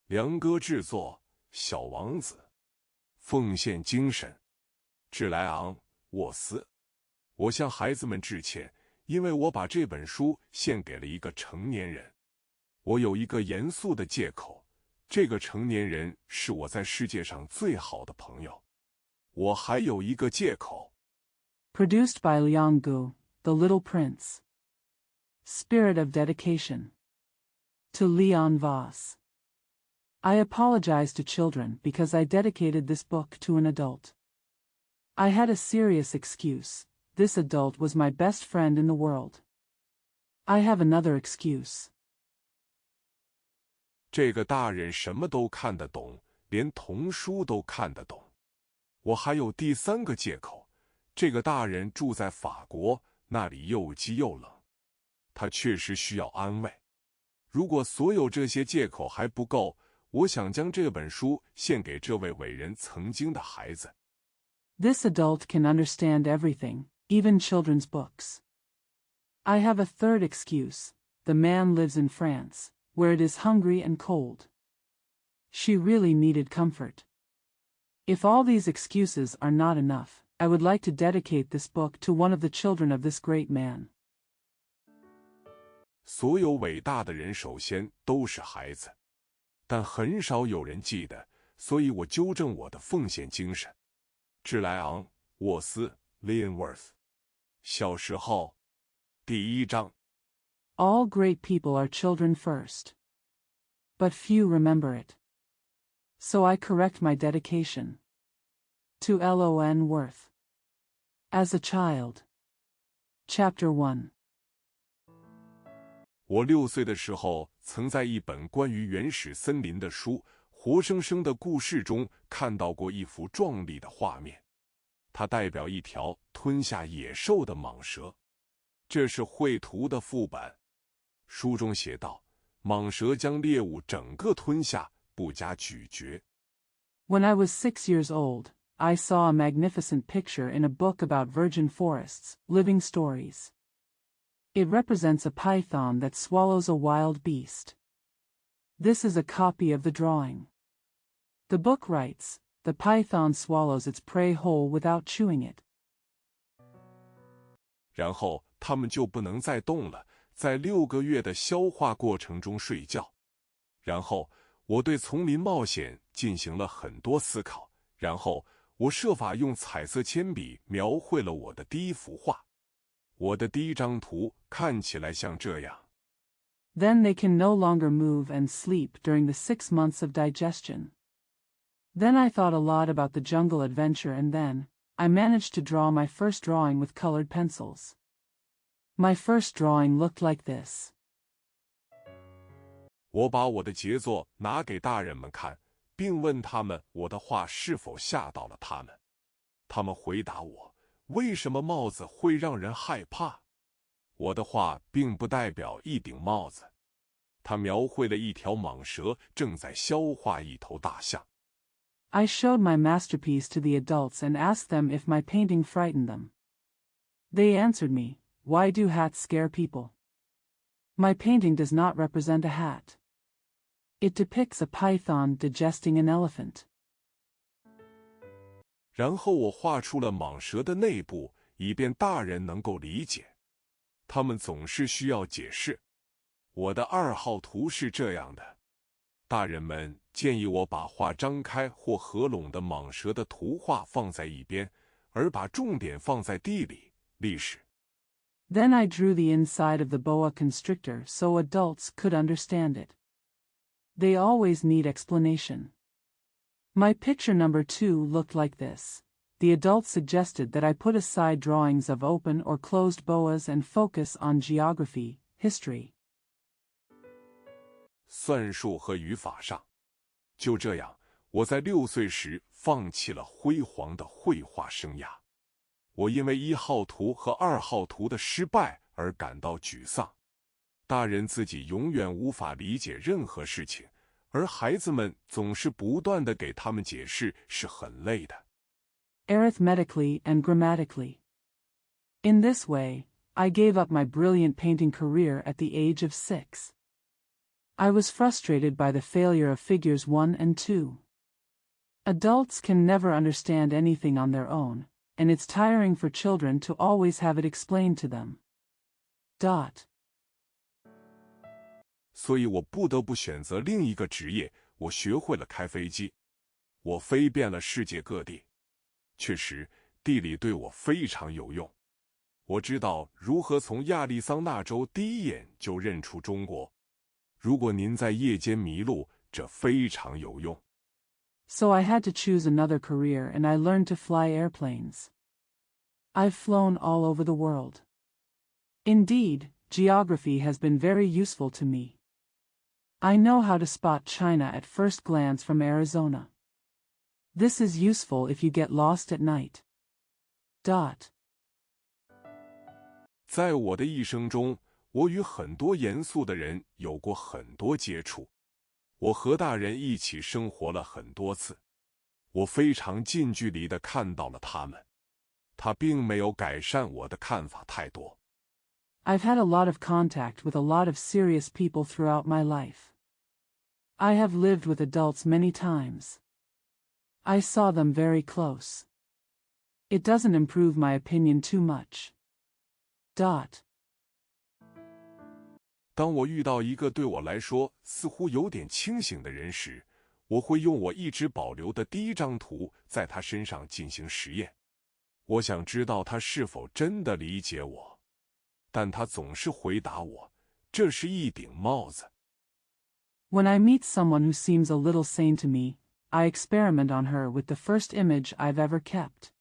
梁歌制作，小王子，奉献精神，致莱昂，沃斯。我向孩子们致歉，因为我把这本书献给了一个成年人。我有一个严肃的借口，这个成年人是我在世界上最好的朋友。我还有一个借口。Produced by Liang Gu, The Little Prince. Spirit of Dedication. To Leon Voss. I apologize to children because I dedicated this book to an adult. I had a serious excuse. This adult was my best friend in the world. I have another excuse. 这个大人什么都看得懂，连童书都看得懂。我还有第三个借口，这个大人住在法国，那里又饥又冷，他确实需要安慰。如果所有这些借口还不够，我想将这本书献给这位伟人曾经的孩子。This adult can understand everything, even children's books. I have a third excuse. The man lives in France, where it is hungry and cold. She really needed comfort. If all these excuses are not enough, I would like to dedicate this book to one of the children of this great man. 所有伟大的人首先都是孩子，但很少有人记得，所以我纠正我的奉献精神。致莱昂·沃斯 Leavenworth。小时候，第一章。All great people are children first. But few remember it. So I correct my dedication. To Lon Worth. As a Child. Chapter 1. 我6岁的时候，曾在一本关于原始森林的书《活生生的故事》中看到过一幅壮丽的画面，它代表一条吞下野兽的蟒蛇。这是绘图的副本。书中写道，蟒蛇将猎物整个吞下，不加咀嚼。When I was 6 years old, I saw a magnificent picture in a book about virgin forests, living stories. It represents a python that swallows a wild beast. This is a copy of the drawing. The book writes, the python swallows its prey whole without chewing it. 然后它们就不能再动了，在6个月的消化过程中睡觉。然后我对丛林冒险进行了很多思考，然后我设法用彩色铅笔描绘了我的第一幅画。我的第一张图看起来像这样。Then they can no longer move and sleep during the 6 months of digestion. Then I thought a lot about the jungle adventure and then, I managed to draw my first drawing with colored pencils. My first drawing looked like this. 我把我的杰作拿给大人们看，并问他们我的画是否吓到了他们。他们回答我，为什么帽子会让人害怕？我的画并不代表一顶帽子，它描绘了一条蟒蛇正在消化一头大象。I showed my masterpiece to the adults and asked them if my painting frightened them. They answered me, why do hats scare people? My painting does not represent a hat. It depicts a python digesting an elephant. 然后我画出了蟒蛇的内部，以便大人能够理解。他们总是需要解释。我的2号图是这样的。大人们建议我把画张开或合拢的蟒蛇的图画放在一边，而把重点放在地理、历史。Then I drew the inside of the boa constrictor so adults could understand it. They always need explanation. My picture number 2 looked like this. The adults suggested that I put aside drawings of open or closed boas and focus on geography, history. 算术和语法上。就这样，我在6岁时放弃了辉煌的绘画生涯。我因为1号图和2号图的失败而感到沮丧。大人自己永远无法理解任何事情，而孩子们总是不断地给他们解释，是很累的。Arithmetically and grammatically. In this way, I gave up my brilliant painting career at the age of 6. I was frustrated by the failure of figures 1 and 2. Adults can never understand anything on their own, and it's tiring for children to always have it explained to them. 所以我不得不选择另一个职业，我学会了开飞机。我飞遍了世界各地。确实，地理对我非常有用。我知道如何从亚利桑那州第一眼就认出中国。如果您在夜间迷路，这非常有用。So I had to choose another career and I learned to fly airplanes. I've flown all over the world. Indeed, geography has been very useful to me. I know how to spot China at first glance from Arizona. This is useful if you get lost at night. 在我的一生中，我与很多严肃的人有过很多接触。我和大人一起生活了很多次，我非常近距离地看到了他们。他并没有改善我的看法太多。I've had a lot of contact with a lot of serious people throughout my life. I have lived with adults many times. I saw them very close. It doesn't improve my opinion too much. 当我遇到一个对我来说似乎有点清醒的人时，我会用我一直保留的第一张图在他身上进行实验。我想知道他是否真的理解我，但他总是回答我，这是一顶帽子。When I meet someone who seems a little sane to me, I experiment on her with the first image I've ever kept.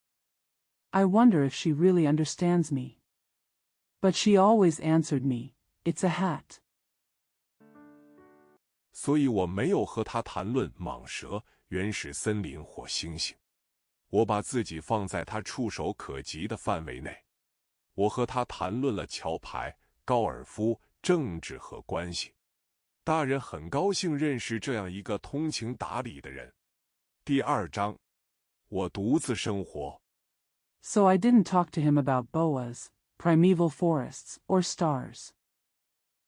I wonder if she really understands me. But she always answered me, "It's a hat." 所以我没有和他谈论蟒蛇、原始森林或猩猩。我把自己放在他触手可及的范围内。我和他谈论了桥牌、高尔夫、政治和关系。大人很高兴认识这样一个通情达理的人。第2章，我独自生活。So I didn't talk to him about boas, primeval forests, or stars.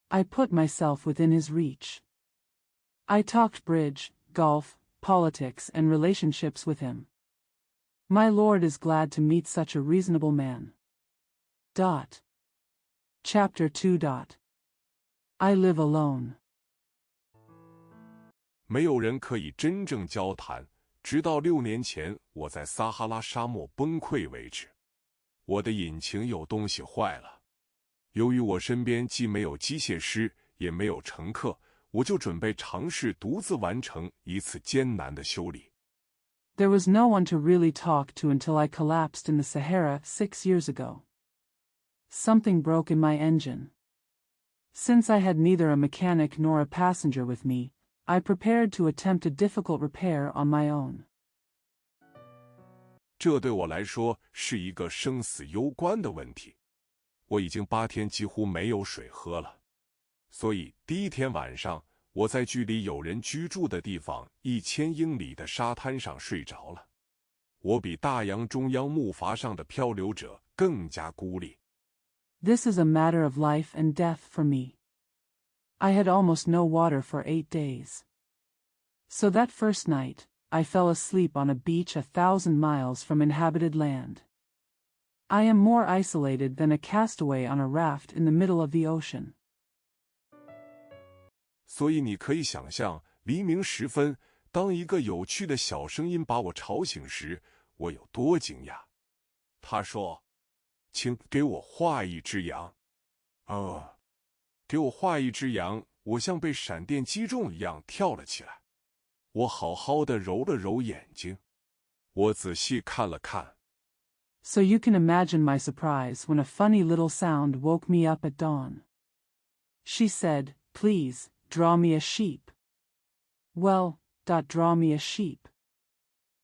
I put myself within his reach. I talked bridge, golf, politics, and relationships with him. My lord is glad to meet such a reasonable man. Chapter 2. I live alone. 没有人可以真正交谈，直到6年前我在撒哈拉沙漠崩溃为止。我的引擎有东西坏了。由于我身边既没有机械师，也没有乘客，我就准备尝试独自完成一次艰难的修理。There was no one to really talk to until I collapsed in the Sahara 6 years ago. Something broke in my engine. Since I had neither a mechanic nor a passenger with me, I prepared to attempt a difficult repair on my own. 这对我来说是一个生死攸关的问题。我已经8天几乎没有水喝了，所以第1天晚上，我在距离有人居住的地方1000英里的沙滩上睡着了。我比大洋中央木筏上的漂流者更加孤立。This is a matter of life and death for me. I had almost no water for 8 days. So that first night, I fell asleep on a beach 1,000 miles from inhabited land. I am more isolated than a castaway on a raft in the middle of the ocean. 所以你可以想象，黎明时分，当一个有趣的小声音把我吵醒时，我有多惊讶。他说：“请给我画一只羊。”给我画一只羊，我像被闪电击中一样跳了起来。我好好的揉了揉眼睛，我仔细看了看。So you can imagine my surprise when a funny little sound woke me up at dawn. She said, "Please, draw me a sheep." Well, draw me a sheep.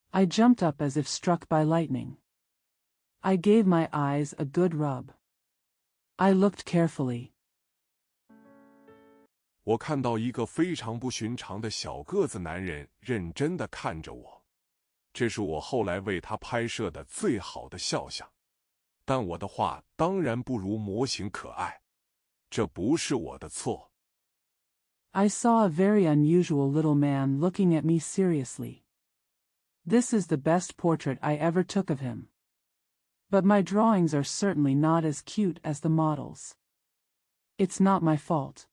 I jumped up as if struck by lightning. I gave my eyes a good rub. I looked carefully. 我看到一个非常不寻常的小个子男人认真地看着我，这是我后来为他拍摄的最好的肖像。但我的画当然不如模型可爱，这不是我的错。I saw a very unusual little man looking at me seriously. This is the best portrait I ever took of him. But my drawings are certainly not as cute as the models. It's not my fault.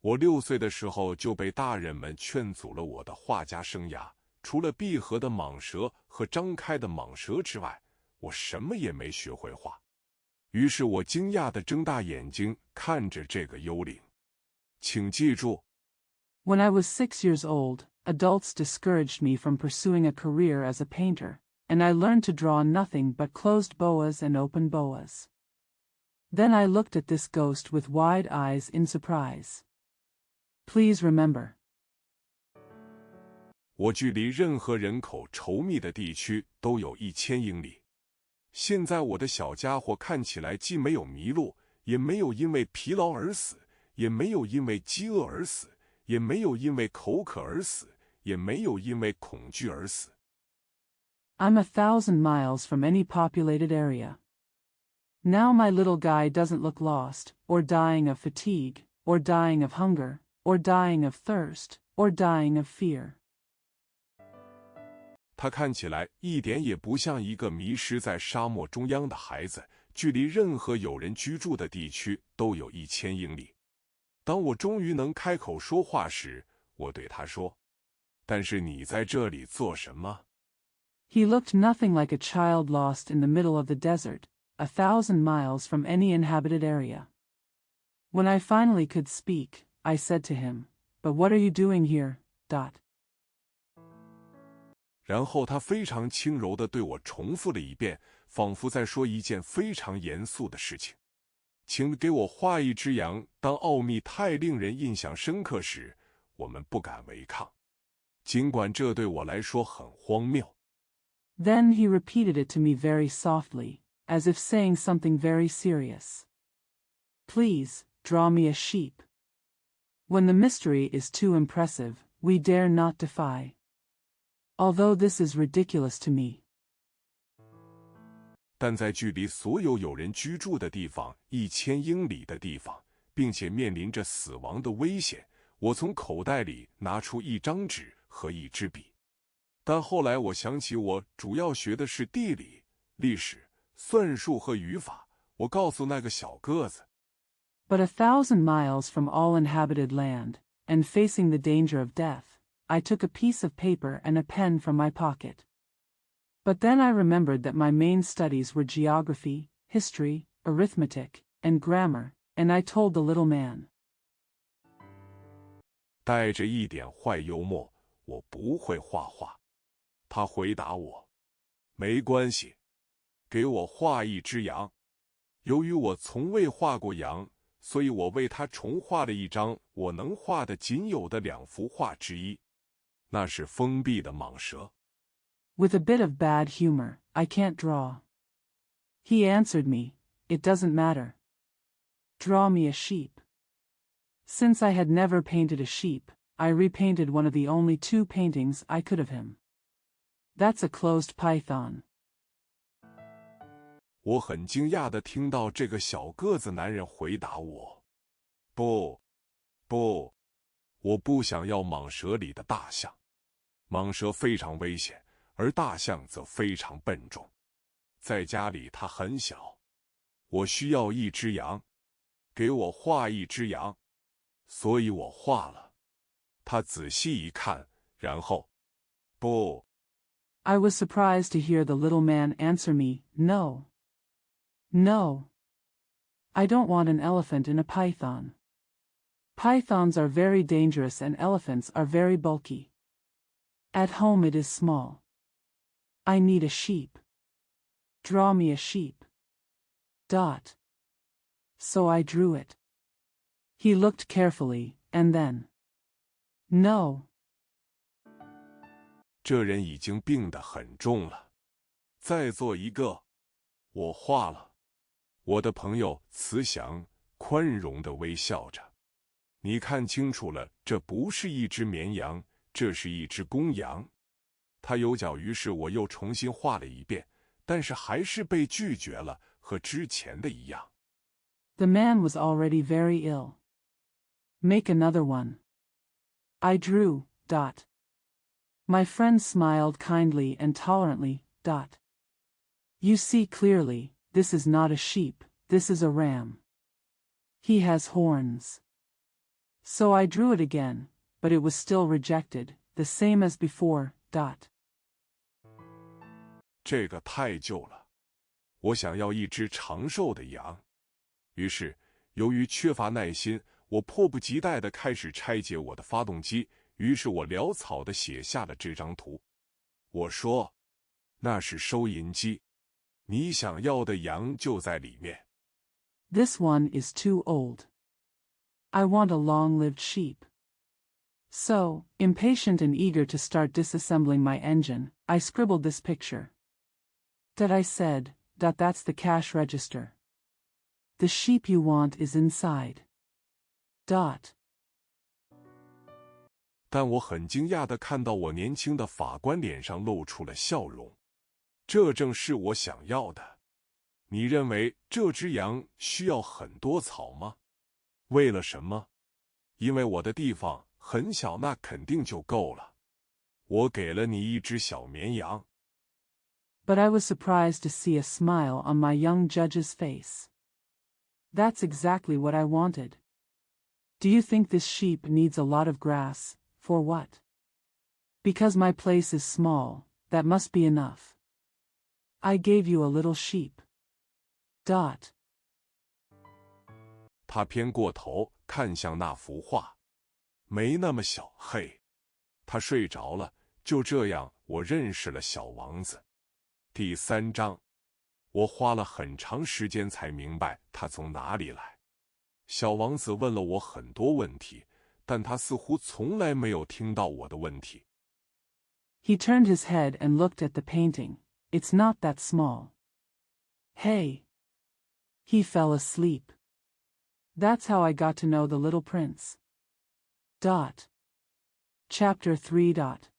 我6岁的时候就被大人们劝阻了我的画家生涯，除了闭合的蟒蛇和张开的蟒蛇之外，我什么也没学会画。于是我惊讶地睁大眼睛看着这个幽灵。请记住 When I was 6 years old, adults discouraged me from pursuing a career as a painter, and I learned to draw nothing but closed boas and open boas. Then I looked at this ghost with wide eyes in surprise. Please remember. 我距离任何人口稠密的地区都有1000英里。现在我的小家伙看起来既没有迷路，也没有因为疲劳而死，也没有因为饥饿而死，也没有因为口渴而死，也没有因为恐惧而死。I'm 1,000 miles from any populated area. Now my little guy doesn't look lost, or dying of fatigue, or dying of hunger, or dying of thirst, or dying of fear. 他看起来一点也不像一个迷失在沙漠中央的孩子，距离任何有人居住的地区都有1000英里。当我终于能开口说话时，我对他说：“但是你在这里做什么？” He looked nothing like a child lost in the middle of the desert, 1,000 miles from any inhabited area. When I finally could speak, I said to him, "But what are you doing here?" 然后他非常轻柔地对我重复了一遍，仿佛在说一件非常严肃的事情。请给我画一只羊。当奥秘太令人印象深刻时，我们不敢违抗，尽管这对我来说很荒谬。Then he repeated it to me very softly, as if saying something very serious. Please, draw me a sheep. When the mystery is too impressive, we dare not defy. Although this is ridiculous to me. 但在距离所有有人居住的地方1000英里的地方，并且面临着死亡的危险，我从口袋里拿出一张纸和一支笔。但后来我想起我主要学的是地理、历史、算术和语法，我告诉那个小个子。But 1,000 miles from all inhabited land, and facing the danger of death, I took a piece of paper and a pen from my pocket. But then I remembered that my main studies were geography, history, arithmetic, and grammar, and I told the little man. 带着一点坏幽默，我不会画画。他回答我：“没关系，给我画一只羊。”由于我从未画过羊，所以我为他重画了一张我能画的仅有的2幅画之一，那是封闭的蟒蛇。With a bit of bad humor, I can't draw. He answered me, "It doesn't matter. Draw me a sheep." Since I had never painted a sheep, I repainted one of the only 2 paintings I could of him. That's a closed python. 我很惊讶地听到这个小个子男人回答我：“不，不，我不想要蟒蛇里的大象。蟒蛇非常危险，而大象则非常笨重。在家里它很小，我需要一只羊，给我画一只羊。”所以我画了。他仔细一看，然后，不。I was surprised to hear the little man answer me, "No. No. I don't want an elephant in a python. Pythons are very dangerous and elephants are very bulky. At home it is small. I need a sheep. Draw me a sheep. So I drew it. He looked carefully, and then, "No." 这人已经病得很重了。再做一个。我画了。我的朋友慈祥、宽容地微笑着。你看清楚了，这不是一只绵羊，这是一只公羊。他有脚，于是我又重新画了一遍，但是还是被拒绝了，和之前的一样。The man was already very ill. Make another one. I drew, dot. My friend smiled kindly and tolerantly, dot. You see clearly, this is not a sheep, this is a ram. He has horns. So I drew it again, but it was still rejected, the same as before, dot. 这个太旧了，我想要一只长寿的羊。于是，由于缺乏耐心，我迫不及待地开始拆解我的发动机。于是我潦草地写下了这张图。我说，那是收银机，你想要的羊就在里面。This one is too old. I want a long-lived sheep. So, impatient and eager to start disassembling my engine, I scribbled this picture. That I said, that's the cash register. The sheep you want is inside. Dot. 但我很惊讶地看到我年轻的法官脸上露出了笑容。这正是我想要的。你认为这只羊需要很多草吗？为了什么？因为我的地方很小，那肯定就够了。我给了你一只小绵羊。But I was surprised to see a smile on my young judge's face. That's exactly what I wanted. Do you think this sheep needs a lot of grass? For what? Because my place is small, that must be enough. I gave you a little sheep. Dot. 他偏过头看向那幅画，没那么小，嘿。他睡着了，就这样，我认识了小王子。第3章，我花了很长时间才明白他从哪里来。小王子问了我很多问题。但他似乎从来没有听到我的问题。He turned his head and looked at the painting. It's not that small. Hey. He fell asleep. That's how I got to know the little prince. Dot. Chapter 3. Dot.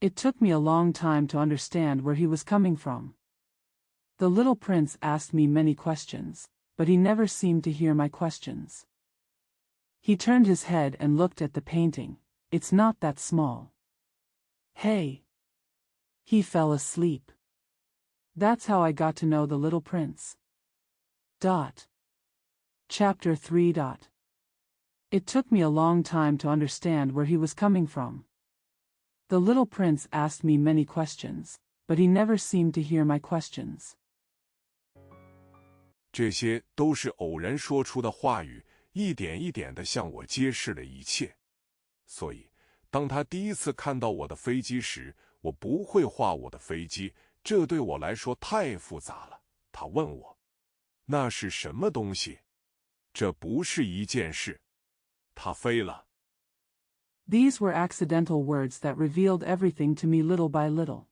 It took me a long time to understand where he was coming from. The little prince asked me many questions, but he never seemed to hear my questions. He turned his head and looked at the painting. It's not that small. Hey. He fell asleep. That's how I got to know the little prince. Dot. Chapter 3. Dot. It took me a long time to understand where he was coming from. The little prince asked me many questions, but he never seemed to hear my questions. 这些都是偶然说出的话语。一点一点地向我揭示了一切。所以，当他第一次看到我的飞机时，我不会画我的飞机，这对我来说太复杂了。他问我，那是什么东西？这不是一件事。它飞了。These were accidental words that revealed everything to me little by little.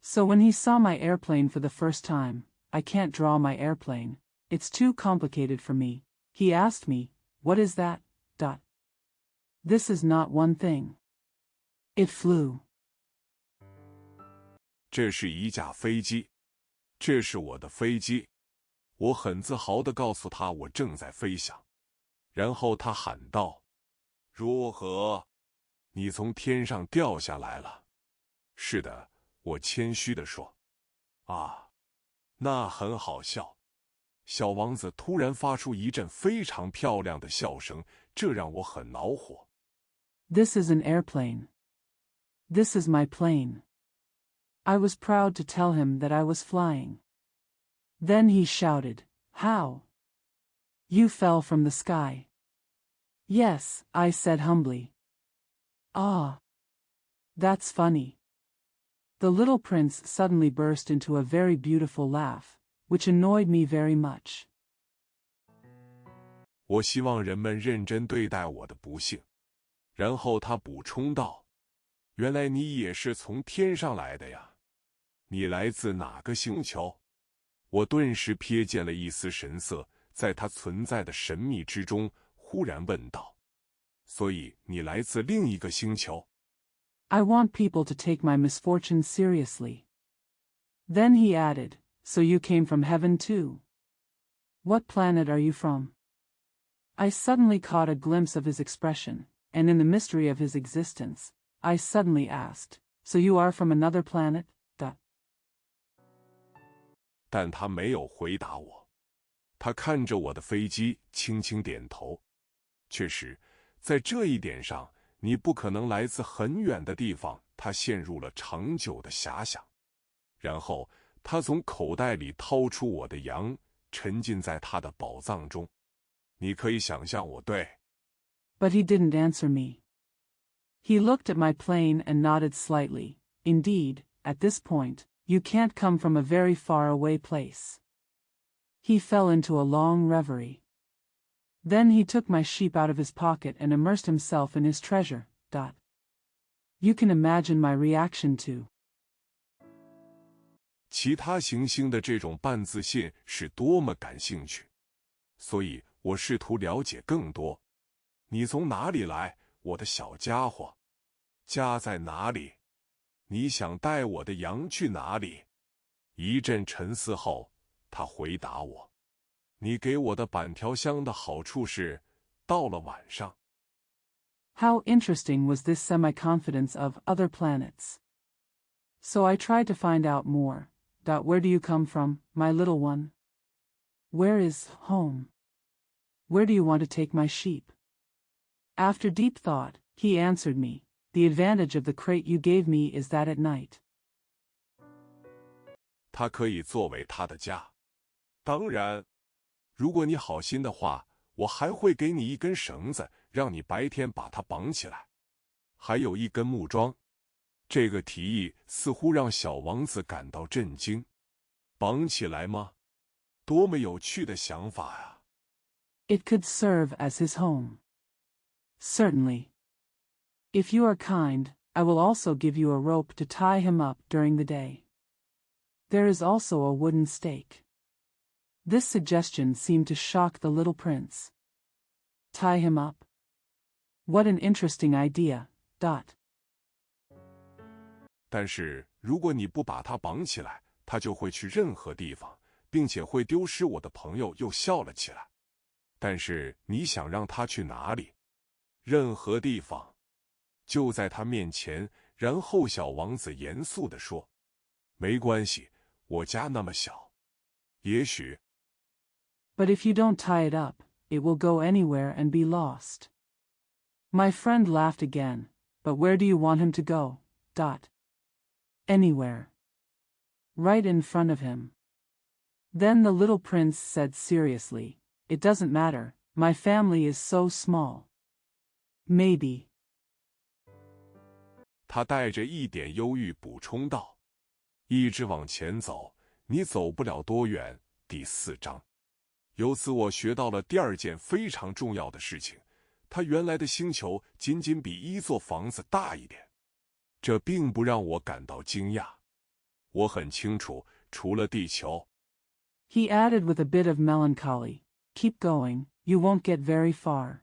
So when he saw my airplane for the first time, I can't draw my airplane. It's too complicated for me. He asked me, what is that? Dot. This is not one thing. It flew. 这是一架飞机，这是我的飞机。我很自豪地告诉他我正在飞翔。然后他喊道：如何？你从天上掉下来了？是的，我谦虚地说。啊，那很好笑。小王子突然发出一阵非常漂亮的笑声，这让我很恼火。This is an airplane. This is my plane. I was proud to tell him that I was flying. Then he shouted, How? You fell from the sky. Yes, I said humbly. Ah. That's funny. The little prince suddenly burst into a very beautiful laugh, which annoyed me very much. 我希望人们认真对待我的不幸。然后他补充道：原来你也是从天上来的呀。你来自哪个星球？我顿时瞥见了一丝神色，在它存在的神秘之中，忽然问道：所以你来自另一个星球？ I want people to take my misfortune seriously. Then he added, So you came from heaven too? What planet are you from? I suddenly caught a glimpse of his expression, and in the mystery of his existence, I suddenly asked, "So you are from another planet?" 但他没有回答我。他看着我的飞机，轻轻点头。确实，在这一点上，你不可能来自很远的地方。他陷入了长久的遐想，然后他从口袋里掏出我的羊，沉浸在他的宝藏中。你可以想象我对。But he didn't answer me. He looked at my plane and nodded slightly. Indeed, at this point, you can't come from a very far away place. He fell into a long reverie. Then he took my sheep out of his pocket and immersed himself in his treasure. You can imagine my reaction to 其他行星的这种半自信是多么感兴趣，所以我试图了解更多。你从哪里来，我的小家伙？家在哪里？你想带我的羊去哪里？一阵沉思后，他回答我：“你给我的板条箱的好处是，到了晚上。” How interesting was this semi-confidence of other planets? So I tried to find out more. Where do you come from, my little one? Where is home? Where do you want to take my sheep? After deep thought, he answered me, "The advantage of the crate you gave me is that at night." 它可以作为他的家。当然，如果你好心的话，我还会给你一根绳子，让你白天把它绑起来。还有一根木桩。这个提议似乎让小王子感到震惊。绑起来吗？多么有趣的想法呀！ It could serve as his home. Certainly. If you are kind, I will also give you a rope to tie him up during the day. There is also a wooden stake. This suggestion seemed to shock the little prince. Tie him up? What an interesting idea. 但是如果你不把他绑起来，他就会去任何地方，并且会丢失我的朋友又笑了起来。但是你想让他去哪里？任何地方。就在他面前，然后小王子严肃地说：“没关系，我家那么小。也许。” But if you don't tie it up, it will go anywhere and be lost. My friend laughed again. But where do you want him to go? Anywhere. Right in front of him. Then the little prince said seriously, "It doesn't matter, my family is so small. Maybe." 他带着一点忧郁补充道：“一直往前走，你走不了多远。”第4章。由此我学到了第二件非常重要的事情，他原来的星球仅仅比一座房子大一点。这并不让我感到惊讶。我很清楚，除了地球。He added with a bit of melancholy, "Keep going, you won't get very far."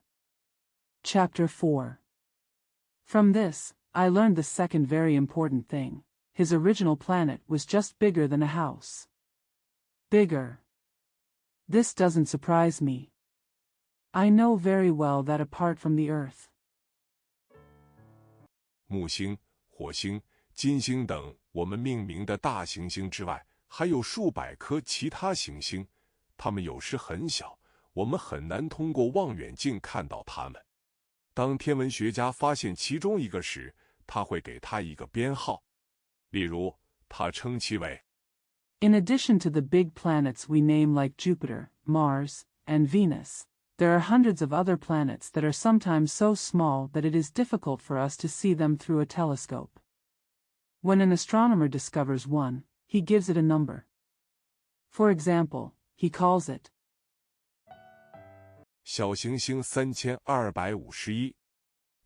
Chapter 4. From this, I learned the second very important thing. His original planet was just bigger than a house. Bigger. This doesn't surprise me. I know very well that apart from the Earth, 木星、火星、金星等我们命名的大行星之外，还有数百颗其他行星，它们有时很小，我们很难通过望远镜看到它们。当天文学家发现其中一个时，他会给它一个编号，例如，他称其为 In addition to the big planets we name like Jupiter, Mars, and Venus, there are hundreds of other planets that are sometimes so small that it is difficult for us to see them through a telescope. When an astronomer discovers one, he gives it a number. For example, he calls it 小行星3251。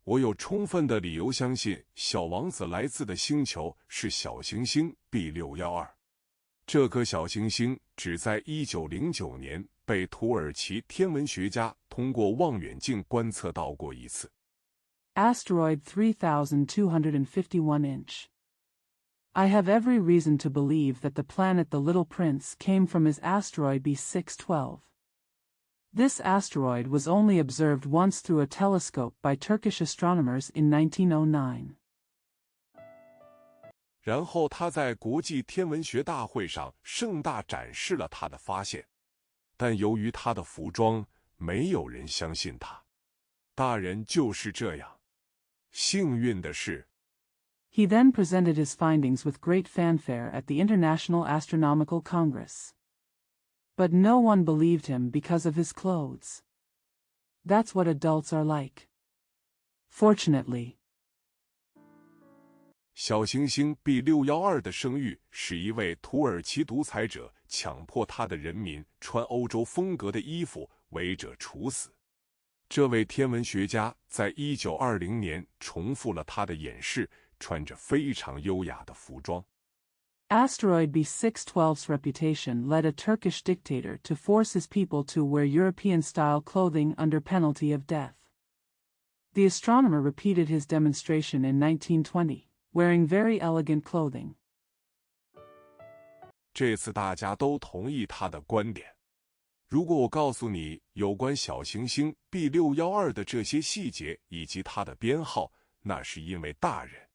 我有充分的理由相信小王子来自的星球是小行星 B612。这颗小行星只在1909年被土耳其天文学家通过望远镜观测到过一次。Asteroid 3251-inch. I have every reason to believe that the planet the Little Prince came from is asteroid B612. This asteroid was only observed once through a telescope by Turkish astronomers in 1909. 然后他在国际天文学大会上盛大展示了他的发现，但由于他的服装，没有人相信他。大人就是这样。幸运的是， He then presented his findings with great fanfare at the International Astronomical Congress. But no one believed him because of his clothes. That's what adults are like. Fortunately. 小行星 B612 的声誉使一位土耳其独裁者强迫他的人民穿欧洲风格的衣服，违者处死。这位天文学家在1920年重复了他的演示，穿着非常优雅的服装。Asteroid B612's reputation led a Turkish dictator to force his people to wear European-style clothing under penalty of death. The astronomer repeated his demonstration in 1920, wearing very elegant clothing. 这次大家都同意他的观点。如果我告诉你有关小行星 B612 的这些细节以及它的编号，那是因为大人、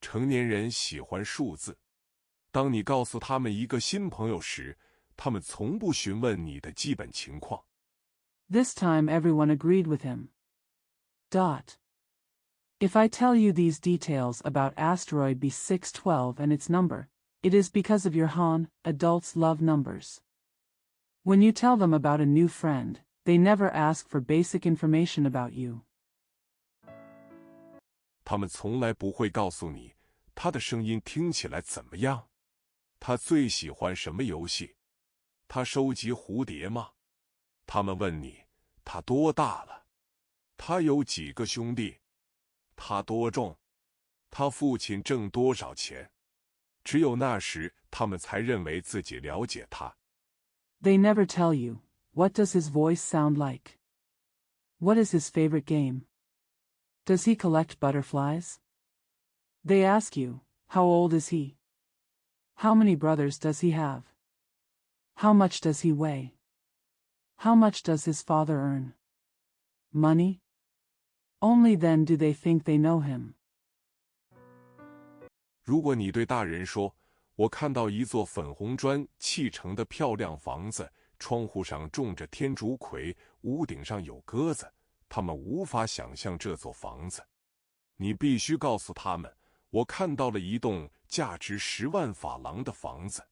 成年人喜欢数字。当你告诉他们一个新朋友时，他们从不询问你的基本情况。This time everyone agreed with him. If I tell you these details about asteroid B612 and its number, it is because of your Han, adults love numbers. When you tell them about a new friend, they never ask for basic information about you. 他们从来不会告诉你，他的声音听起来怎么样？他最喜欢什么游戏？他收集蝴蝶吗？他们问你，他多大了？他有几个兄弟？他多重？他父亲挣多少钱？只有那时，他们才认为自己了解他。They never tell you, what does his voice sound like? What is his favorite game? Does he collect butterflies? They ask you, how old is he? How many brothers does he have? How much does he weigh? How much does his father earn? Money? Only then do they think they know him. 如果你对大人说，我看到一座粉红砖砌成的漂亮房子，窗户上种着天竺葵，屋顶上有鸽子，他们无法想象这座房子。你必须告诉他们，我看到了一栋价值10万法郎的房子。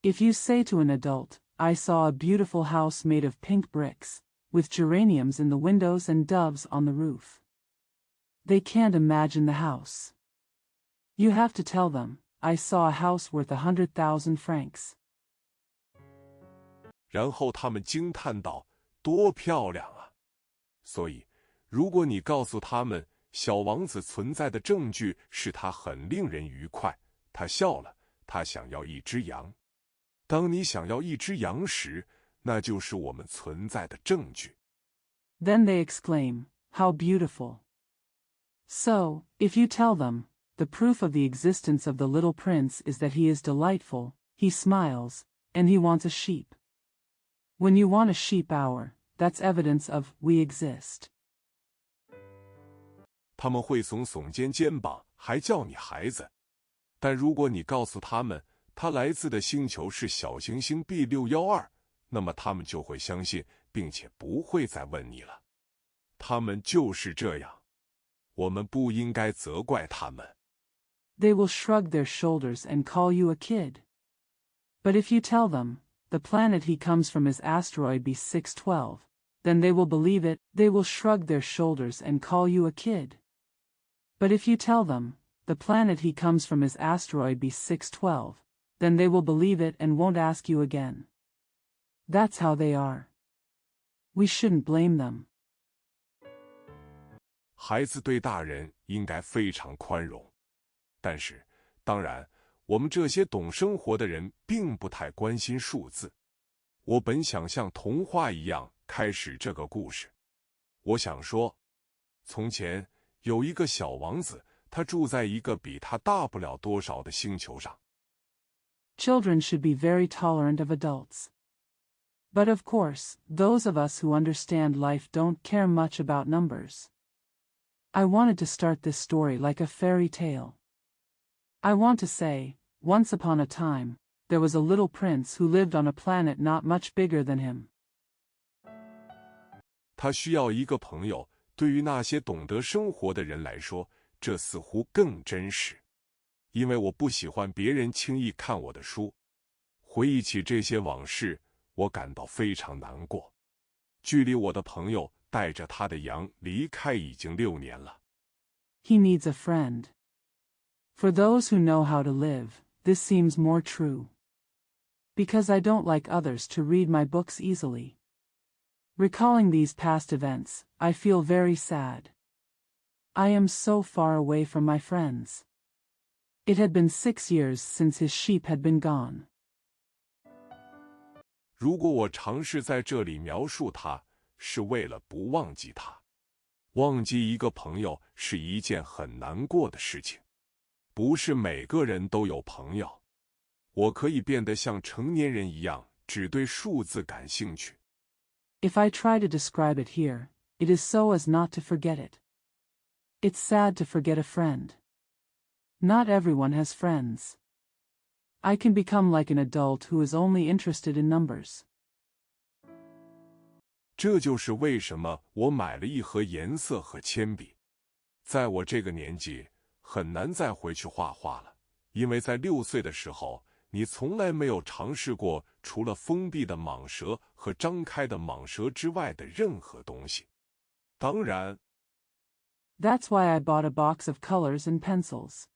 If you say to an adult, I saw a beautiful house made of pink bricks, with geraniums in the windows and doves on the roof. They can't imagine the house. You have to tell them, I saw a house worth 100,000 francs. 然后他们惊叹道：“多漂亮啊！”所以，如果你告诉他们小王子存在的证据是他很令人愉快，他笑了，他想要一只羊。当你想要一只羊时，那就是我们存在的证据。Then they exclaim, how beautiful. So, if you tell them, the proof of the existence of the little prince is that he is delightful, he smiles, and he wants a sheep. When you want a sheep hour, that's evidence of we exist. 他们会耸肩膀，还叫你孩子。但如果你告诉他们，他来自的星球是小行星 B612，那么他们就会相信，并且不会再问你了。他们就是这样，我们不应该责怪他们。They will shrug their shoulders and call you a kid. But if you tell them, the planet he comes from is asteroid B612, then they will believe it. They will shrug their shoulders and call you a kid. But if you tell them, the planet he comes from is asteroid B612, then they will believe it and won't ask you again. That's how they are. We shouldn't blame them. 孩子对大人应该非常宽容。但是，当然，我们这些懂生活的人并不太关心数字。我本想像童话一样开始这个故事。我想说，从前有一个小王子，他住在一个比他大不了多少的星球上。Children should be very tolerant of adults. But of course, those of us who understand life don't care much about numbers. I wanted to start this story like a fairy tale. I want to say, once upon a time, there was a little prince who lived on a planet not much bigger than him. 他需要一个朋友，对于那些懂得生活的人来说，这似乎更真实。因为我不喜欢别人轻易看我的书。回忆起这些往事，我感到非常难过。距离我的朋友带着他的羊离开已经6年了。He needs a friend. For those who know how to live, this seems more true. Because I don't like others to read my books easily. Recalling these past events, I feel very sad. I am so far away from my friends. It had been 6 years since his sheep had been gone. 如果我尝试在这里描述他，是为了不忘记他。忘记一个朋友是一件很难过的事情。不是每个人都有朋友。我可以变得像成年人一样，只对数字感兴趣。If I try to describe it here, it is so as not to forget it. It's sad to forget a friend. Not everyone has friends. I can become like an adult who is only interested in numbers. 这就是为什么我买了一盒颜色和铅笔。在我这个年纪，很难再回去画画了，因为在6岁的时候，你从来没有尝试过除了封闭的蟒蛇和张开的蟒蛇之外的任何东西。当然 That's why I bought a box of colors and pencils.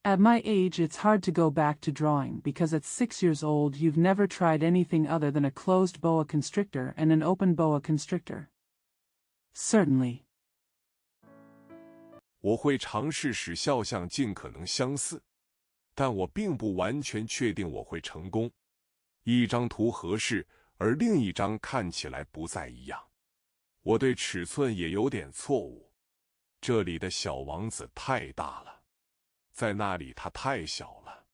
At my age, it's hard to go back to drawing because at 6 years old you've never tried anything other than a closed boa constrictor and an open boa constrictor. Certainly. 我会尝试使肖像尽可能相似，但我并不完全确定我会成功。一张图合适，而另一张看起来不再一样。我对尺寸也有点错误。这里的小王子太大了，在那里他太小了。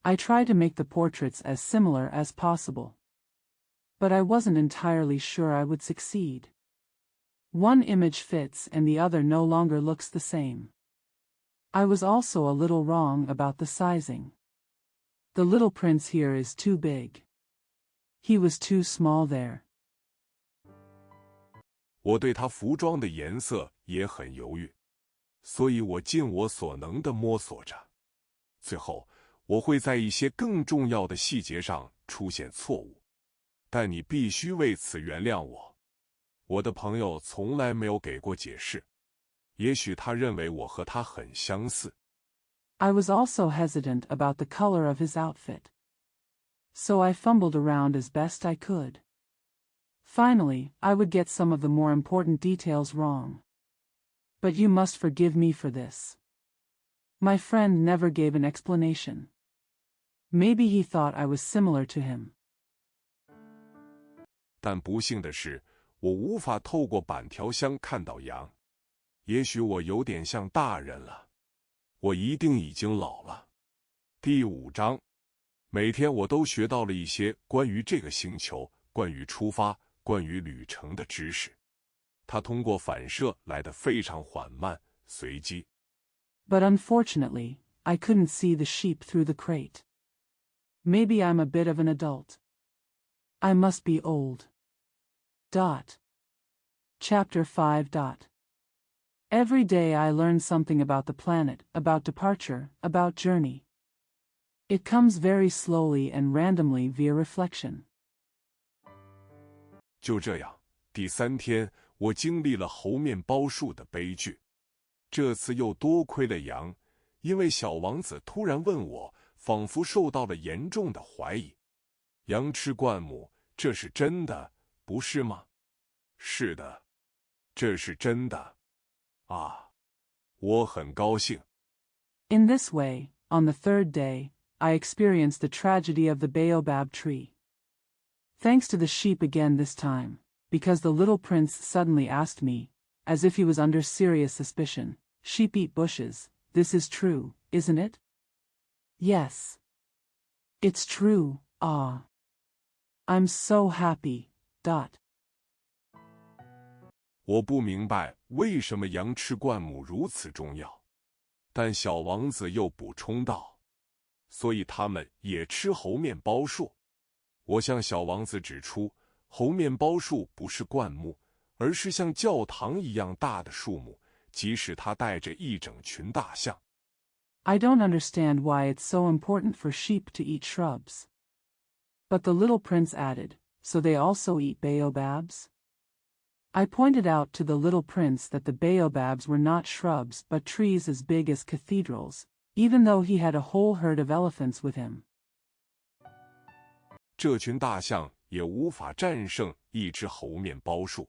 I tried to make the portraits as similar as possible. But I wasn't entirely sure I would succeed. One image fits and the other no longer looks the same. I was also a little wrong about the sizing. The little prince here is too big. He was too small there. 我对他服装的颜色也很犹豫，所以我尽我所能地摸索着。最后，我会在一些更重要的细节上出现错误，但你必须为此原谅我。我的朋友从来没有给过解释，也许他认为我和他很相似。I was also hesitant about the color of his outfit. So I fumbled around as best I could. Finally, I would get some of the more important details wrong. But you must forgive me for this. My friend never gave an explanation. Maybe he thought I was similar to him. 但不幸的是，我无法透过板条箱看到羊。也许我有点像大人了。我一定已经老了。第5章，每天我都学到了一些关于这个星球、关于出发、关于旅程的知识。它通过反射来得非常缓慢、随机。But unfortunately, I couldn't see the sheep through the crate. Maybe I'm a bit of an adult. I must be old. Chapter 5. Every day I learn something about the planet, about departure, about journey. It comes very slowly and randomly via reflection. 就这样，第3天，我经历了猴面包树的悲剧。这次又多亏了羊，因为小王子突然问我，仿佛受到了严重的怀疑。羊吃灌木，这是真的，不是吗？是的，这是真的。啊，我很高兴。In this way, on the 3rd day, I experienced the tragedy of the baobab tree. Thanks to the sheep again this time, because the little prince suddenly asked me, as if he was under serious suspicion, "Sheep eat bushes, this is true, isn't it?" Yes. It's true, ah. I'm so happy. 我不明白为什么羊吃灌木如此重要，但小王子又补充道，所以他们也吃猴面包树。我向小王子指出，猴面包树不是灌木，而是像教堂一样大的树木，即使它带着一整群大象。I don't understand why it's so important for sheep to eat shrubs. But the little prince added, so they also eat baobabs? I pointed out to the little prince that the baobabs were not shrubs but trees as big as cathedrals, even though he had a whole herd of elephants with him. 这群大象也无法战胜一只猴面包树。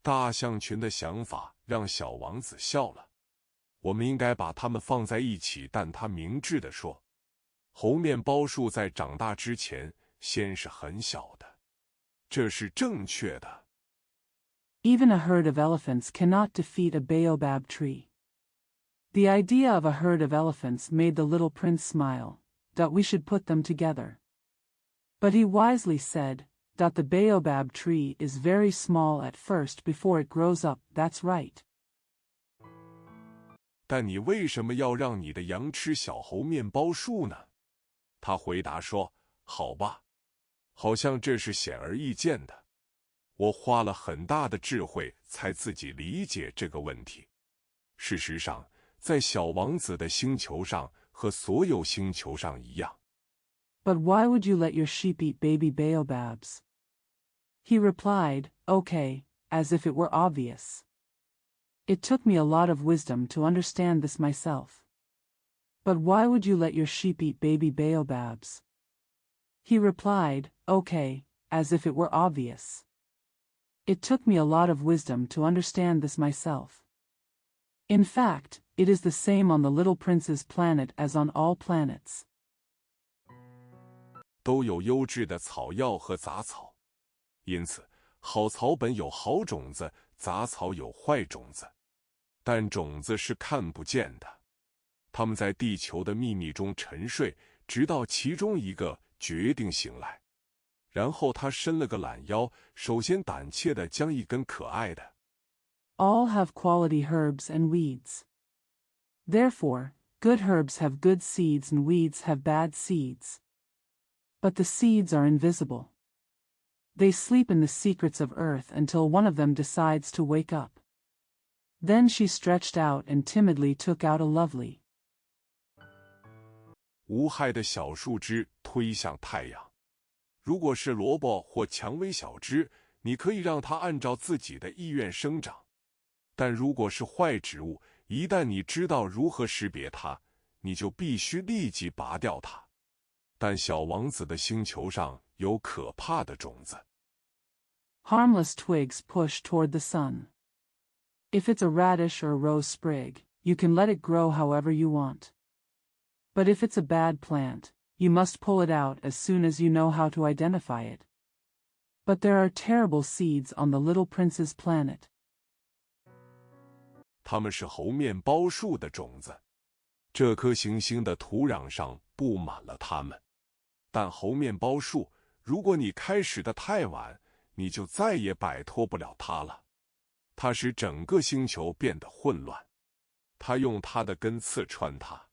大象群的想法让小王子笑了。我们应该把它们放在一起，但他明智地说，猴面包树在长大之前先是很小的，这是正确的。Even a herd of elephants cannot defeat a baobab tree. The idea of a herd of elephants made the little prince smile, that we should put them together. But he wisely said, that the baobab tree is very small at first before it grows up, that's right. 但你为什么要让你的羊吃小猴面包树呢？他回答说，好吧，好像这是显而易见的。我花了很大的智慧才自己理解这个问题。事实上，在小王子的星球上和所有星球上一样。But why would you let your sheep eat baby baobabs? He replied, okay, as if it were obvious. It took me a lot of wisdom to understand this myself. But why would you let your sheep eat baby baobabs? He replied, okay, as if it were obvious. It took me a lot of wisdom to understand this myself. In fact, it is the same on the little prince's planet as on all planets. 都有优质的草药和杂草，因此好草本有好种子，杂草有坏种子。但种子是看不见的，它们在地球的秘密中沉睡，直到其中一个决定醒来。然后他伸了个懒腰，首先胆怯地将一根可爱的 All have quality herbs and weeds. Therefore, good herbs have good seeds and weeds have bad seeds. But the seeds are invisible. They sleep in the secrets of earth until one of them decides to wake up. Then she stretched out and timidly took out a lovely 无害的小树枝推向太阳。如果是萝卜或蔷薇小枝，你可以让它按照自己的意愿生长。但如果是坏植物，一旦你知道如何识别它，你就必须立即拔掉它。但小王子的星球上有可怕的种子。Harmless twigs push toward the sun. If it's a radish or a rose sprig, you can let it grow however you want. But if it's a bad plant, you must pull it out as soon as you know how to identify it. But there are terrible seeds on the little prince's planet. 它们是猴面包树的种子，这颗行星的土壤上布满了它们。但猴面包树，如果你开始的太晚，你就再也摆脱不了它了。它使整个星球变得混乱。它用它的根刺穿它。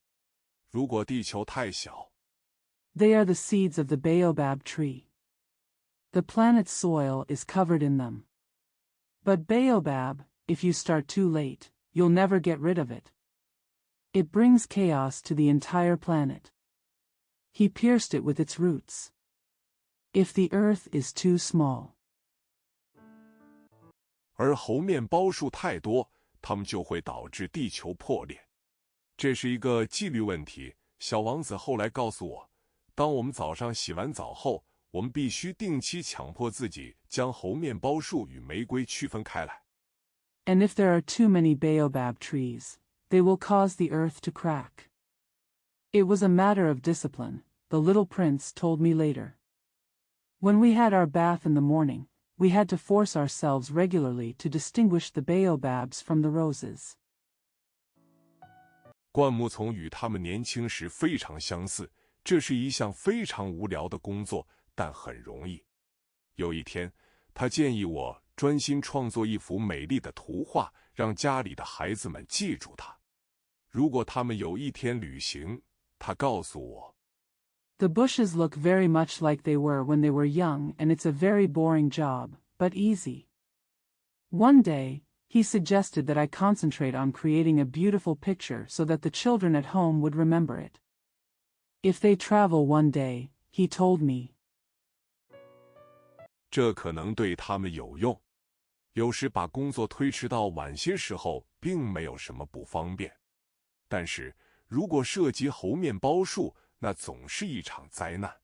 如果地球太小， They are the seeds of the baobab tree. The planet's soil is covered in them. But baobab, if you start too late, you'll never get rid of it. It brings chaos to the entire planet. He pierced it with its roots. If the earth is too small. 而猴面包树太多，它们就会导致地球破裂。这是一个纪律问题。小王子后来告诉我，当我们早上洗完澡后，我们必须定期强迫自己将猴面包树与玫瑰区分开来。And if there are too many baobab trees, they will cause the earth to crack. It was a matter of discipline, the little prince told me later. When we had our bath in the morning, we had to force ourselves regularly to distinguish the baobabs from the roses. 灌木丛与他们年轻时非常相似，这是一项非常无聊的工作，但很容易。有一天，他建议我专心创作一幅美丽的图画，让家里的孩子们记住它。如果他们有一天旅行，他告诉我 The bushes look very much like they were when they were young, and it's a very boring job, but easy. One day, he suggested that I concentrate on creating a beautiful picture so that the children at home would remember it. If they travel one day, he told me, 这可能对他们有用。有时把工作推迟到晚些时候，并没有什么不方便。但是如果涉及猴面包树，那总是一场灾难。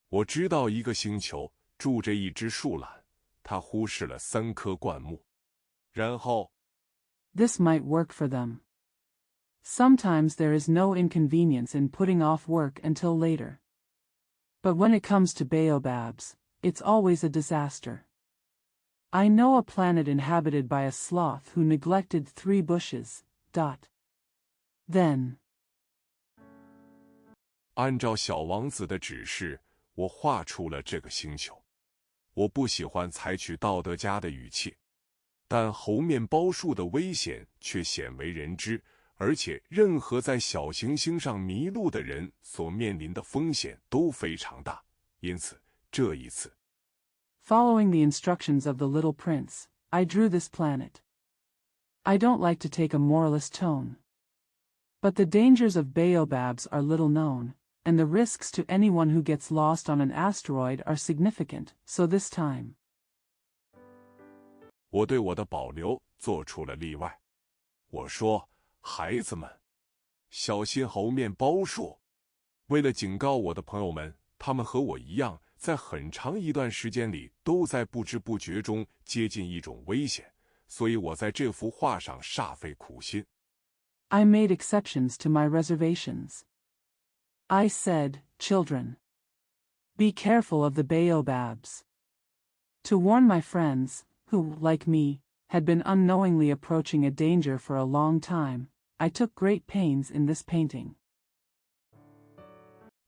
我知道一个星球住着一只树懒，它忽视了3棵灌木。然后 This might work for them. Sometimes there is no inconvenience in putting off work until later. But when it comes to baobabs, it's always a disaster. I know a planet inhabited by a sloth who neglected 3 bushes. Then, 按照小王子的指示，我画出了这个星球。我不喜欢采取道德家的语气，但猴面包树的危险却鲜为人知，而且任何在小行星上迷路的人所面临的风险都非常大。因此，这一次 following the instructions of the Little Prince, I drew this planet. I don't like to take a moralist tone. But the dangers of baobabs are little known, and the risks to anyone who gets lost on an asteroid are significant, so this time, 我对我的保留做出了例外。我说，孩子们，小心猴面包树。为了警告我的朋友们，他们和我一样，在很长一段时间里都在不知不觉中接近一种危险，所以我在这幅画上煞费苦心。I made exceptions to my reservations. I said, children, be careful of the baobabs. To warn my friends, who, like me, had been unknowingly approaching a danger for a long time, I took great pains in this painting.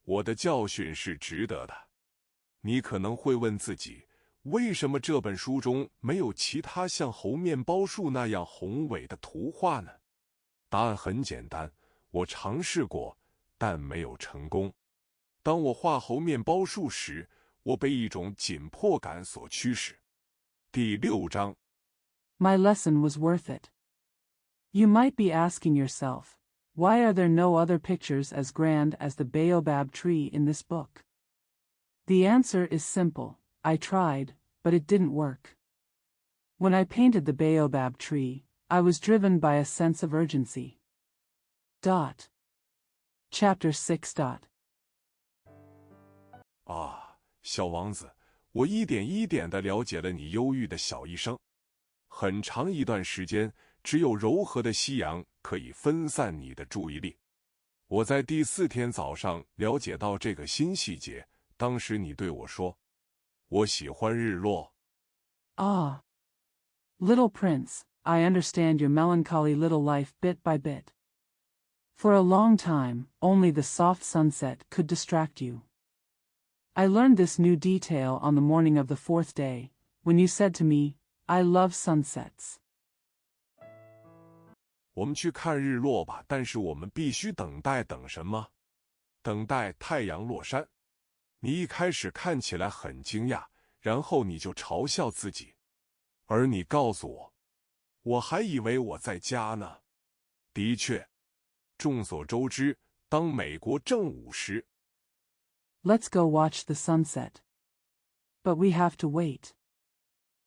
我的教训是值得的。你可能会问自己，为什么这本书中没有其他像猴面包树那样宏伟的图画呢？答案很简单，我尝试过，但没有成功。当我画猴面包树时，我被一种紧迫感所驱使。第6章 My lesson was worth it. You might be asking yourself, why are there no other pictures as grand as the baobab tree in this book? The answer is simple. I tried, but it didn't work. When I painted the baobab tree, I was driven by a sense of urgency. Chapter 6. 啊，小王子，我一点一点地了解了你忧郁的小一生。很长一段时间，只有柔和的夕阳可以分散你的注意力。我在第4天早上了解到这个新细节，当时你对我说：“我喜欢日落。” Ah, little prince, I understand your melancholy little life bit by bit. For a long time, only the soft sunset could distract you. I learned this new detail on the morning of the 4th day, when you said to me, I love sunsets. 我们去看日落吧，但是我们必须等什么？等待太阳落山。你一开始看起来很惊讶，然后你就嘲笑自己，而你告诉我，我还以为我在家呢。的确，众所周知，当美国正午时 Let's go watch the sunset. But we have to wait.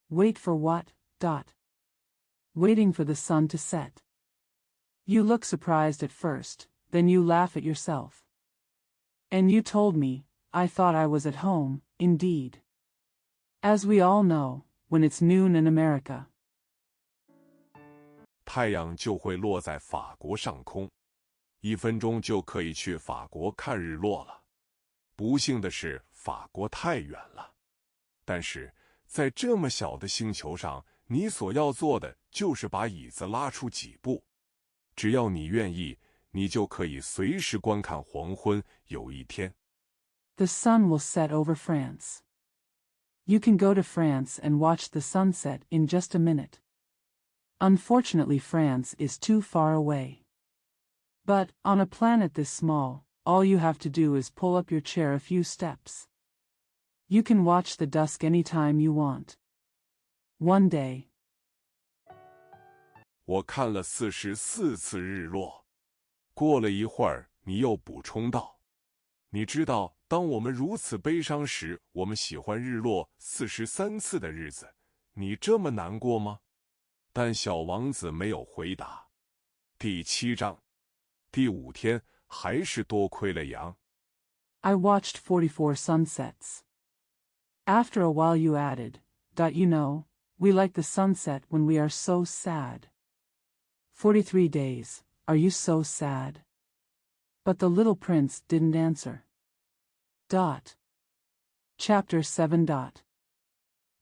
Wait for what? Waiting for the sun to set. You look surprised at first, then you laugh at yourself. And you told me, I thought I was at home, indeed. As we all know, when it's noon in America, 太阳就会落在法国上空，1分钟就可以去法国看日落了。不幸的是，法国太远了。但是在这么小的星球上，你所要做的就是把椅子拉出几步。只要你愿意，你就可以随时观看黄昏。有一天 the sun will set over France. You can go to France and watch the sunset in just a minute. Unfortunately, France is too far away. But, on a planet this small, all you have to do is pull up your chair a few steps. You can watch the dusk anytime you want. One day. 我看了44次日落。过了一会儿，你又补充道：“你知道，当我们如此悲伤时，我们喜欢日落43次的日子。你这么难过吗？”但小王子没有回答。第7章，第5天，还是多亏了羊。I watched 44 sunsets. After a while you added, you know, we like the sunset when we are so sad. 43 days, are you so sad? But the little prince didn't answer. Chapter 7.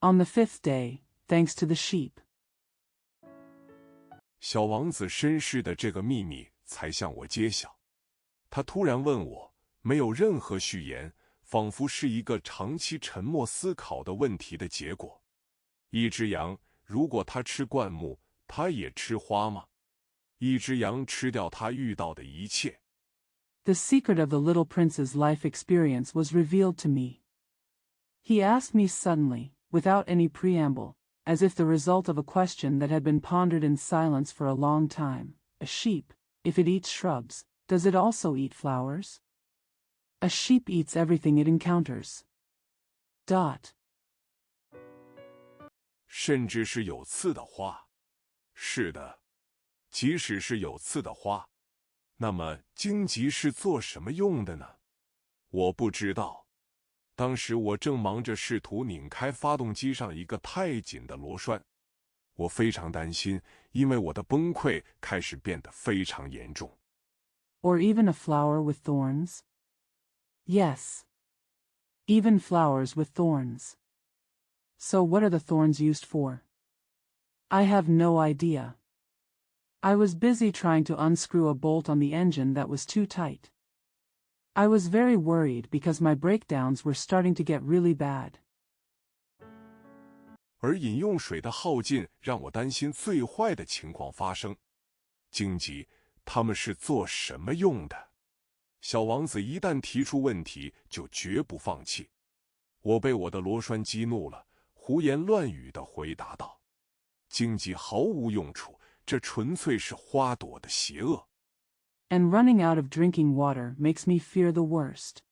On the 5th day, thanks to the sheep. 小王子身世的这个秘密才向我揭晓。他突然问我，没有任何序言，仿佛是一个长期沉默思考的问题的结果。一只羊，如果它吃灌木，它也吃花吗？一只羊吃掉它遇到的一切。The secret of the little prince's life experience was revealed to me. He asked me suddenly, without any preamble, as if the result of a question that had been pondered in silence for a long time. A sheep, if it eats shrubs, does it also eat flowers? A sheep eats everything it encounters. 甚至是有刺的花。是的，即使是有刺的花。那么荆棘是做什么用的呢？我不知道。当时我正忙着试图拧开发动机上一个太紧的螺栓。我非常担心，因为我的崩溃开始变得非常严重。Or even a flower with thorns? Yes. Even flowers with thorns. So what are the thorns used for? I have no idea. I was busy trying to unscrew a bolt on the engine that was too tight. I was very worried because my breakdowns were starting to get really bad. 而饮用水的耗尽让我担心最坏的情况发生。荆棘，它们是做什么用的？小王子一旦提出问题，就绝不放弃。我被我的螺栓激怒了，胡言乱语地回答道：“荆棘毫无用处。”这纯粹是花朵的邪恶。And running out of drinking water makes me fear the worst.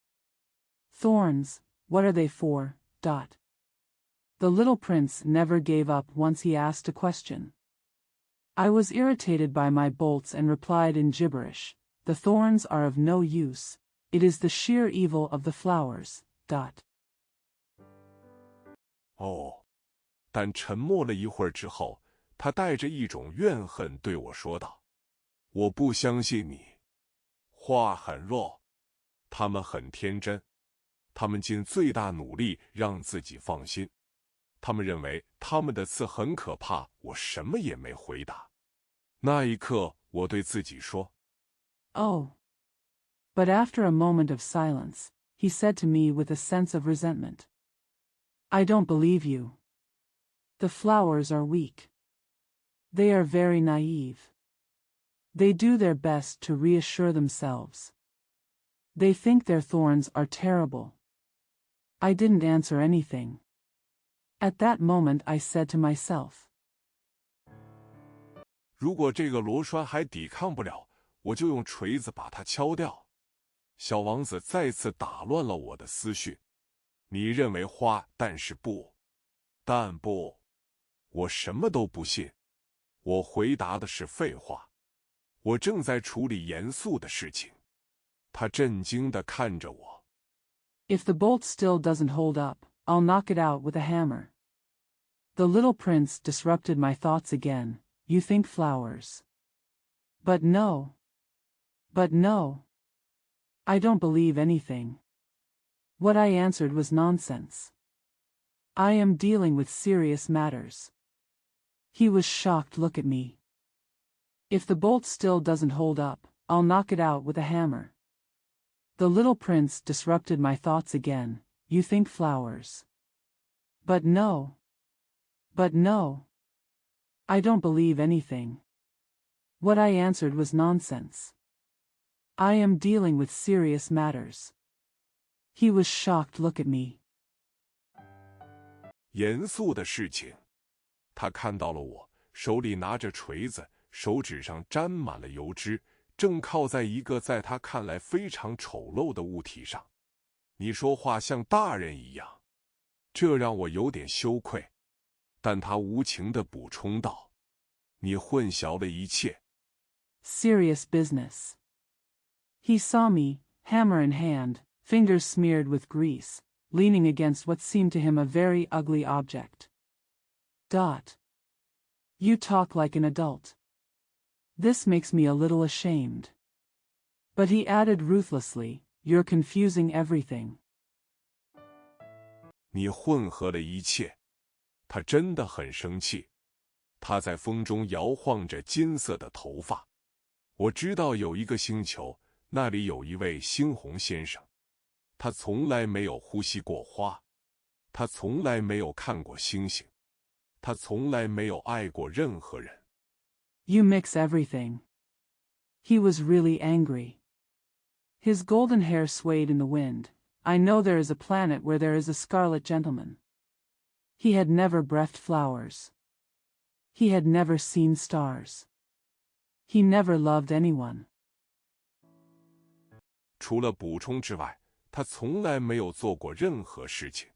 Thorns, what are they for? The little prince never gave up once he asked a question. I was irritated by my bolts and replied in gibberish, the thorns are of no use, it is the sheer evil of the flowers. 哦，但沉默了一会儿之后，他带着一种怨恨对我说道：“我不相信你。花很弱，他们很天真，他们尽最大努力让自己放心。他们认为他们的刺很可怕。”我什么也没回答。那一刻，我对自己说 ：“Oh.” But after a moment of silence, he said to me with a sense of resentment, "I don't believe you. The flowers are weak. They are very naive. They do their best to reassure themselves. They think their thorns are terrible." I didn't answer anything. At that moment I said to myself, 如果这个螺栓还抵抗不了，我就用锤子把它敲掉。小王子再次打乱了我的思绪。你认为花，但不，我什么都不信。我回答的是废话。我正在处理严肃的事情。他震惊地看着我。If the bolt still doesn't hold up, I'll knock it out with a hammer. The little prince disrupted my thoughts again. You think flowers. But no. I don't believe anything. What I answered was nonsense. I am dealing with serious matters. He was shocked. Look at me. If the bolt still doesn't hold up, I'll knock it out with a hammer. The little prince disrupted my thoughts again. You think flowers. But no. But no. I don't believe anything. What I answered was nonsense. I am dealing with serious matters. He was shocked. Look at me. 严肃的事情。他看到了我，手里拿着锤子，手指上沾满了油脂，正靠在一个在他看来非常丑陋的物体上。你说话像大人一样，这让我有点羞愧。但他无情地补充道：“你混淆了一切。” Serious business. He saw me, hammer in hand, fingers smeared with grease, leaning against what seemed to him a very ugly object. You talk like an adult. This makes me a little ashamed. But he added ruthlessly, you're confusing everything. 你混合了一切。他真的很生气。他在风中摇晃着金色的头发。我知道有一个星球，那里有一位猩红先生。他从来没有呼吸过花，他从来没有看过星星，他从来没有爱过任何人。You mix everything. He was really angry. His golden hair swayed in the wind. I know there is a planet where there is a scarlet gentleman. He had never breathed flowers. He had never seen stars. He never loved anyone. 除了补充之外，他从来没有做过任何事情。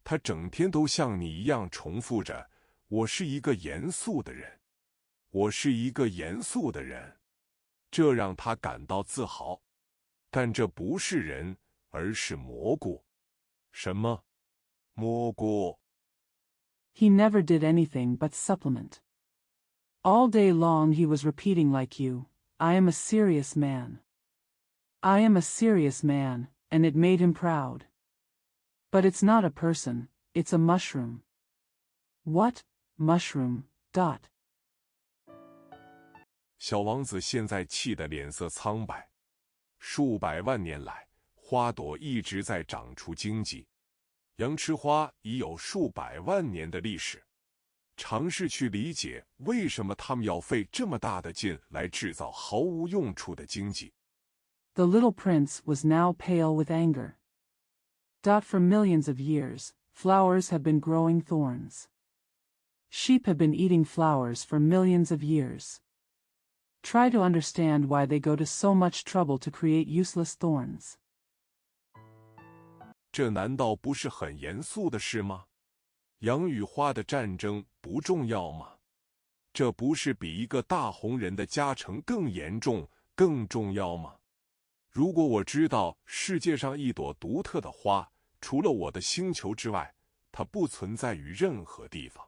他整天都像你一样重复着：“我是一个严肃的人，我是一个严肃的人。”这让他感到自豪。但这不是人，而是蘑菇。什么？蘑菇？ He never did anything but supplement. All day long he was repeating like you, I am a serious man. I am a serious man, and it made him proud. But it's not a person, it's a mushroom. What? Mushroom, ... 小王子现在气得脸色苍白。数百万年来，花朵一直在长出荆棘。羊吃花已有数百万年的历史。尝试去理解为什么他们要费这么大的劲来制造毫无用处的荆棘。The little prince was now pale with anger. For millions of years, flowers have been growing thorns. Sheep have been eating flowers for millions of years. Try to understand why they go to so much trouble to create useless thorns. 这难道不是很严肃的事吗？羊与花的战争不重要吗？这不是比一个大红人的加成更严重、更重要吗？如果我知道世界上一朵独特的花，除了我的星球之外，它不存在于任何地方。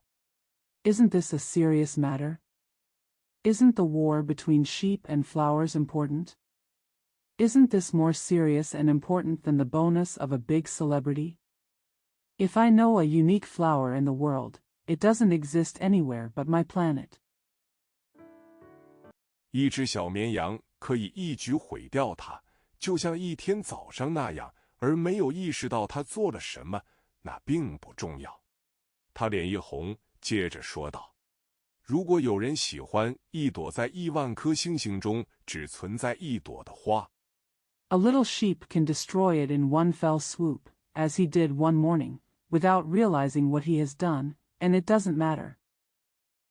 Isn't this a serious matter? Isn't the war between sheep and flowers important? Isn't this more serious and important than the bonus of a big celebrity? If I know a unique flower in the world, it doesn't exist anywhere but my planet. 一只小绵羊可以一举毁掉它，就像一天早上那样，而没有意识到它做了什么，那并不重要。他脸一红，接着说道：“如果有人喜欢一朵在亿万颗星星中只存在一朵的花， A little sheep can destroy it in one fell swoop, as he did one morning, without realizing what he has done, and it doesn't matter.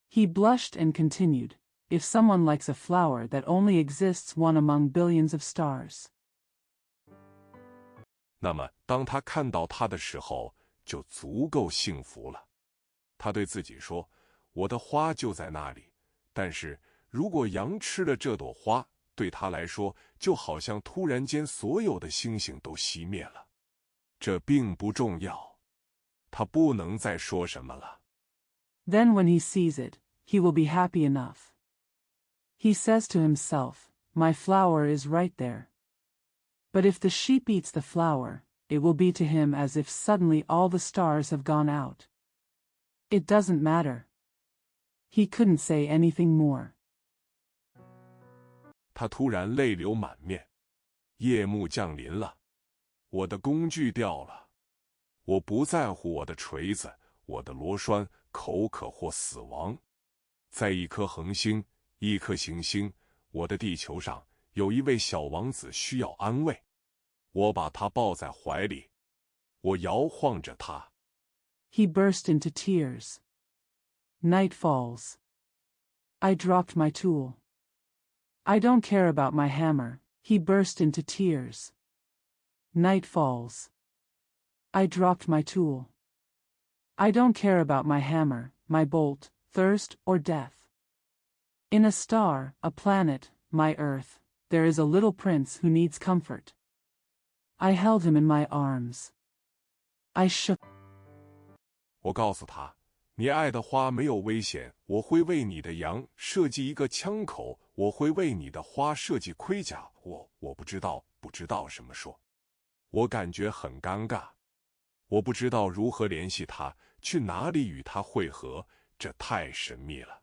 He blushed and continued, if someone likes a flower that only exists one among billions of stars. 那么当他看到它的时候，就足够幸福了。他对自己说：“我的花就在那里。”但是如果羊吃了这朵花，对他来说就好像突然间所有的星星都熄灭了。这并不重要。他不能再说什么了。Then when he sees it, he will be happy enough. He says to himself, my flower is right there. But if the sheep eats the flower, it will be to him as if suddenly all the stars have gone out. It doesn't matter. He couldn't say anything more. 他突然泪流满面。夜幕降临了，我的工具掉了。我不在乎我的锤子，我的螺栓口渴或死亡。在一颗恒星，一颗行星，我的地球上有一位小王子需要安慰。我把他抱在怀里，我摇晃着他。He burst into tears. Night falls. I dropped my tool. I don't care about my hammer. He burst into tears. Night falls. I dropped my tool. I don't care about my hammer, my bolt, thirst, or death. In a star, a planet, my Earth, there is a little prince who needs comfort. I held him in my arms. I shook. 我告诉他，你爱的花没有危险，我会为你的羊设计一个枪口，我会为你的花设计盔甲。我不知道什么说。我感觉很尴尬，我不知道如何联系他，去哪里与他会合，这太神秘了。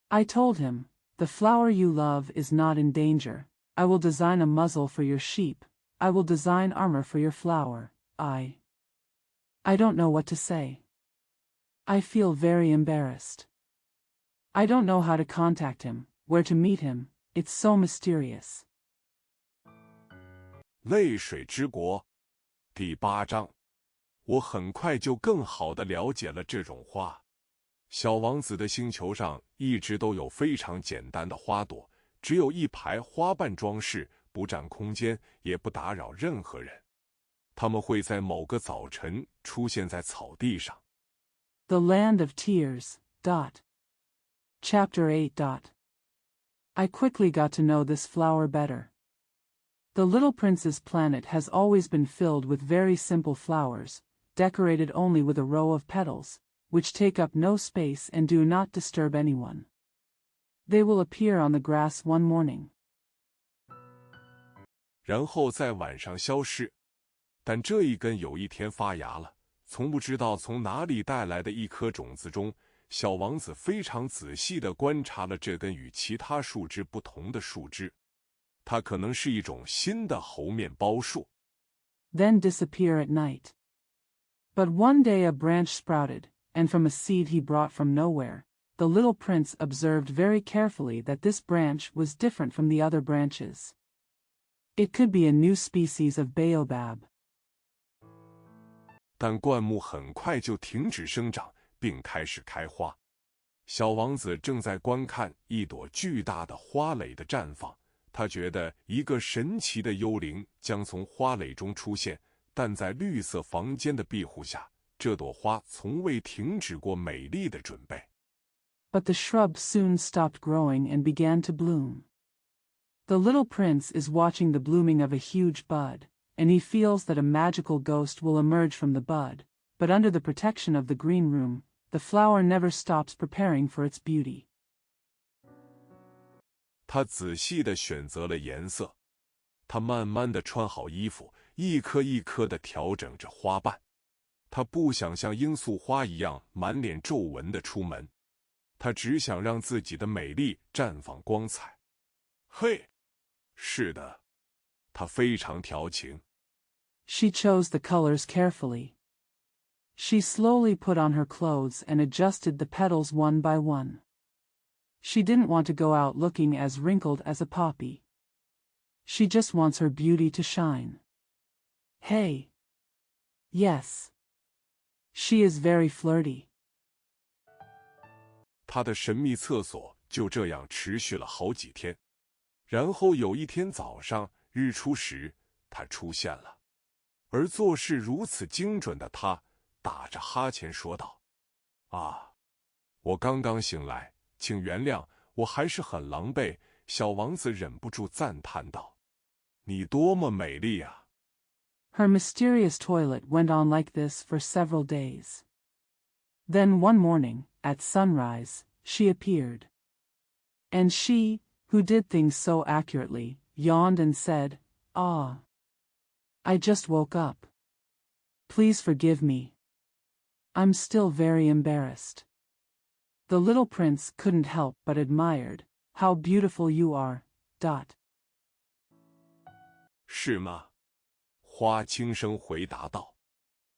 I told him, the flower you love is not in danger. I will design a muzzle for your sheep. I will design armor for your flower. I don't know what to say. I feel very embarrassed. I don't know how to contact him, where to meet him. It's so mysterious. 泪水之国第8章，我很快就更好地了解了这种花。小王子的星球上一直都有非常简单的花朵，只有一排花瓣装饰，不占空间，也不打扰任何人。它们会在某个早晨出现在草地上。The Land of Tears. Chapter 8. I quickly got to know this flower better. The little prince's planet has always been filled with very simple flowers, decorated only with a row of petals, which take up no space and do not disturb anyone. They will appear on the grass one morning. 然后在晚上消失，但这一根有一天发芽了。从不知道从哪里带来的一颗种子中，小王子非常仔细地观察了这根与其他树枝不同的树枝。它可能是一种新的猴面包树。Then disappear at night. But one day a branch sprouted, and from a seed he brought from nowhere, the little prince observed very carefully that this branch was different from the other branches. It could be a new species of baobab. 但灌木很快就停止生长，并开始开花。小王子正在观看一朵巨大的花蕾的绽放，他觉得一个神奇的幽灵将从花蕾中出现，但在绿色房间的庇护下，这朵花从未停止过美丽的准备。But the shrub soon stopped growing and began to bloom. The little prince is watching the blooming of a huge bud, and he feels that a magical ghost will emerge from the bud, but under the protection of the green room, the flower never stops preparing for its beauty. 他仔细地选择了颜色，他慢慢地穿好衣服，一颗一颗地调整着花瓣。他不想像罂粟花一样满脸皱纹地出门，他只想让自己的美丽绽放光彩。嘿，是的，他非常调情。She chose the colors carefully. She slowly put on her clothes and adjusted the petals one by one. She didn't want to go out looking as wrinkled as a poppy. She just wants her beauty to shine. Hey. Yes. She is very flirty. 她的神秘厕所就这样持续了好几天，然后有一天早上日出时，她出现了。而做事如此精准的她，打着哈欠说道：“啊，我刚刚醒来，请原谅，我还是很狼狈。”小王子忍不住赞叹道：“你多么美丽啊！” Her mysterious toilet went on like this for several days. Then one morning, at sunrise, she appeared. And she, who did things so accurately, yawned and said, "Ah. I just woke up. Please forgive me. I'm still very embarrassed." The little prince couldn't help but admired. "How beautiful you are." 是吗？花轻声回答道。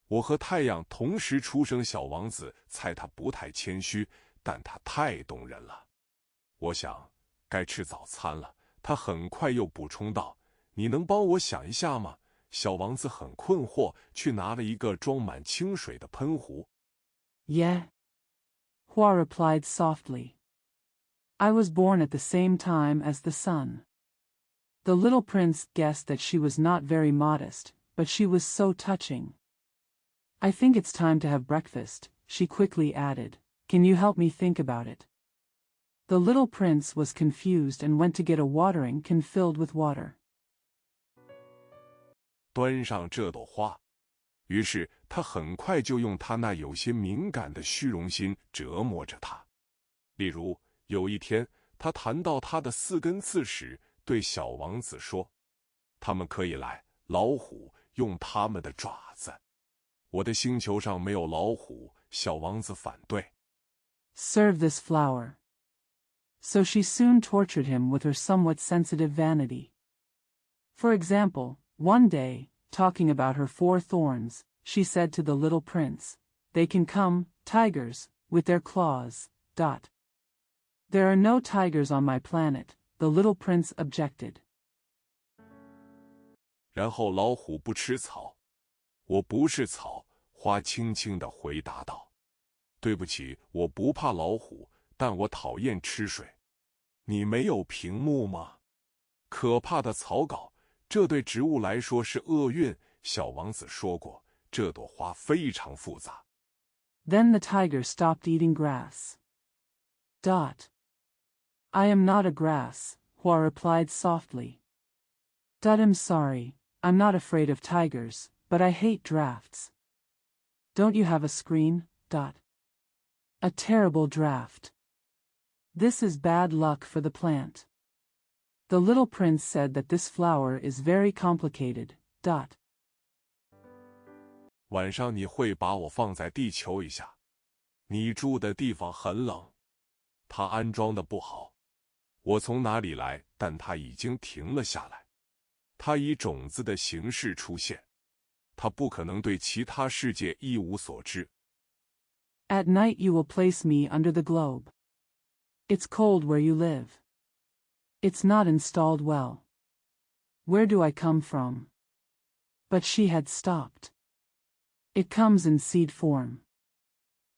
我和太阳同时出生，小王子猜他不太谦虚，但他太动人了。我想该吃早餐了。他很快又补充道：“你能帮我想一下吗？”小王子很困惑，去拿了一个装满清水的喷壶。Yeah, Hua replied softly. I was born at the same time as the sun. The little prince guessed that she was not very modest, but she was so touching. I think it's time to have breakfast, she quickly added. Can you help me think about it? The little prince was confused and went to get a watering can filled with water. 端上这朵花。于是他很快就用他那有些敏感的虚荣心折磨着他。例如，有一天他谈到他的4根刺时，对小王子说：“他们可以来，老虎用他们的爪子。”我的星球上没有老虎，小王子反对。Serve this flower. So she soon tortured him with her somewhat sensitive vanity. For example, one day, talking about her 4 thorns, she said to the little prince, "They can come, tigers, with their claws." There are no tigers on my planet, the little prince objected. 然后老虎不吃草。我不是草，花轻轻地回答道。对不起，我不怕老虎，但我讨厌吃水。你没有屏幕吗？可怕的草稿，这对植物来说是厄运。小王子说过，这朵花非常复杂。Then the tiger stopped eating grass. I am not a grass, Hua replied softly. I'm sorry, I'm not afraid of tigers, but I hate drafts. Don't you have a screen? A terrible draft. This is bad luck for the plant. The little prince said that this flower is very complicated. 晚上你会把我放在地球一下。你住的地方很冷。它安装的不好。我从哪里来？但它已经停了下来。它以种子的形式出现。它不可能对其他世界一无所知。At night you will place me under the globe. It's cold where you live. It's not installed well. Where do I come from? But she had stopped. It comes in seed form.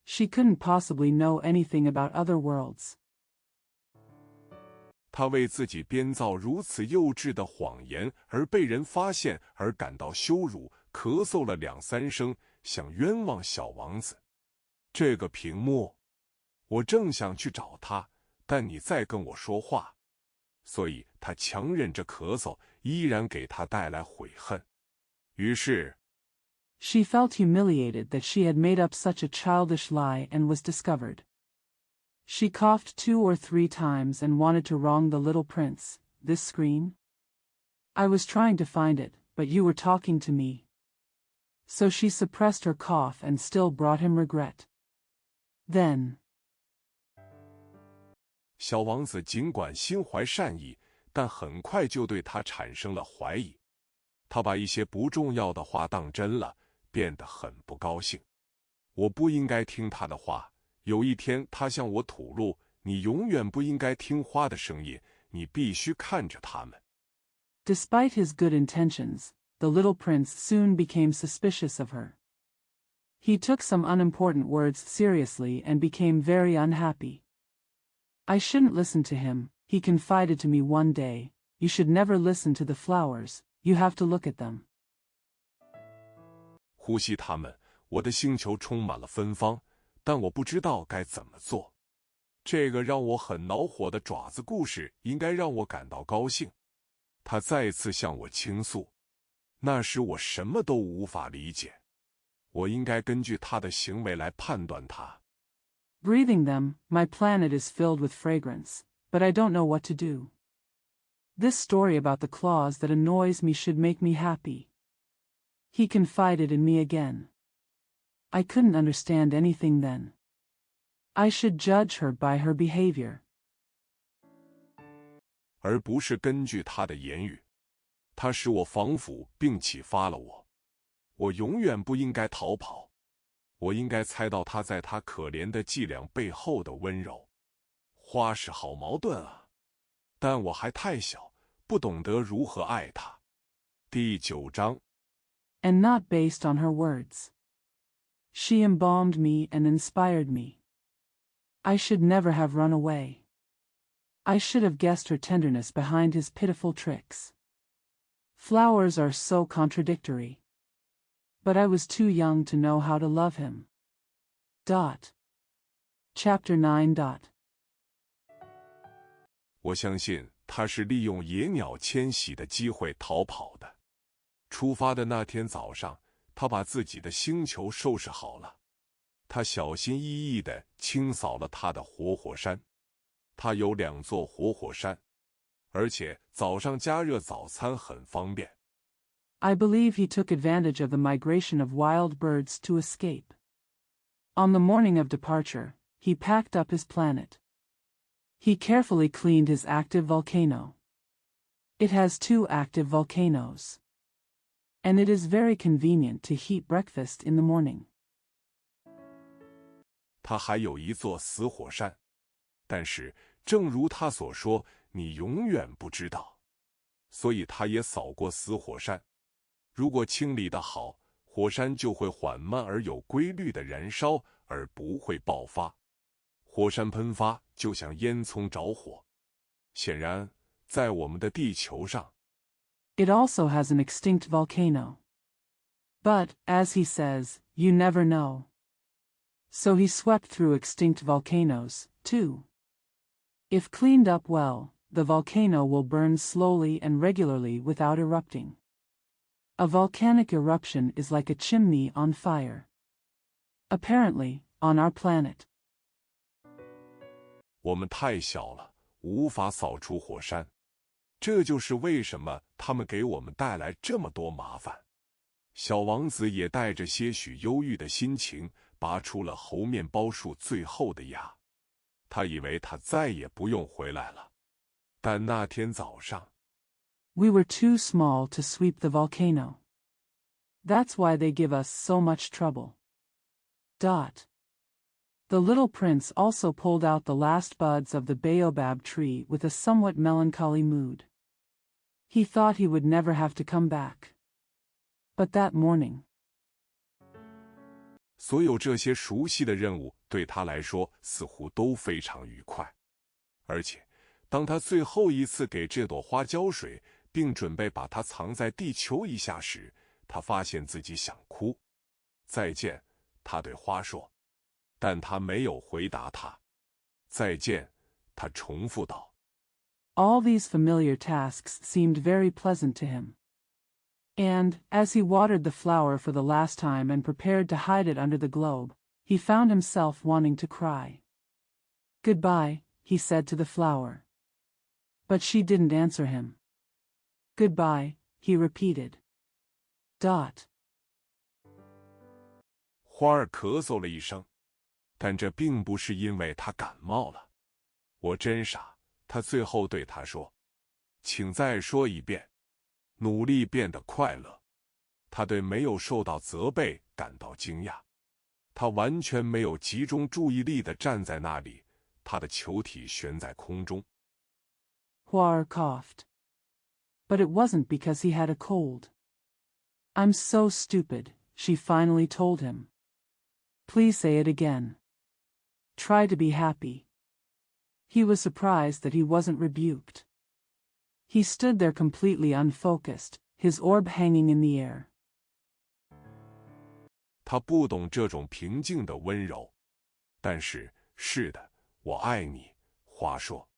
She couldn't possibly know anything about other worlds. 他为自己编造如此幼稚的谎言而被人发现而感到羞辱，咳嗽了2、3声，想冤枉小王子。这个屏幕，我正想去找他，但你在跟我说话，所以他强忍着咳嗽，依然给他带来悔恨。于是 She felt humiliated that she had made up such a childish lie and was discovered. She coughed 2 or 3 times and wanted to wrong the little prince. This screen? I was trying to find it, but you were talking to me. So she suppressed her cough and still brought him regret. Then 小王子尽管心怀善意，但很快就对他产生了怀疑。他把一些不重要的话当真了，变得很不高兴。我不应该听他的话。有一天，他向我吐露：“你永远不应该听花的声音，你必须看着它们。” Despite his good intentions, the little prince soon became suspicious of her. He took some unimportant words seriously and became very unhappy. I shouldn't listen to him, he confided to me one day. You should never listen to the flowers, you have to look at them. 呼吸它们，我的星球充满了芬芳，但我不知道该怎么做。这个让我很恼火的爪子故事应该让我感到高兴。他再次向我倾诉，那时我什么都无法理解。我应该根据他的行为来判断他。Breathing them, my planet is filled with fragrance, but I don't know what to do. This story about the claws that annoys me should make me happy. He confided in me again. I couldn't understand anything then. I should judge her by her behavior. 而不是根据他的言语。他使我防腐并启发了我。我永远不应该逃跑。我应该猜到他在他可怜的伎俩背后的温柔。花是好矛盾啊，但我还太小，不懂得如何爱他。第9章 And not based on her words. She embalmed me and inspired me. I should never have run away. I should have guessed her tenderness behind his pitiful tricks. Flowers are so contradictory. But I was too young to know how to love him. Chapter 9. 我相信他是利用野鸟迁徙的机会逃跑的。出发的那天早上，他把自己的星球收拾好了。他小心翼翼地清扫了他的活火山。他有2座活火山，而且早上加热早餐很方便。I believe he took advantage of the migration of wild birds to escape. On the morning of departure, he packed up his planet. He carefully cleaned his active volcano. It has 2 active volcanoes. And it is very convenient to heat breakfast in the morning. 他还有1座死火山，但是正如他所说，你永远不知道。所以他也扫过死火山。如果清理得好，火山就会缓慢而有规律地燃烧，而不会爆发。火山喷发就像烟囱着火。显然，在我们的地球上 It also has an extinct volcano. But, as he says, you never know. So he swept through extinct volcanoes, too. If cleaned up well, the volcano will burn slowly and regularly without erupting. A volcanic eruption is like a chimney on fire. Apparently, on our planet. 我们太小了，无法扫除火山。这就是为什么他们给我们带来这么多麻烦。小王子也带着些许忧郁的心情，拔出了猴面包树最后的芽。他以为他再也不用回来了。但那天早上 We were too small to sweep the volcano. That's why they give us so much trouble. The little prince also pulled out the last buds of the baobab tree with a somewhat melancholy mood. He thought he would never have to come back. But that morning, 所有这些熟悉的任务对他来说似乎都非常愉快。而且，当他最后一次给这朵花浇水，并准备把它藏在地球一下时，他发现自己想哭。再见，他对花说。但他没有回答他。再见，他重复道。All these familiar tasks seemed very pleasant to him. And, as he watered the flower for the last time and prepared to hide it under the globe, he found himself wanting to cry. Goodbye, he said to the flower. But she didn't answer him. Goodbye, he repeated. 花儿咳嗽了一声，但这并不是因为他感冒了。我真傻，他最后对他说。请再说一遍。努力变得快乐。他对没有受到责备感到惊讶。他完全没有集中注意力地站在那里，他的球体悬在空中。Huar coughed. But it wasn't because he had a cold. I'm so stupid, she finally told him. Please say it again. Try to be happy. He was surprised that he wasn't rebuked. He stood there completely unfocused, his orb hanging in the air. 他不懂这种平静的温柔。但是，是的，我爱你，花说。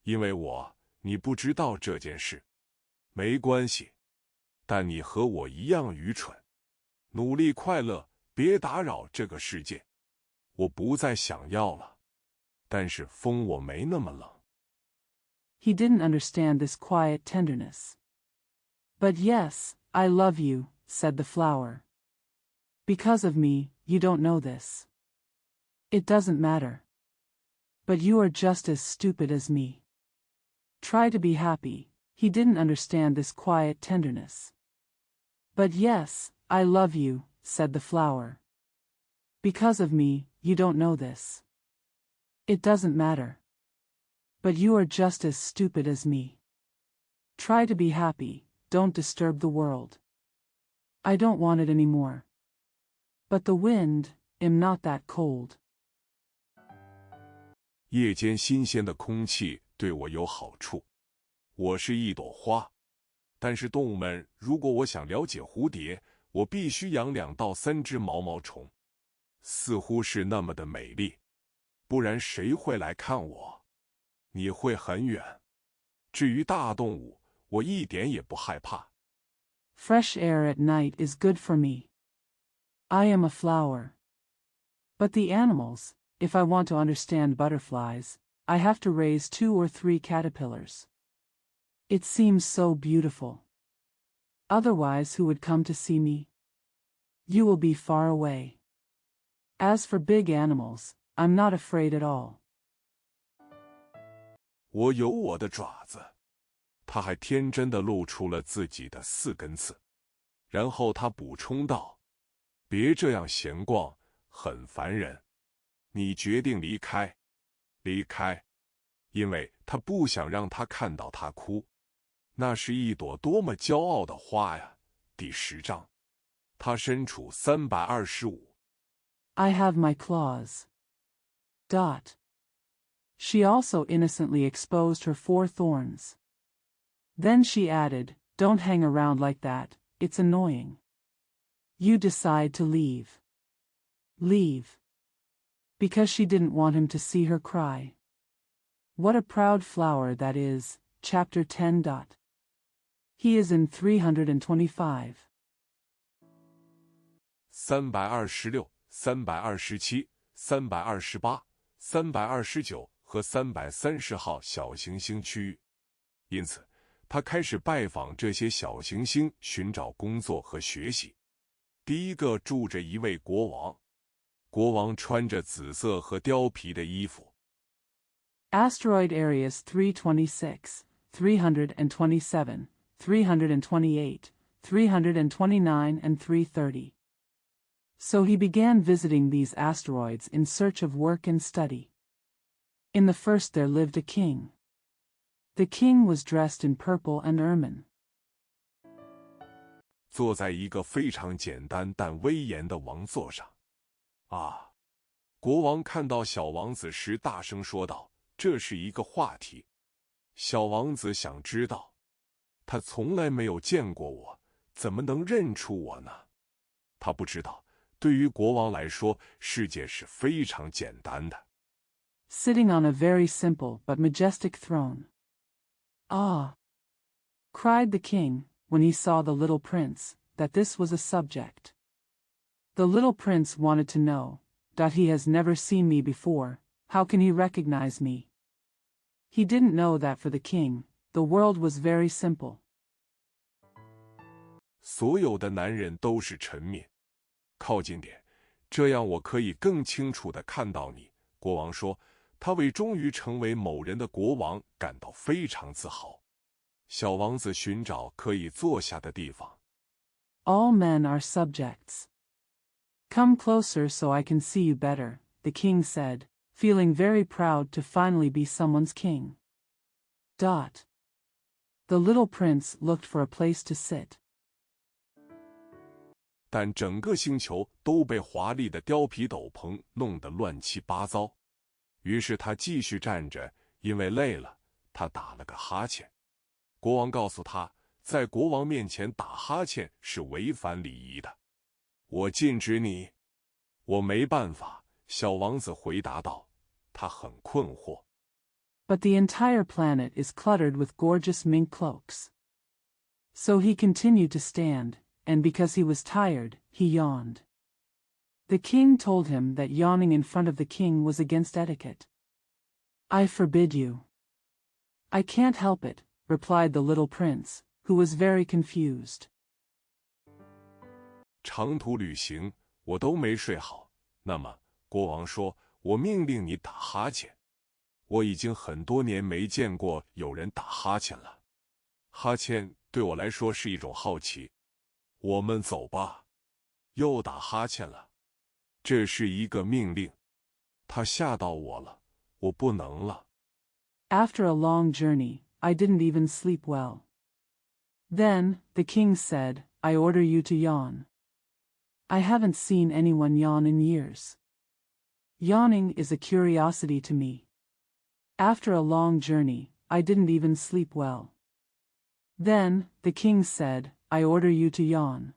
因为你不知道这件事。没关系。但你和我一样愚蠢。努力快乐，别打扰这个世界。我不再想要了。但是风我没那么冷。He didn't understand this quiet tenderness. But yes, I love you, said the flower. Because of me, you don't know this. It doesn't matter. But you are just as stupid as me. Try to be happy. He didn't understand this quiet tenderness. But yes, I love you, said the flower. Because of me, you don't know this. It doesn't matter. But you are just as stupid as me. Try to be happy, don't disturb the world. I don't want it anymore. But the wind, am not that cold. 夜间新鲜的空气对我有好处。我是一朵花，但是动物们，如果我想了解蝴蝶，我必须养2到3只毛毛虫，似乎是那么的美丽，不然谁会来看我？你会很远。至于大动物，我一点也不害怕。Fresh air at night is good for me. I am a flower. But the animals, if I want to understand butterflies, I have to raise 2 or 3 caterpillars. It seems so beautiful. Otherwise, who would come to see me? You will be far away. As for big animals, I'm not afraid at all. 我有我的爪子。他还天真地露出了自己的4根刺，然后他补充道：“别这样闲逛，很烦人。你决定离开，离开，因为他不想让他看到他哭。那是一朵多么骄傲的花呀！”第10章，他身处325。I have my claws. She also innocently exposed her 4 thorns. Then she added, Don't hang around like that, it's annoying. You decide to leave. Leave. Because she didn't want him to see her cry. What a proud flower that is, Chapter 10. He is in 325. 326、327、328、329和330号小行星区域，因此他开始拜访这些小行星，寻找工作和学习。第一个住着一位国王，国王穿着紫色和貂皮的衣服。Asteroid areas 326, 327, 328, 329 and 330. So he began visiting these asteroids in search of work and study. In the first there lived a king. The king was dressed in purple and ermine. 坐在一个非常简单但威严的王座上。啊！国王看到小王子时大声说道：“这是一个话题。”小王子想知道，他从来没有见过我，怎么能认出我呢？他不知道，对于国王来说，世界是非常简单的。Sitting on a very simple but majestic throne. Ah! Cried the king, when he saw the little prince, that this was a subject. The little prince wanted to know, he has never seen me before, how can he recognize me? He didn't know that for the king, the world was very simple. 所有的男人都是臣民。靠近点，这样我可以更清楚地看到你。国王说，他为终于成为某人的国王感到非常自豪。小王子寻找可以坐下的地方。All men are subjects. Come closer so I can see you better, the king said, feeling very proud to finally be someone's king. The little prince looked for a place to sit. 但整个星球都被华丽的貂皮斗篷弄得乱七八糟。于是他继续站着，因为累了，他打了个哈欠。国王告诉他，在国王面前打哈欠是违反礼仪的。我禁止你。我没办法，小王子回答道。他很困惑。But the entire planet is cluttered with gorgeous mink cloaks. So he continued to stand, and because he was tired, he yawned. The king told him that yawning in front of the king was against etiquette. I forbid you. I can't help it, replied the little prince, who was very confused. 长途旅行，我都没睡好。那么，国王说，我命令你打哈欠。我已经很多年没见过有人打哈欠了。哈欠对我来说是一种好奇。我们走吧。又打哈欠了。这是一个命令，他吓到我了，我不能了。After a long journey, I didn't even sleep well. Then, the king said, I order you to yawn. I haven't seen anyone yawn in years. Yawning is a curiosity to me. After a long journey, I didn't even sleep well. Then, the king said, I order you to yawn.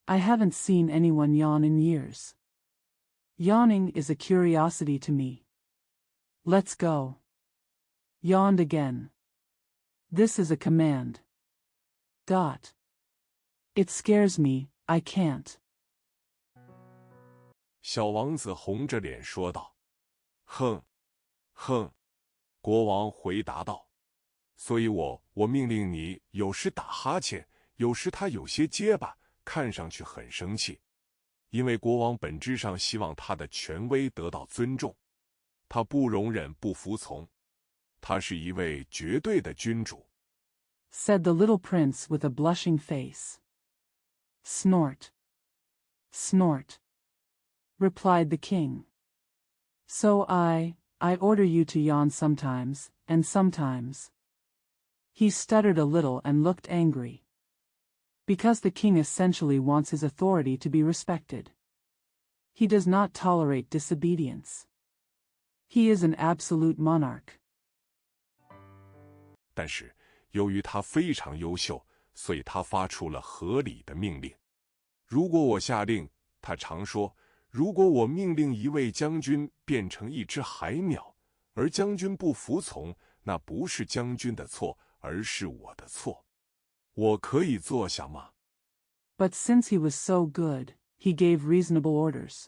I haven't seen anyone yawn in years. Yawning is a curiosity to me. Let's go. Yawned again. This is a command. It scares me, I can't. 小王子红着脸说道。哼，哼，国王回答道。所以我命令你，有时打哈欠，有时他有些结巴，看上去很生气。因为国王本质上希望他的权威得到尊重，他不容忍不服从，他是一位绝对的君主。said the little prince with a blushing face. Snort. Snort. Replied the king. So I order you to yawn sometimes, and sometimes. He stuttered a little and looked angry. Because the king essentially wants his authority to be respected. He does not tolerate disobedience. He is an absolute monarch. 但是，由于他非常优秀，所以他发出了合理的命令。如果我下令，他常说，如果我命令一位将军变成一只海鸟，而将军不服从，那不是将军的错，而是我的错。我可以坐下吗？ But since he was so good, he gave reasonable orders.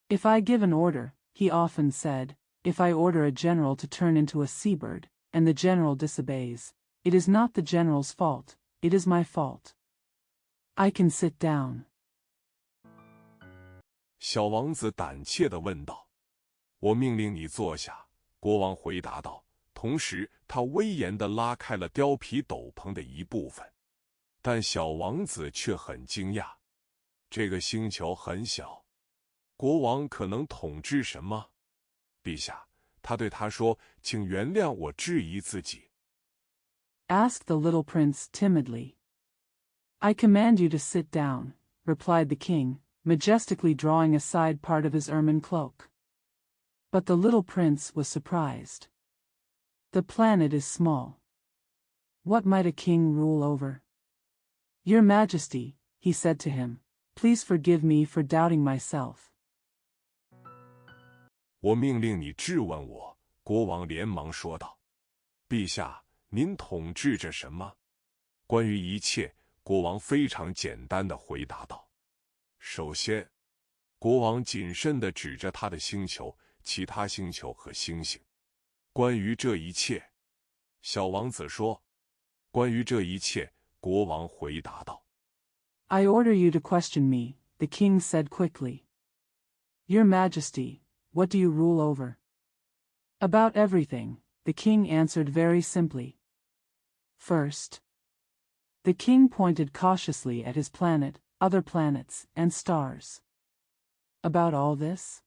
If I give an order, he often said, if I order a general to turn into a seabird, and the general disobeys, it is not the general's fault, it is my fault. I can sit down. 小王子胆怯地问道。我命令你坐下，国王回答道，同时他威严地拉开了貂皮斗篷的一部分。但小王子却很惊讶，这个星球很小，国王可能统治什么？陛下，他对他说，请原谅我质疑自己。Asked the little prince timidly. I command you to sit down, replied the king, majestically drawing aside part of his ermine cloak. But the little prince was surprised. The planet is small. What might a king rule over? Your Majesty, he said to him, please forgive me for doubting myself. 我命令你质问我，国王连忙说道。陛下，您统治着什么？关于一切，国王非常简单地回答道。首先，国王谨慎地指着他的星球、其他星球和星星。关于这一切，小王子说。关于这一切，国王回答道。I order you to question me, the king said quickly. Your Majesty, what do you rule over? About everything, the king answered very simply. First. The king pointed cautiously at his planet, other planets, and stars. About all this?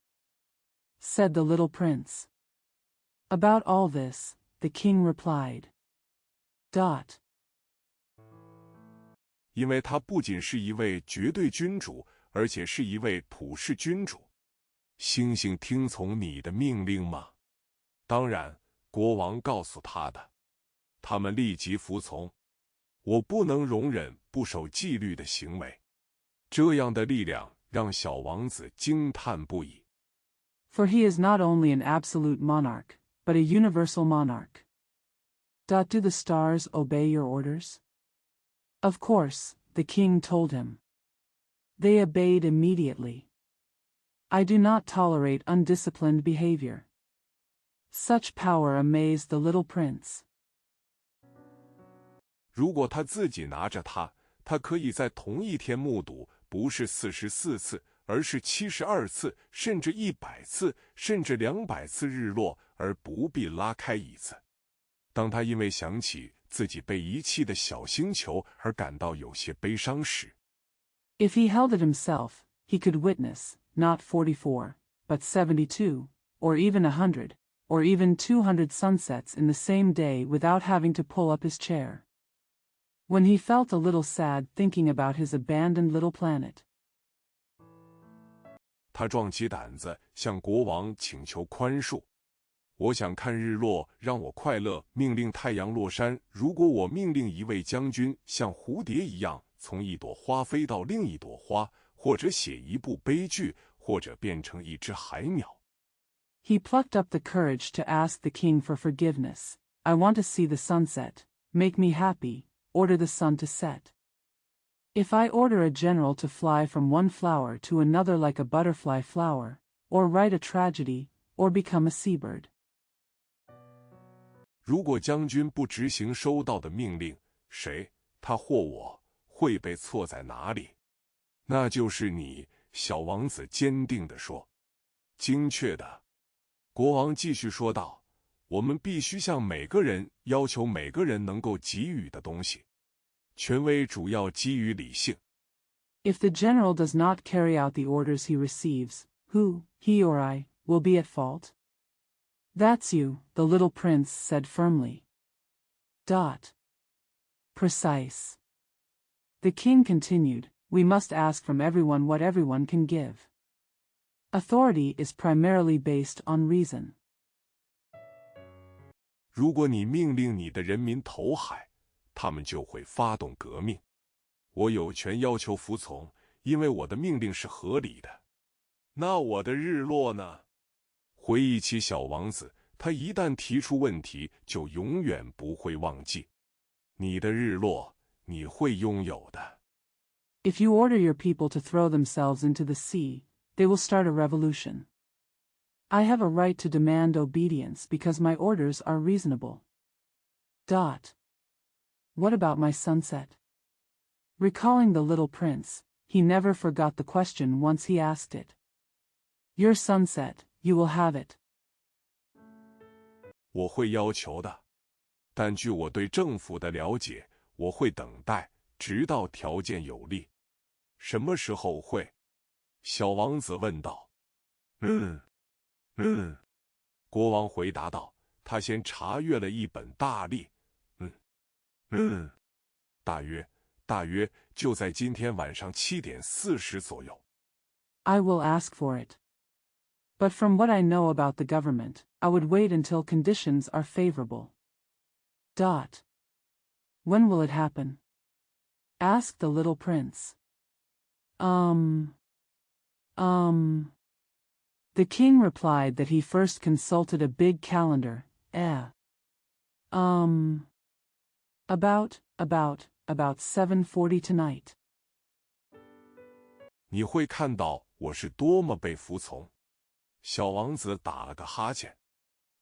Said the little prince. About all this, the king replied. 因为他不仅是一位绝对君主，而且是一位普世君主。星星听从你的命令吗？当然，国王告诉他的。他们立即服从。我不能容忍不守纪律的行为。这样的力量让小王子惊叹不已。For he is not only an absolute monarch, but a universal monarch. Do the stars obey your orders? Of course, the king told him. They obeyed immediately. I do not tolerate undisciplined behavior. Such power amazed the little prince. 如果他自己拿着它，他可以在同一天目睹，不是44次，而是72次，甚至100次，甚至200次日落，而不必拉开椅子。当他因为想起自己被遗弃的小星球而感到有些悲伤时， If he held it himself, he could witness, not 44, but 72, or even 100, or even 200 sunsets in the same day without having to pull up his chair. When he felt a little sad thinking about his abandoned little planet. 他壮起胆子向国王请求宽恕。我想看日落，让我快乐，命令太阳落山。如果我命令一位将军像蝴蝶一样从一朵花飞到另一朵花，或者写一部悲剧，或者变成一只海鸟。He plucked up the courage to ask the king for forgiveness. I want to see the sunset. Make me happy. Order the sun to set. If I order a general to fly from one flower to another like a butterfly flower, or write a tragedy, or become a seabird. 如果将军不执行收到的命令，谁，他或我，会被错在哪里？那就是你，小王子坚定地说。精确的。国王继续说道，我们必须向每个人要求每个人能够给予的东西。权威主要基于理性。If the general does not carry out the orders he receives, who, he or I, will be at fault? That's you, the little prince said firmly. Precise. The king continued, we must ask from everyone what everyone can give. Authority is primarily based on reason. 如果你命令你的人民投海，他们就会发动革命。我有权要求服从，因为我的命令是合理的。那我的日落呢？回忆起小王子，他一旦提出问题，就永远不会忘记。你的日落，你会拥有的。If you order your people to throw themselves into the sea, they will start a revolution. I have a right to demand obedience because my orders are reasonable. What about my sunset? Recalling the little prince, he never forgot the question once he asked it. Your sunset, you will have it. 我会要求的，但据我对政府的了解，我会等待，直到条件有利。什么时候会？小王子问道。国王回答道，他先查阅了一本大例。大约就在今天晚上7点40左右。I will ask for it. But from what I know about the government, I would wait until conditions are favorable. When will it happen? Asked the little prince. The king replied that he first consulted a big calendar. About 7:40 tonight. 你会看到我是多么被服从。小王子打了个哈欠，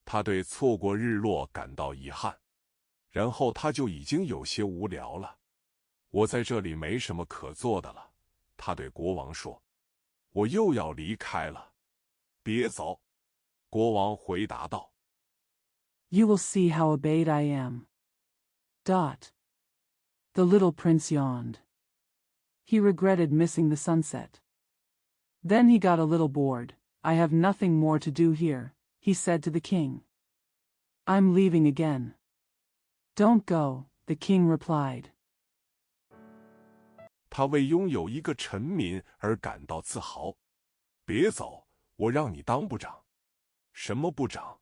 他对错过日落感到遗憾，然后他就已经有些无聊了。我在这里没什么可做的了，他对国王说。我又要离开了。别走，国王回答道。You will see how obeyed I am. The little prince yawned. He regretted missing the sunset. Then he got a little bored. I have nothing more to do here, he said to the king. I'm leaving again. Don't go, the king replied. 他为拥有一个臣民而感到自豪。别走，我让你当部长。什么部长？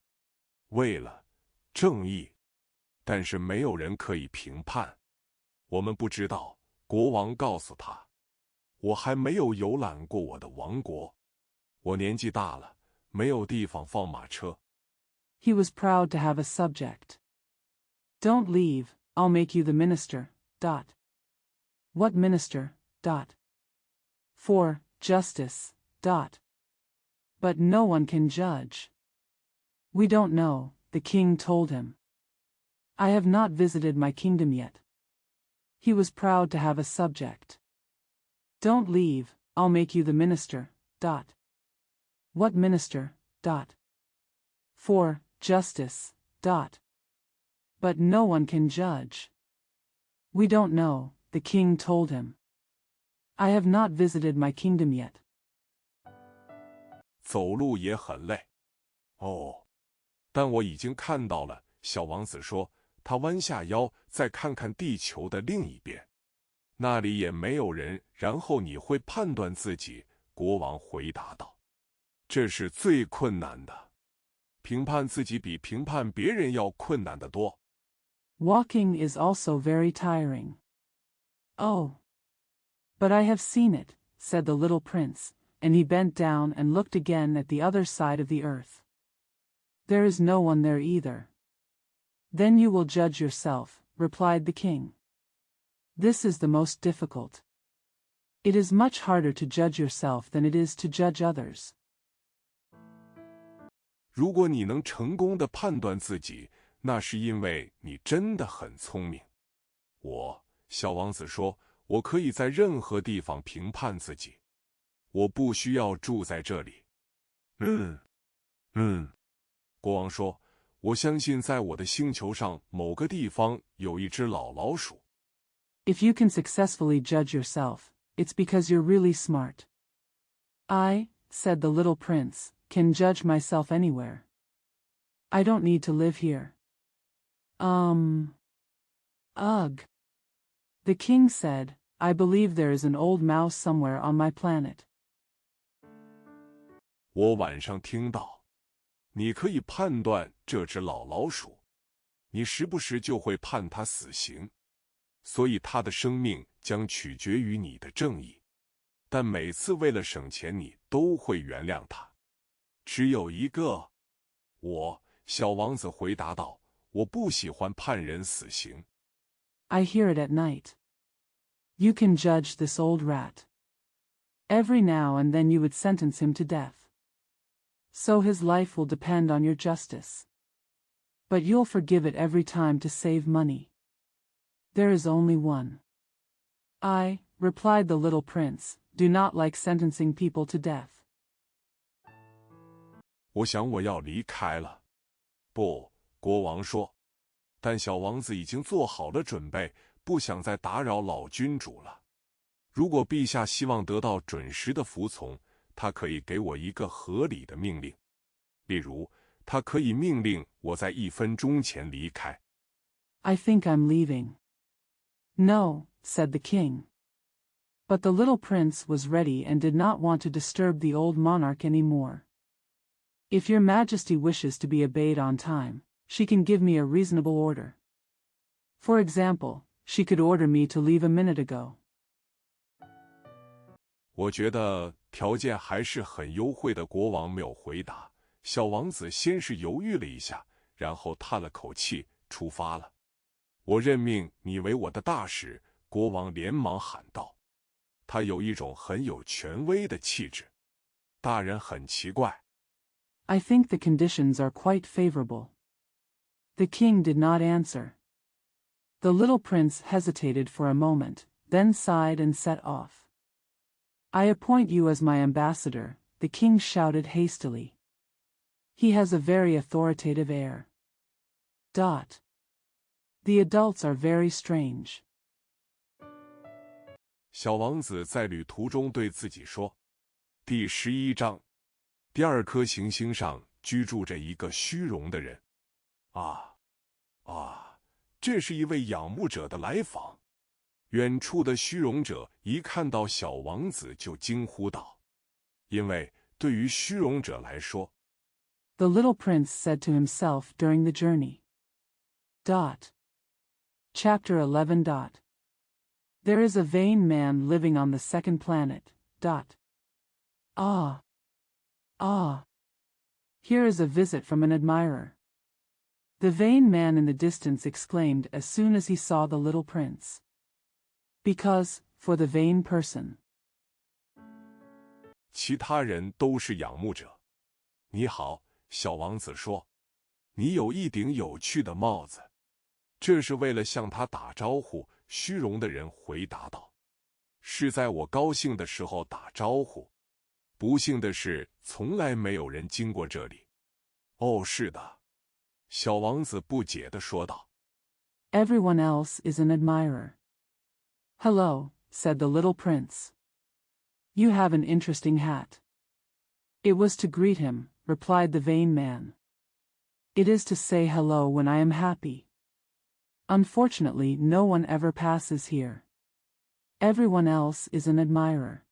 为了正义。但是没有人可以评判。我们不知道，国王告诉他。我还没有游览过我的王国。我年纪大了，没有地方放马车。He was proud to have a subject. Don't leave, I'll make you the minister. What minister? For justice. But no one can judge. We don't know, the king told him. I have not visited my kingdom yet. He was proud to have a subject. Don't leave, I'll make you the minister. What minister? For justice. But no one can judge. We don't know, the king told him. I have not visited my kingdom yet. 走路也很累。哦，但我已经看到了，小王子说。他弯下腰，再看看地球的另一边，那里也没有人。然后你会判断自己，国王回答道。这是最困难的，评判自己比评判别人要困难得多。Walking is also very tiring. Oh. But I have seen it, said the little prince, and he bent down and looked again at the other side of the earth. There is no one there either. Then you will judge yourself, replied the king. This is the most difficult. It is much harder to judge yourself than it is to judge others. 如果你能成功地判断自己，那是因为你真的很聪明。小王子说，我可以在任何地方评判自己，我不需要住在这里。国王说，我相信在我的星球上某个地方有一只老老鼠。If you can successfully judge yourself, it's because you're really smart. I, said the little prince, can judge myself anywhere. I don't need to live here. Ugh. The king said, I believe there is an old mouse somewhere on my planet. 我晚上听到，你可以判断这只老老鼠，你时不时就会判它死刑，所以它的生命将取决于你的正义。但每次为了省钱，你都会原谅它。只有一个，小王子回答道，我不喜欢判人死刑。I hear it at night. You can judge this old rat. Every now and then you would sentence him to death. So his life will depend on your justice. But you'll forgive it every time to save money. There is only one. I, replied the little prince, do not like sentencing people to death. 我想我要离开了。不，国王说。但小王子已经做好了准备，不想再打扰老君主了。如果陛下希望得到准时的服从，他可以给我一个合理的命令。例如，他可以命令我在1分钟前离开。I think I'm leaving. No, said the king. But the little prince was ready and did not want to disturb the old monarch any more. If your majesty wishes to be obeyed on time, she can give me a reasonable order. For example, she could order me to leave a minute ago. 我觉得条件还是很优惠的。国王没有回答。小王子先是犹豫了一下，然后叹了口气，出发了。我任命你为我的大使，国王连忙喊道。他有一种很有权威的气质。大人很奇怪。I think the conditions are quite favorable. The king did not answer. The little prince hesitated for a moment, then sighed and set off. I appoint you as my ambassador, the king shouted hastily. He has a very authoritative air. The adults are very strange. 小王子在旅途中对自己说。第11章，第2颗行星上居住着一个虚荣的人。这是一位仰慕者的来访。远处的虚荣者一看到小王子就惊呼道，因为对于虚荣者来说 The little prince said to himself during the journey. Chapter 11. There is a vain man living on the second planet. Here is a visit from an admirer. The vain man in the distance exclaimed as soon as he saw the little prince. Because, for the vain person. 其他人都是仰慕者。你好，小王子说，你有一顶有趣的帽子。这是为了向他打招呼，虚荣的人回答道。是在我高兴的时候打招呼。不幸的是，从来没有人经过这里。是的，小王子不解地说道。Everyone else is an admirer. Hello, said the little prince. You have an interesting hat. It was to greet him, replied the vain man. It is to say hello when I am happy. Unfortunately, no one ever passes here. Everyone else is an admirer.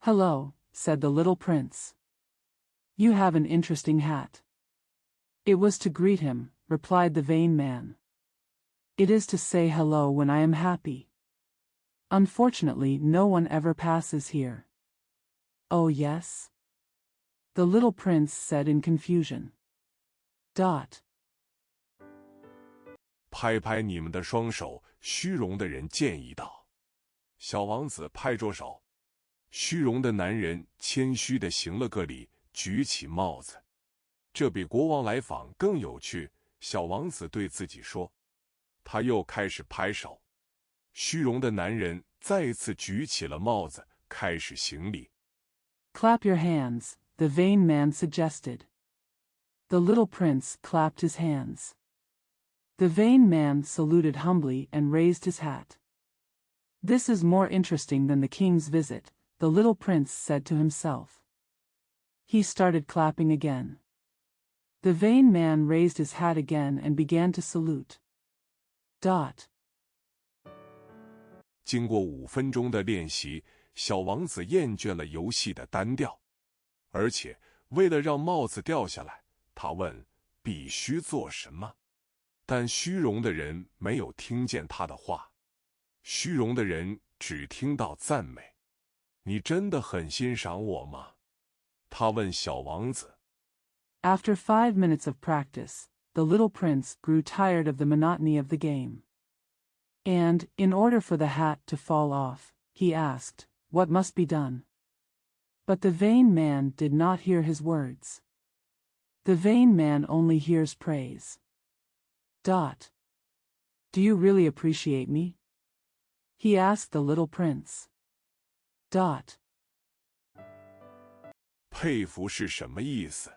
Hello, said the little prince. You have an interesting hat. It was to greet him, replied the vain man. It is to say hello when I am happy. Unfortunately, no one ever passes here. Oh yes? The little prince said in confusion. 拍拍你们的双手，虚荣的人建议道。小王子拍着手。虚荣的男人谦虚地行了个礼，举起帽子。这比国王来访更有趣，小王子对自己说。他又开始拍手。虚荣的男人再次举起了帽子，开始行礼。Clap your hands, the vain man suggested. The little prince clapped his hands. The vain man saluted humbly and raised his hat. This is more interesting than the king's visit, the little prince said to himself. He started clapping again. The vain man raised his hat again and began to salute. 经过5分钟的练习，小王子厌倦了游戏的单调，而且为了让帽子掉下来，他问必须做什么。但虚荣的人没有听见他的话，虚荣的人只听到赞美。你真的很欣赏我吗？他问小王子。After 5 minutes of practice, the little prince grew tired of the monotony of the game. And, in order for the hat to fall off, he asked, what must be done? But the vain man did not hear his words. The vain man only hears praise. Do you really appreciate me? He asked the little prince. 佩服是什么意思？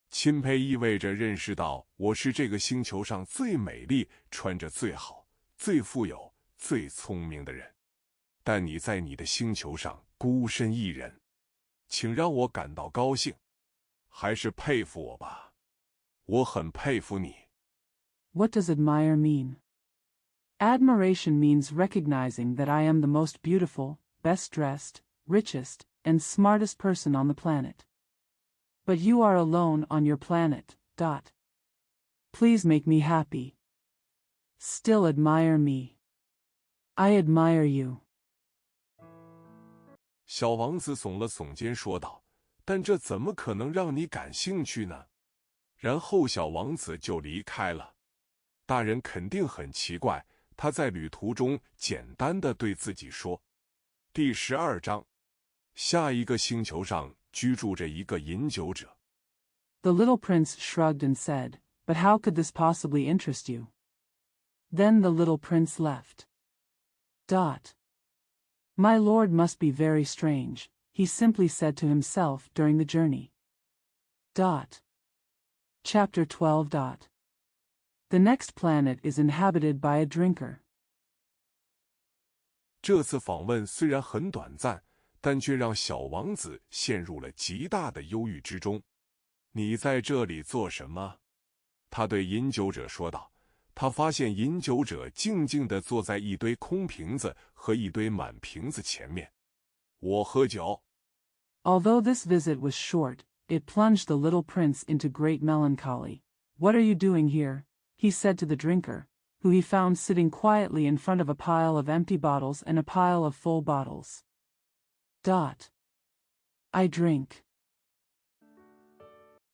钦佩意味着认识到我是这个星球上最美丽、穿着最好、最富有、最聪明的人。但你在你的星球上孤身一人，请让我感到高兴，还是佩服我吧。我很佩服你。What does admire mean? Admiration means recognizing that I am the most beautiful, best dressed, richest, and smartest person on the planet. But you are alone on your planet. Please make me happy. Still admire me. I admire you. 小王子耸了耸肩说道：“但这怎么可能让你感兴趣呢？”然后小王子就离开了。大人肯定很奇怪，他在旅途中简单地对自己说。第12章，下一个星球上居住着一个饮酒者。The little prince shrugged and said, "But how could this possibly interest you?" Then the little prince left. My lord must be very strange, he simply said to himself during the journey. Chapter 12. The next planet is inhabited by a drinker. 这次访问虽然很短暂，但却让小王子陷入了极大的忧郁之中。你在这里做什么？他对饮酒者说道。他发现饮酒者静静地坐在一堆空瓶子和一堆满瓶子前面。我喝酒。Although this visit was short, it plunged the little prince into great melancholy. What are you doing here? He said to the drinker, who he found sitting quietly in front of a pile of empty bottles and a pile of full bottles. I drink.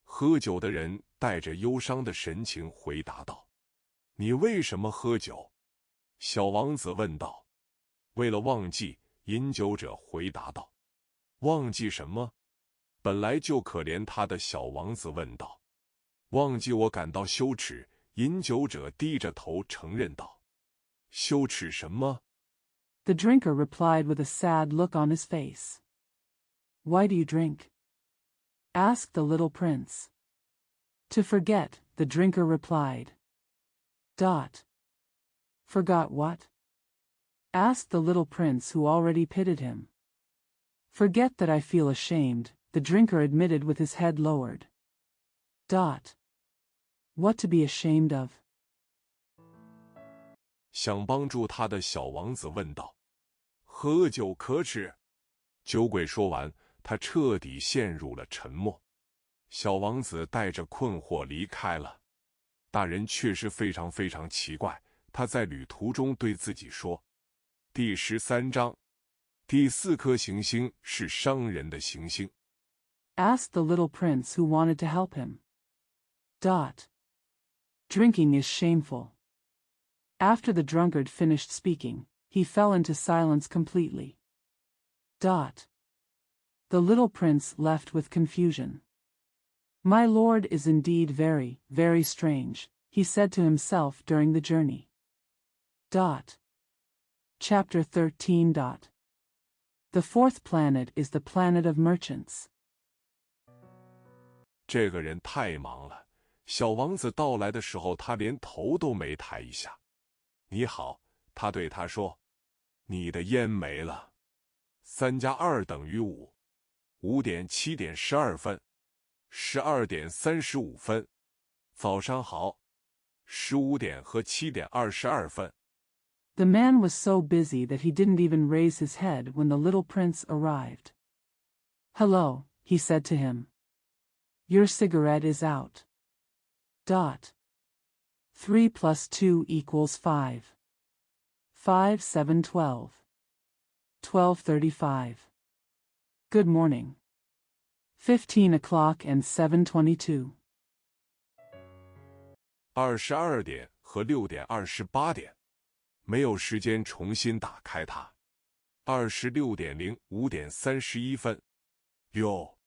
喝酒的人带着忧伤的神情回答道。你为什么喝酒？小王子问道。为了忘记，饮酒者回答道。忘记什么？本来就可怜他的小王子问道。忘记我感到羞耻，饮酒者低着头承认道。羞耻什么？ The drinker replied with a sad look on his face. Why do you drink? Asked the little prince. To forget, the drinker replied. Forgot what? Asked the little prince, who already pitied him. Forget that I feel ashamed, the drinker admitted with his head lowered. What to be ashamed of? 想帮助他的小王子问道：“喝酒可耻？”酒鬼说完，他彻底陷入了沉默。小王子带着困惑离开了。大人确实非常非常奇怪，他在旅途中对自己说：“第13章，第4颗行星是商人的行星。” Asked the little prince who wanted to help him. Drinking is shameful. After the drunkard finished speaking, he fell into silence completely. The little prince left with confusion. My lord is indeed very, very strange, he said to himself during the journey. Chapter 13. The fourth planet is the planet of merchants. 这个人太忙了，小王子到来的时候，他连头都没抬一下。你好，他对他说：“你的烟没了。3加2等于5。5点、7点、12分，12点35分。早上好。15点和7点22分。” The man was so busy that he didn't even raise his head when the little prince arrived. Hello, he said to him. Your cigarette is out. 3 plus 2 equals 5. 5 7 12. 12:35. Good morning. 15 o'clock and 7:22. 22点和6点28点，没有时间重新打开它。26点0 5点31分，哟，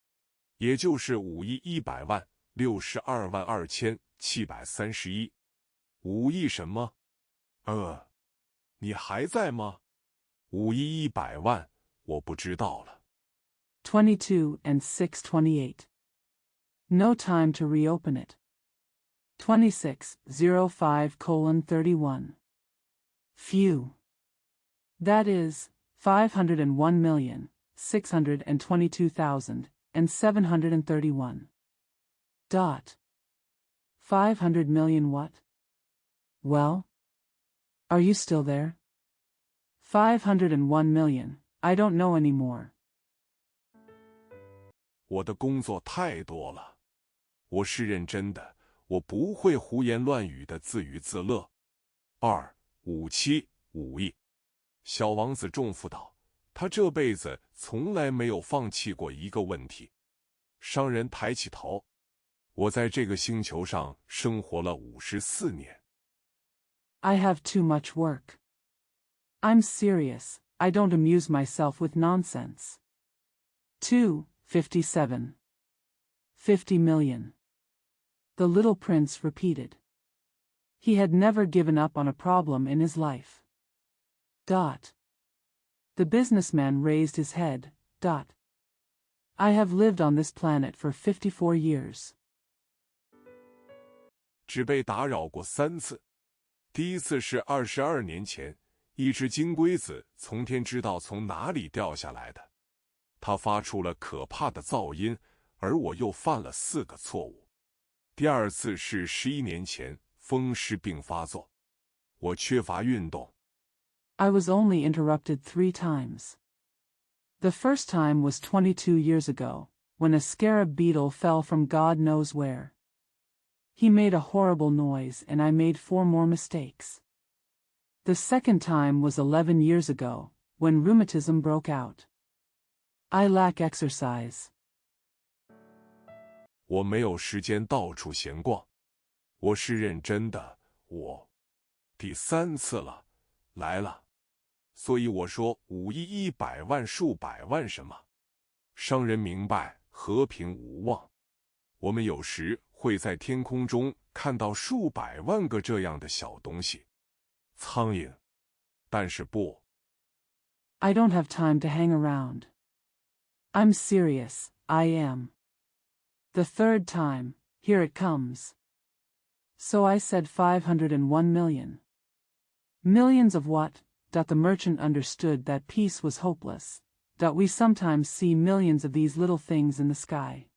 也就是5亿100万62万2731。5亿什么？你还在吗？5亿100万，我不知道了。22 and 6:28. No time to reopen it. 26:05:31. Phew. That is 501,622,731. 500 million what? Well? Are you still there? 501 million, I don't know anymore. 我的工作太多了，我是认真的，我不会胡言乱语的自娱自乐。5亿，小王子重负道，他这辈子从来没有放弃过一个问题。商人抬起头，我在这个星球上生活了54年。I have too much work. I'm serious, I don't amuse myself with nonsense. 2:57. 50 million. The little prince repeated. He had never given up on a problem in his life. The businessman raised his head. I have lived on this planet for 54 years. 只被打扰过3次。第一次是22年前，一只金龟子从天知道从哪里掉下来的，它发出了可怕的噪音，而我又犯了4个错误。第二次是11年前，风湿病发作，我缺乏运动。I was only interrupted 3 times. The first time was 22 years ago, when a scarab beetle fell from God knows where. He made a horrible noise and I made 4 more mistakes. The second time was 11 years ago, when rheumatism broke out. I lack exercise. 我没有时间到处闲逛，我是认真的，第3次了，来了。所以我说5亿100万数百万什么？商人明白和平无望。我们有时会在天空中看到数百万个这样的小东西，苍蝇。但是不。I don't have time to hang around. I'm serious, I am. The third time, here it comes. So I said 501 million. Millions of what? The merchant understood that peace was hopeless. We sometimes see millions of these little things in the sky.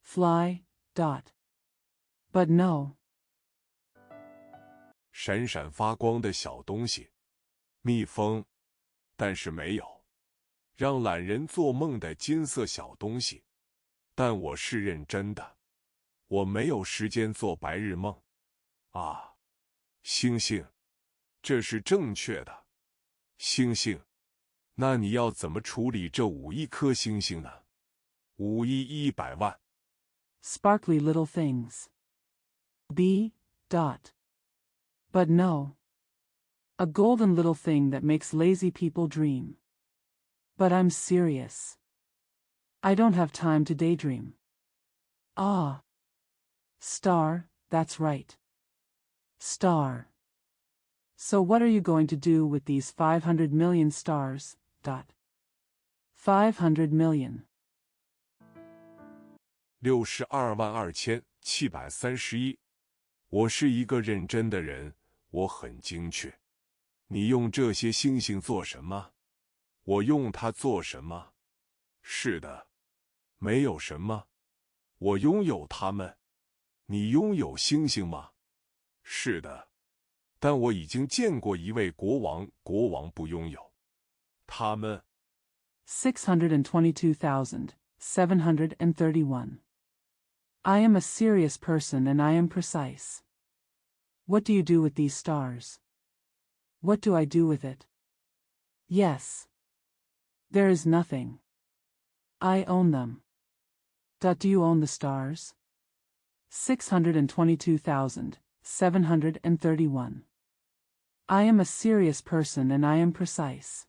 Fly. But no. 闪闪发光的小东西，蜜蜂，但是没有。让懒人做梦的金色小东西，但我是认真的，我没有时间做白日梦。啊，星星，这是正确的。星星，那你要怎么处理这5亿颗星星呢？5亿100万。Sparkly little things. B. But no. A golden little thing that makes lazy people dream. But I'm serious. I don't have time to daydream. Ah. Star, that's right. Star. So what are you going to do with these 500 million stars? 500 million. 622731。我是一个认真的人，我很精确。你用这些星星做什么？我用它做什么？是的，没有什么。我拥有它们。你拥有星星吗？是的，但我已经见过一位国王，国王不拥有它们。622,731. I am a serious person and I am precise. What do you do with these stars? What do I do with it? Yes. There is nothing. I own them. Do you own the stars? 622,731. I am a serious person and I am precise.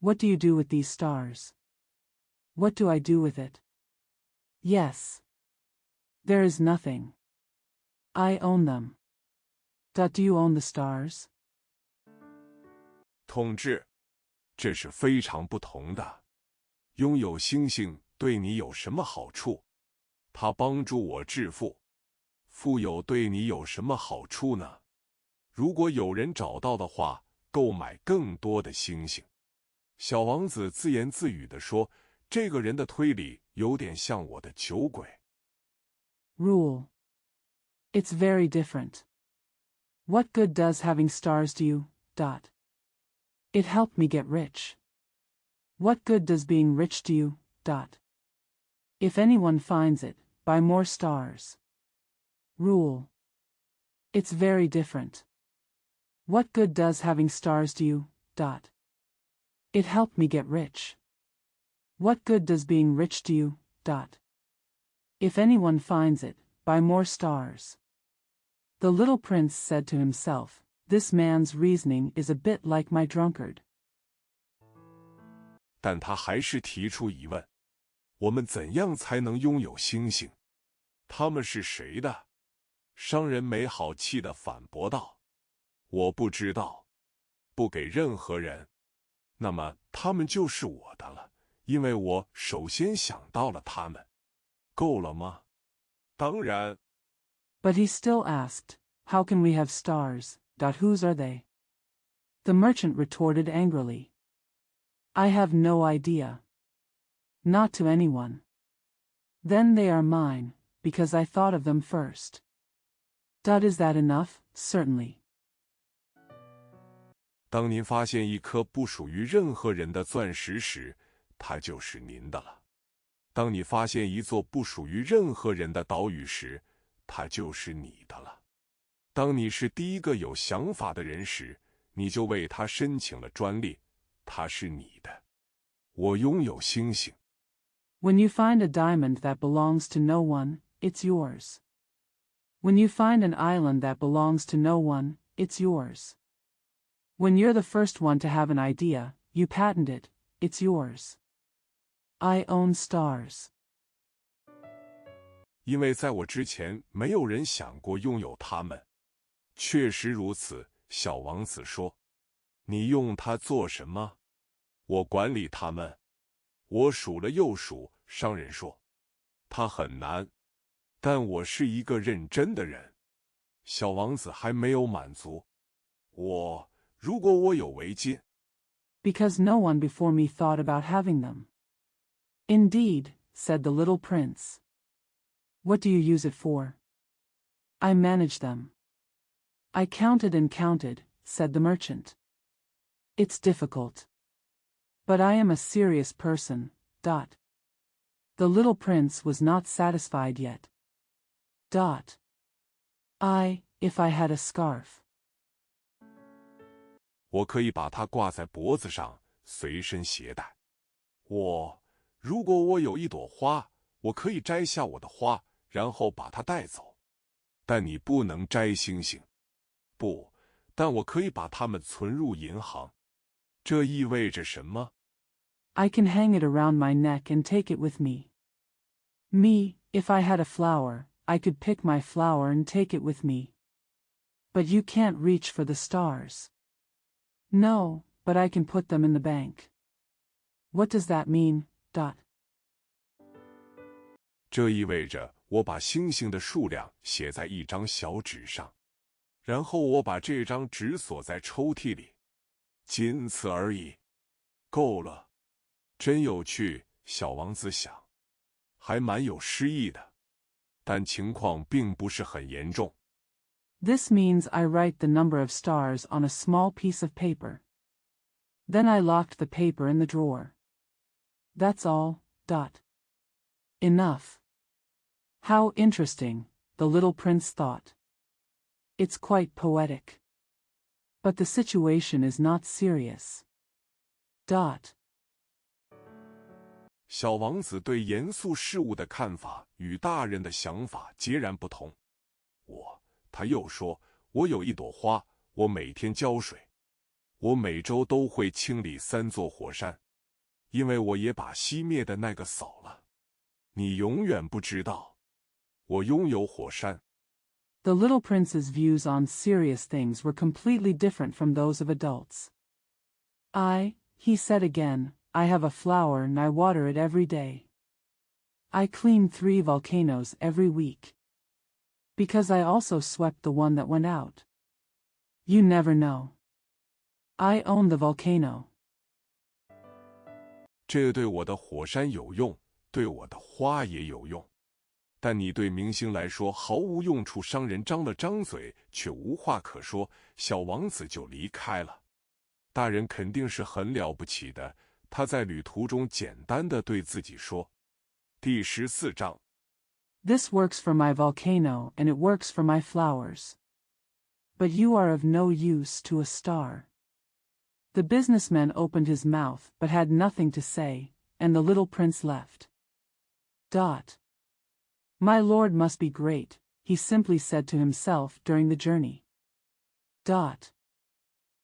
What do you do with these stars? What do I do with it? Yes. There is nothing. I own them. Do you own the stars? 统治，这是非常不同的。拥有星星对你有什么好处？它帮助我致富。富有对你有什么好处呢？如果有人找到的话，购买更多的星星。小王子自言自语地说：“这个人的推理有点像我的酒鬼。” Rule. It's very different. What good does having stars do you? It helped me get rich. What good does being rich do you? If anyone finds it, buy more stars. Rule. It's very different. What good does having stars do you? It helped me get rich. What good does being rich do you? If anyone finds it, buy more stars. The little prince said to himself, "This man's reasoning is a bit like my drunkard." 但他还是提出疑问：我们怎样才能拥有星星？他们是谁的？商人没好气地反驳道：“我不知道，不给任何人。那么他们就是我的了，因为我首先想到了他们。够了吗？当然。” But he still asked, "How can we have stars? Whose are they?" The merchant retorted angrily, "I have no idea. Not to anyone. Then they are mine, because I thought of them first." Is that enough? Certainly. 当您发现一颗不属于任何人的钻石时，它就是您的了。当你发现一座不属于任何人的岛屿时，它就是你的了。当你是第一个有想法的人时，你就为它申请了专利，它是你的。我拥有星星。When you find a diamond that belongs to no one, it's yours. When you find an island that belongs to no one, it's yours. When you're the first one to have an idea, you patent it, it's yours. I own stars. 因为在我之前，没有人想过拥有它们。确实如此，小王子说。你用它做什么？我管理它们。我数了又数，商人说。它很难，但我是一个认真的人。小王子还没有满足。如果我有围巾， because no one before me thought about having them. Indeed, said the little prince. What do you use it for? I manage them. I counted and counted, said the merchant. It's difficult. But I am a serious person. The little prince was not satisfied yet. If I had a scarf. 我可以把它挂在脖子上，随身携带。如果我有一朵花，我可以摘下我的花，然后把它带走。但你不能摘星星。不，但我可以把它们存入银行。这意味着什么？ I can hang it around my neck and take it with me. Me, if I had a flower, I could pick my flower and take it with me. But you can't reach for the stars. No, but I can put them in the bank. What does that mean? 这意味着我把星星的数量写在一张小纸上，然后我把这张纸锁在抽屉里，仅此而已。够了。真有趣，小王子想，还蛮有诗意的，但情况并不是很严重。This means I write the number of stars on a small piece of paper. Then I locked the paper in the drawer. That's all. Enough. How interesting, the little prince thought. It's quite poetic. But the situation is not serious. 小王子对严肃事物的看法与大人的想法截然不同。他又说，我有一朵花，我每天浇水，我每周都会清理3座火山，因为我也把熄灭的那个扫了。你永远不知道，我拥有火山。The little prince's views on serious things were completely different from those of adults. He said again, I have a flower and I water it every day. I clean 3 volcanoes every week. Because I also swept the one that went out. You never know. I own the volcano. 这对我的火山有用，对我的花也有用。但你对明星来说毫无用处。商人张了张嘴，却无话可说，小王子就离开了。大人肯定是很了不起的，他在旅途中简单地对自己说。第14章 This works for my volcano and it works for my flowers. But you are of no use to a star. The businessman opened his mouth but had nothing to say, and the little prince left. My lord must be great, he simply said to himself during the journey.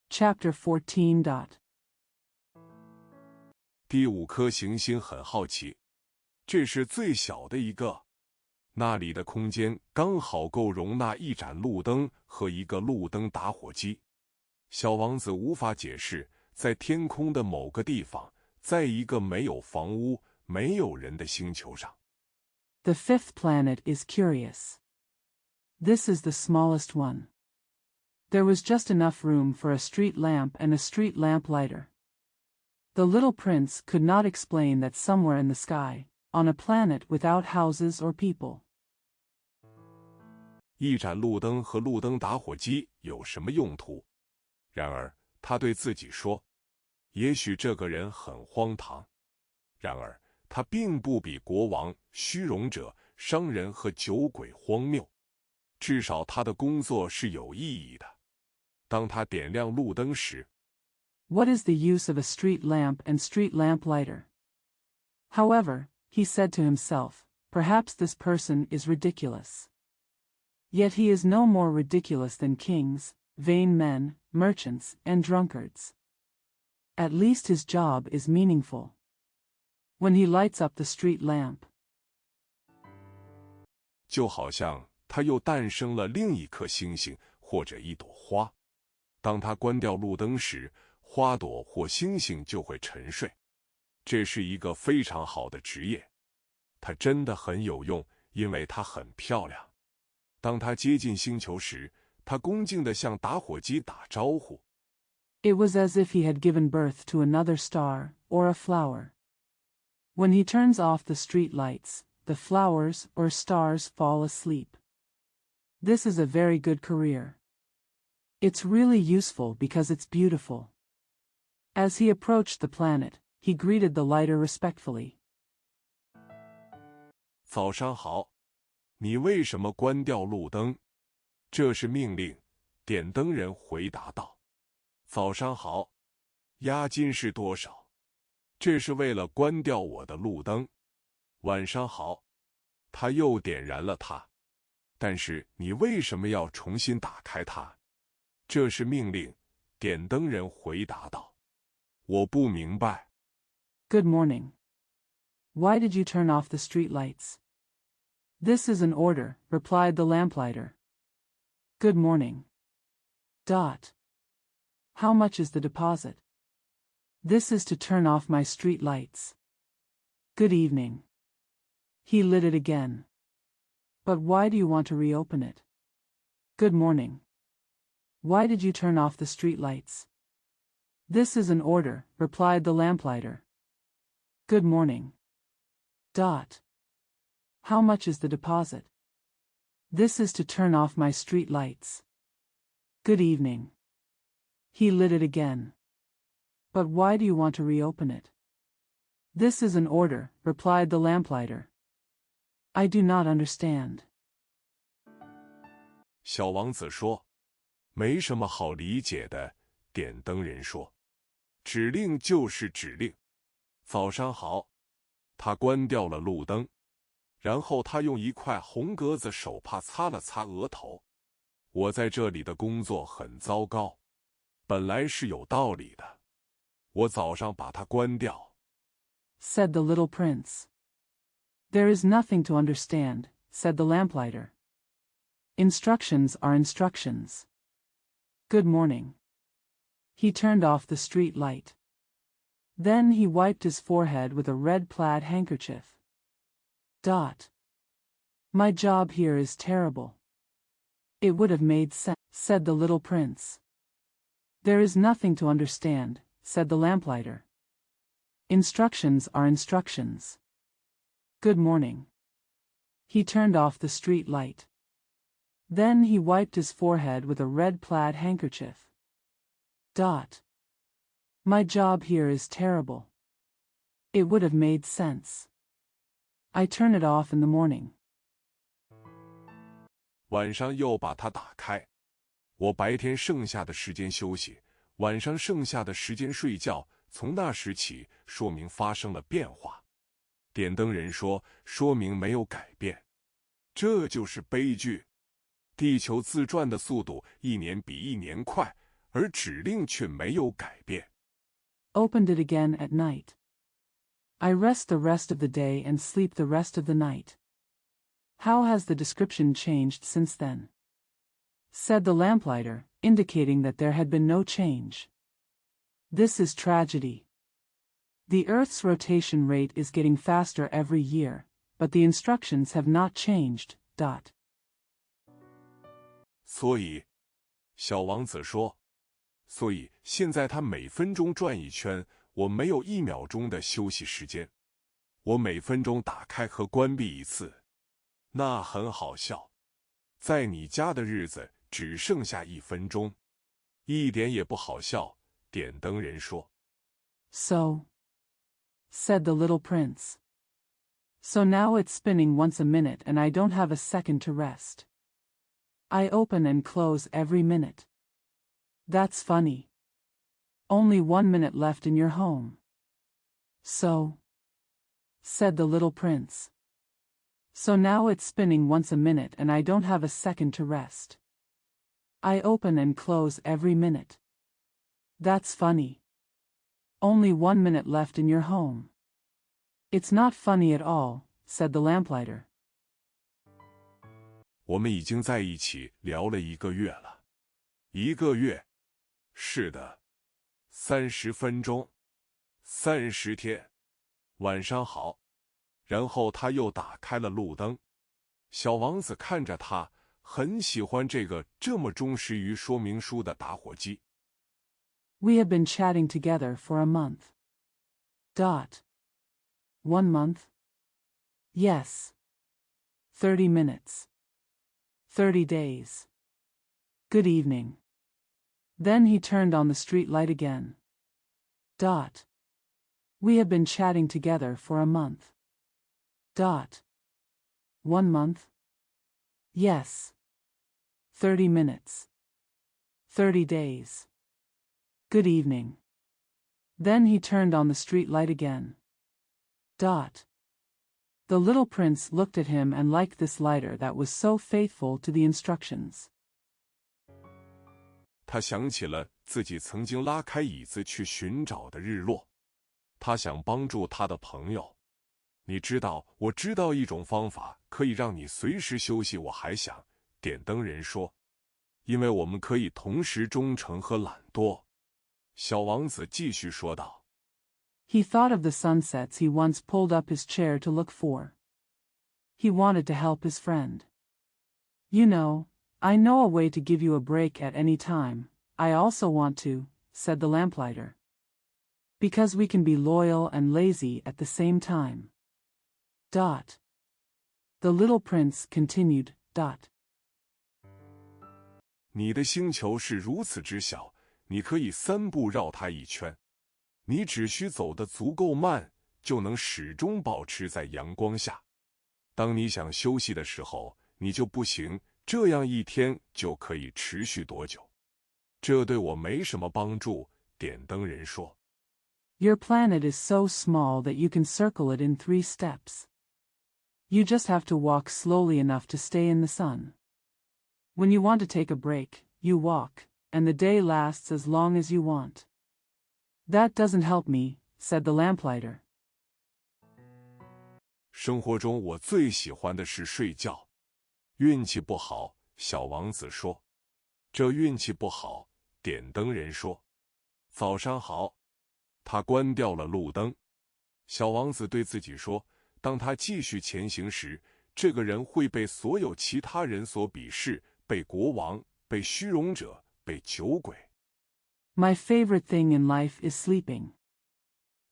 Chapter 14. 第5颗行星很好奇，这是最小的一个，那里的空间刚好够容纳一盏路灯和一个路灯打火机。小王子无法解释，在天空的某个地方，在一个没有房屋、没有人的星球上。The 5th planet is curious. This is the smallest one. There was just enough room for a street lamp and a street lamp lighter. The little prince could not explain that somewhere in the sky, on a planet without houses or people. 一盏路灯和路灯打火机有什么用途？然而，他对自己说，也许这个人很荒唐。然而，他并不比国王、虚荣者、商人和酒鬼荒谬。至少他的工作是有意义的。当他点亮路灯时， What is the use of a street lamp and street lamp lighter? However, he said to himself, perhaps this person is ridiculous. Yet he is no more ridiculous than kings, vain men, merchants, and drunkards. At least his job is meaningful. When he lights up the street lamp, 就好像他又诞生了另一颗星星或者一朵花。当他关掉路灯时，花朵或星星就会沉睡。这是一个非常好的职业，它真的很有用，因为它很漂亮。当他接近星球时，他恭敬地向打火机打招呼。It was as if he had given birth to another star, or a flower. When he turns off the street lights, the flowers or stars fall asleep. This is a very good career. It's really useful because it's beautiful. As he approached the planet, he greeted the lighter respectfully. 早上好，你为什么关掉路灯？这是命令。点灯人回答道。早上好，押金是多少？这是为了关掉我的路灯。晚上好，他又点燃了它。但是你为什么要重新打开它？这是命令。点灯人回答道。我不明白。Good morning. Why did you turn off the street lights? This is an order, replied the lamplighter. Good morning. How much is the deposit? This is to turn off my street lights. Good evening. He lit it again. But why do you want to reopen it? Good morning. Why did you turn off the street lights? This is an order, replied the lamplighter. Good morning. How much is the deposit? This is to turn off my street lights. Good evening. He lit it again. But why do you want to reopen it? This is an order, replied the lamplighter. I do not understand. 小王子说，没什么好理解的。点灯人说，指令就是指令。早上好。他关掉了路灯，然后他用一块红格子手帕擦了擦额头。我在这里的工作很糟糕，本来是有道理的。我早上把它关掉。Said the little prince. There is nothing to understand, said the lamplighter. Instructions are instructions. Good morning. He turned off the street light. Then he wiped his forehead with a red plaid handkerchief. My job here is terrible. It would have made sense, said the little prince. There is nothing to understand, said the lamplighter. Instructions are instructions. Good morning. He turned off the street light. Then he wiped his forehead with a red plaid handkerchief. My job here is terrible. It would have made sense. I turn it off in the morning. 晚上又把它打开。我白天剩下的时间休息，晚上剩下的时间睡觉。从那时起，说明发生了变化。点灯人说，说明没有改变。这就是悲剧。地球自转的速度一年比一年快，而指令却没有改变。Opened it again at night. I rest the rest of the day and sleep the rest of the night. How has the description changed since then? Said the lamplighter, indicating that there had been no change. This is tragedy. The Earth's rotation rate is getting faster every year, but the instructions have not changed. 所以，小王子说，所以现在它每分钟转一圈，我没有1秒钟的休息时间。我每分钟打开和关闭一次。那很好笑。在你家的日子只剩下1分钟，一点也不好笑。点灯人说。So, said the little prince. So now it's spinning once a minute and I don't have a second to rest. I open and close every minute. That's funny. Only 1 minute left in your home. So, said the little prince. So now it's spinning once a minute and I don't have a second to rest. I open and close every minute. That's funny. Only 1 minute left in your home. It's not funny at all, said the lamplighter. 我们已经在一起聊了1个月了。1个月？是的。30分钟。30天。晚上好。然后他又打开了路灯。小王子看着他，很喜欢这个这么忠实于说明书的打火机。We have been chatting together for a month. 1 month? Yes. 30 minutes. 30 days. Good evening. Then he turned on the street light again. We have been chatting together for a month. 1 month? Yes. 30 minutes. 30 days. Good evening. Then he turned on the street light again. The little prince looked at him and liked this lighter that was so faithful to the instructions. 他想起了自己曾经拉开椅子去寻找的日落。他想帮助他的朋友。你知道，我知道一种方法可以让你随时休息。我还想，点灯人说，因为我们可以同时忠诚和懒惰。小王子继续说道。He thought of the sunsets he once pulled up his chair to look for. He wanted to help his friend. You know, I know a way to give you a break at any time. I also want to, said the lamplighter. Because we can be loyal and lazy at the same time. The little prince continued. 你的星球是如此之小，你可以3步绕它一圈。你只需走得足够慢，就能始终保持在阳光下。当你想休息的时候，你就不行。这样一天就可以持续多久？这对我没什么帮助，点灯人说。Your planet is so small that you can circle it in 3 steps. You just have to walk slowly enough to stay in the sun. When you want to take a break, you walk, and the day lasts as long as you want. That doesn't help me, said the lamplighter. 生活中我最喜欢的是睡觉。运气不好，小王子说。这运气不好，点灯人说。早上好。他关掉了路灯。小王子对自己说，当他继续前行时，这个人会被所有其他人所鄙视，被国王，被虚荣者，被酒鬼。My favorite thing in life is sleeping.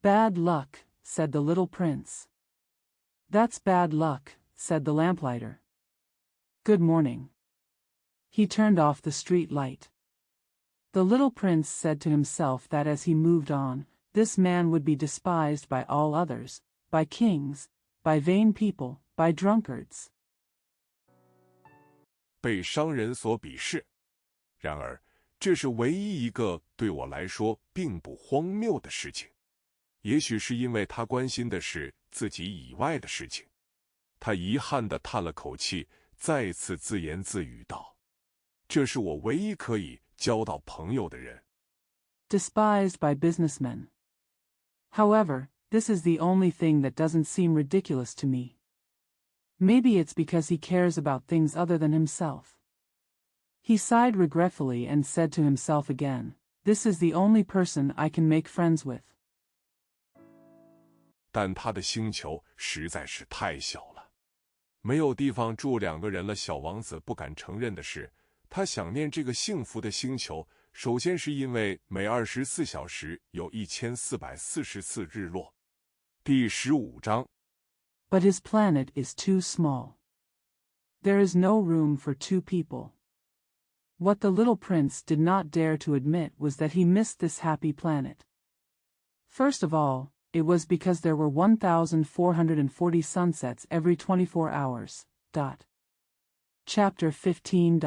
Bad luck, said the little prince. That's bad luck, said the lamplighter. Good morning. He turned off the street light. The little prince said to himself that as he moved on, this man would be despised by all others, by kings, by vain people, by drunkards. 被商人所鄙视。然而，这是唯一一个对我来说并不荒谬的事情。也许是因为他关心的是自己以外的事情。他遗憾地叹了口气，再次自言自语道：“这是我唯一可以交到朋友的人。” Despised by businessmen. However, this is the only thing that doesn't seem ridiculous to me. Maybe it's because he cares about things other than himself. He sighed regretfully and said to himself again, This is the only person I can make friends with. 但他的星球实在是太小了，没有地方住2个人了。小王子不敢承认的是，他想念这个幸福的星球。首先是因为每24小时有1440次日落。第15章。But his planet is too small. There is no room for 2 people. What the little prince did not dare to admit was that he missed this happy planet. First of all, it was because there were 1,440 sunsets every 24 hours. Chapter 15.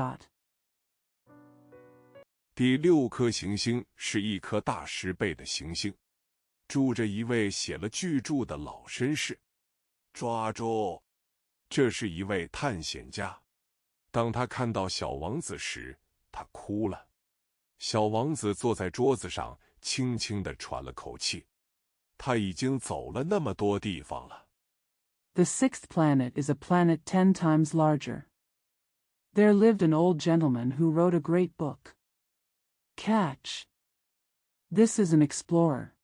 第6颗行星是一颗大10倍的行星，住着一位写了巨著的老绅士。抓住！这是一位探险家。当他看到小王子时，他哭了。小王子坐在桌子上，轻轻地喘了口气。他已经走了那么多地方了。The 6th planet is a planet 10 times larger. There lived an old gentleman who wrote a great book. Catch. This is an explorer.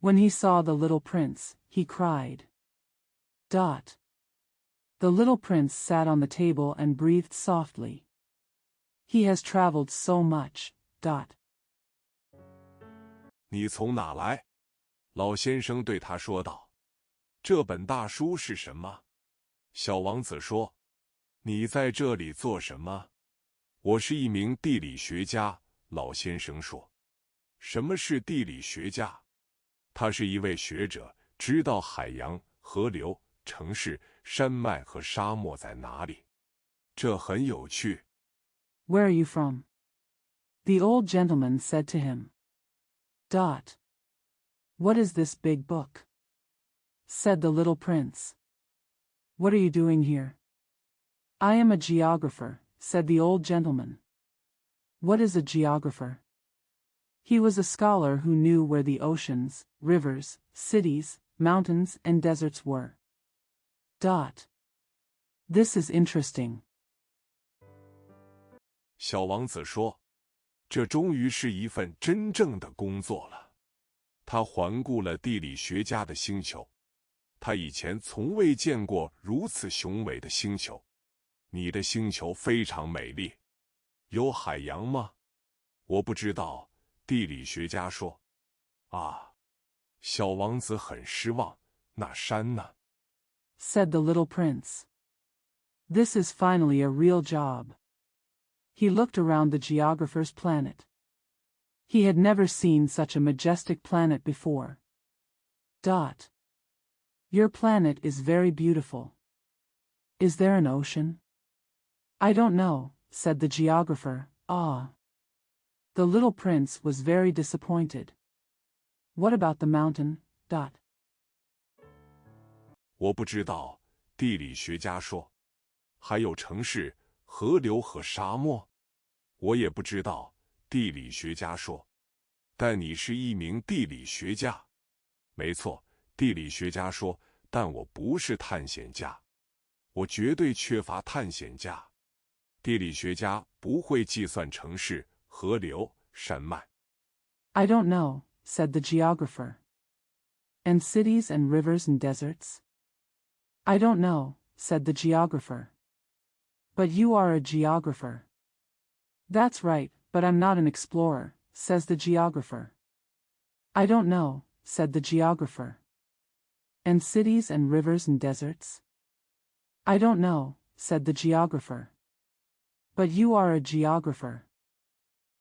When he saw the little prince, he cried. The little prince sat on the table and breathed softly. He has traveled so much. 你从哪来？老先生对他说道。这本大书是什么？小王子说。你在这里做什么？我是一名地理学家，老先生说。什么是地理学家？他是一位学者，知道海洋、河流、城市、山脉和沙漠在哪里。这很有趣。Where are you from? The old gentleman said to him. What is this big book? Said the little prince. What are you doing here? I am a geographer, said the old gentleman. What is a geographer? He was a scholar who knew where the oceans, rivers, cities, mountains, and deserts were. This is interesting. 小王子说，这终于是一份真正的工作了。他环顾了地理学家的星球，他以前从未见过如此雄伟的星球。你的星球非常美丽。有海洋吗？我不知道，地理学家说。啊，小王子很失望。那山呢？ said the little prince. This is finally a real job. He looked around the geographer's planet. He had never seen such a majestic planet before. Your planet is very beautiful. Is there an ocean? I don't know, said the geographer. The little prince was very disappointed. What about the mountain? 我不知道，地理学家说。还有城市、河流和沙漠？我也不知道，地理学家说。但你是一名地理学家。没错，地理学家说，但我不是探险家。我绝对缺乏探险家。地理学家不会计算城市、河流、山脉。I don't know, said the geographer. And cities and rivers and deserts? I don't know, said the geographer. But you are a geographer. That's right, but I'm not an explorer, says the geographer. I don't know, said the geographer. And cities and rivers and deserts? I don't know, said the geographer. But you are a geographer.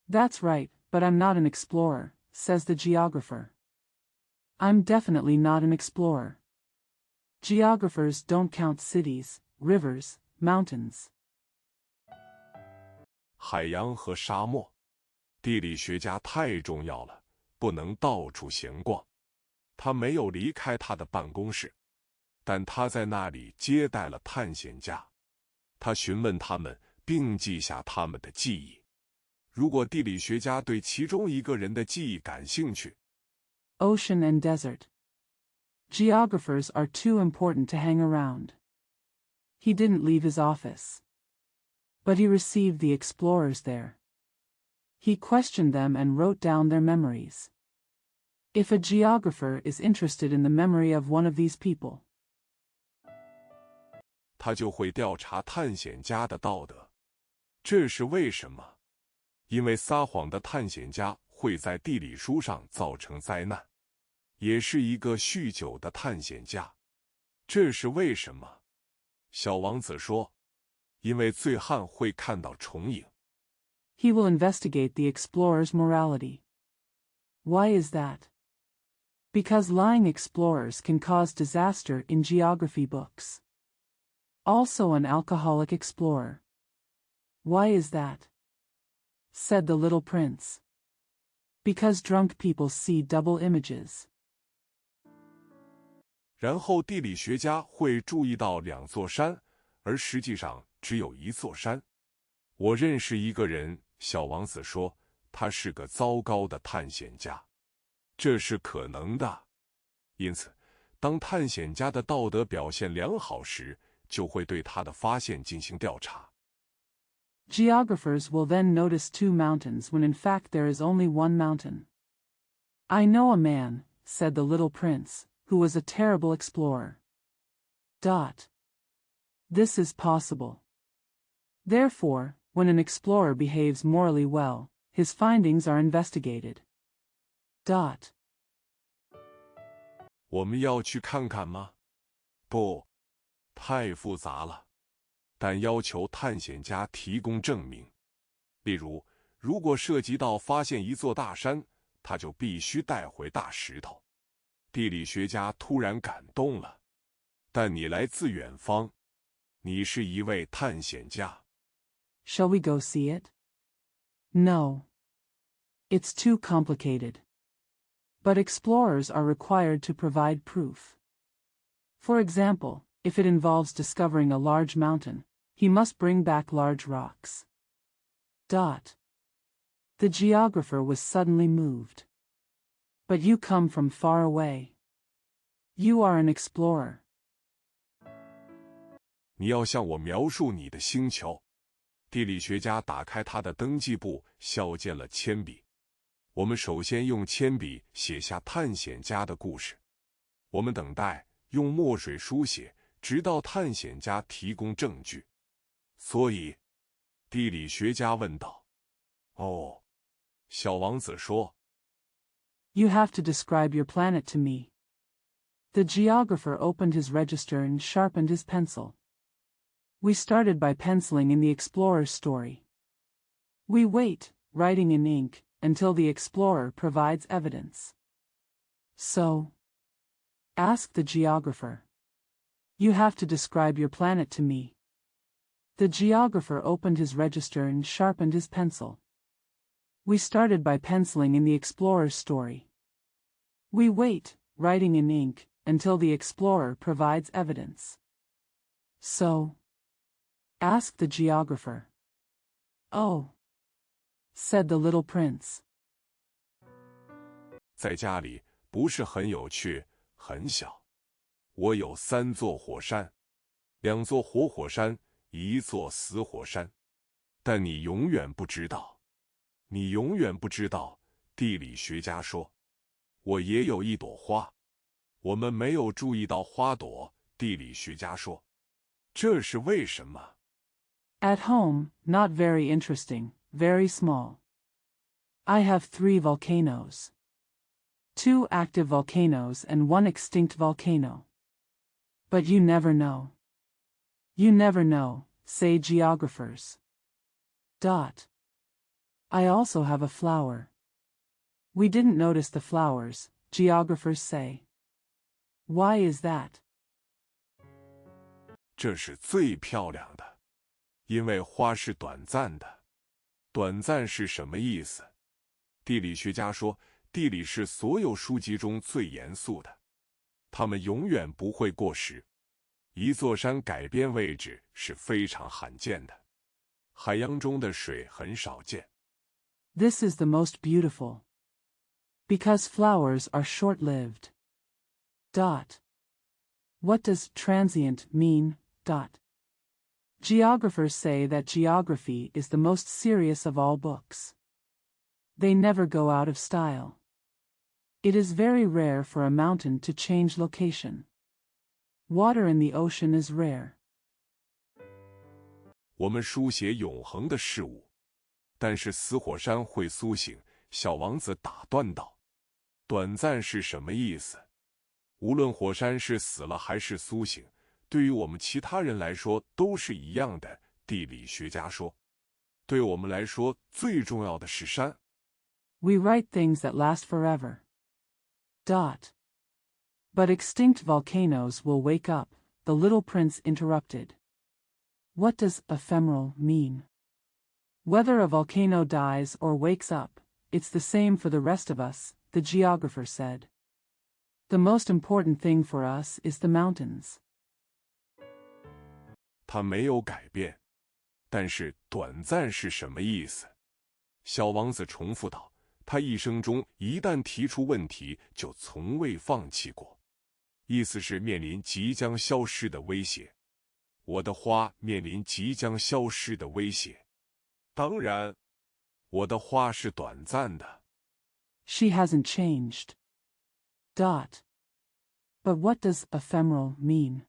That's right, but I'm not an explorer, says the geographer. I'm definitely not an explorer. Geographers don't count cities, rivers, mountains. 海洋和沙漠，地理学家太重要了，不能到处闲逛。他没有离开他的办公室，但他在那里接待了探险家。他询问他们，并记下他们的记忆。如果地理学家对其中一个人的记忆感兴趣 ，Ocean and desert. Geographers are too important to hang around. He didn't leave his office. But he received the explorers there. He questioned them and wrote down their memories. If a geographer is interested in the memory of one of these people, 他就会调查探险家的道德。这是为什么？因为撒谎的探险家会在地理书上造成灾难，也是一个酗酒的探险家。这是为什么？小王子说，因为醉汉会看到重影。He will investigate the explorer's morality. Why is that? Because lying explorers can cause disaster in geography books. Also an alcoholic explorer. Why is that? Said the little prince. Because drunk people see double images. 然后地理学家会注意到两座山，而实际上只有一座山。我认识一个人，小王子说，他是个糟糕的探险家。这是可能的。因此，当探险家的道德表现良好时，就会对他的发现进行调查。Geographers will then notice two mountains when in fact there is only one mountain. I know a man, said the little prince, who was a terrible explorer. This is possible. Therefore, when an explorer behaves morally well, his findings are investigated. Dot. 我们要去看看吗？不，太复杂了。但要求探险家提供证明。例如，如果涉及到发现一座大山，他就必须带回大石头。地理学家突然感动了。但你来自远方，你是一位探险家。Shall we go see it? No. It's too complicated. But explorers are required to provide proof. For example, if it involves discovering a large mountain, he must bring back large rocks. Dot. The geographer was suddenly moved. But you come from far away. You are an explorer. 你要向我描述你的星球。地理学家打开他的登记簿，削尖了铅笔。我们首先用铅笔写下探险家的故事。我们等待，用墨水书写，直到探险家提供证据。所以，地理学家问道：“哦。”小王子说 You have to describe your planet to me. The geographer opened his register and sharpened his pencil. We started by penciling in the explorer's story. We wait, writing in ink, until the explorer provides evidence. So, ask the geographer. You have to describe your planet to me. The geographer opened his register and sharpened his pencil. We started by penciling in the explorer's story. We wait, writing in ink, until the explorer provides evidence. So, ask the geographer. Oh, said the little prince. 在家里不是很有趣，很小。我有3座火山，2座活火山，1座死火山。但你永远不知道，你永远不知道。地理学家说，我也有一朵花。我们没有注意到花朵。地理学家说，这是为什么？ At home, not very interesting, very small. I have 3 volcanoes. 2 active volcanoes and 1 extinct volcano. But you never know. You never know, say geographers. Dot. I also have a flower. We didn't notice the flowers, geographers say. Why is that? 这是最漂亮的，因为花是短暂的。短暂是什么意思？地理学家说，地理是所有书籍中最严肃的，它们永远不会过时。一座山改变位置是非常罕见的，海洋中的水很少见。This is the most beautiful. Because flowers are short-lived. Dot. What does transient mean? Dot. Geographers say that geography is the most serious of all books. They never go out of style. It is very rare for a mountain to change location. Water in the ocean is rare. 我们书写永恒的事物，但是死火山会苏醒。小王子打断道：“短暂是什么意思？无论火山是死了还是苏醒，对于我们其他人来说都是一样的。”地理学家说：“对我们来说，最重要的是山。” We write things that last forever. Dot. But extinct volcanoes will wake up, the little prince interrupted. What does ephemeral mean? Whether a volcano dies or wakes up, it's the same for the rest of us, the geographer said. The most important thing for us is the mountains. 它没有改变，但是短暂是什么意思？小王子重复道。他一生中一旦提出问题，就从未放弃过。意思是面临即将消失的威胁。我的花面临即将消失的威胁。当然，我的花是短暂的。She hasn't changed. Dot. But what does ephemeral mean?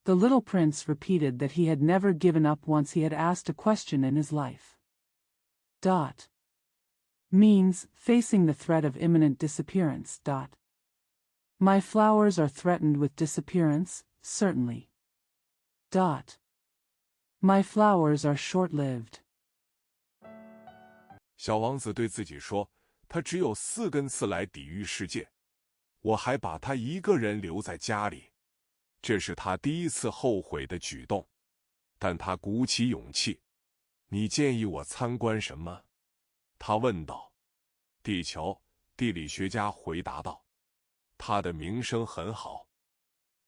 The little prince repeated that he had never given up once he had asked a question in his life. Dot. means facing the threat of imminent disappearance. My flowers are threatened with disappearance, certainly. My flowers are short-lived. 小王子对自己说，他只有4根刺来抵御世界，我还把他一个人留在家里。这是他第一次后悔的举动，但他鼓起勇气。你建议我参观什么？他问道。地球，地理学家回答道。他的名声很好。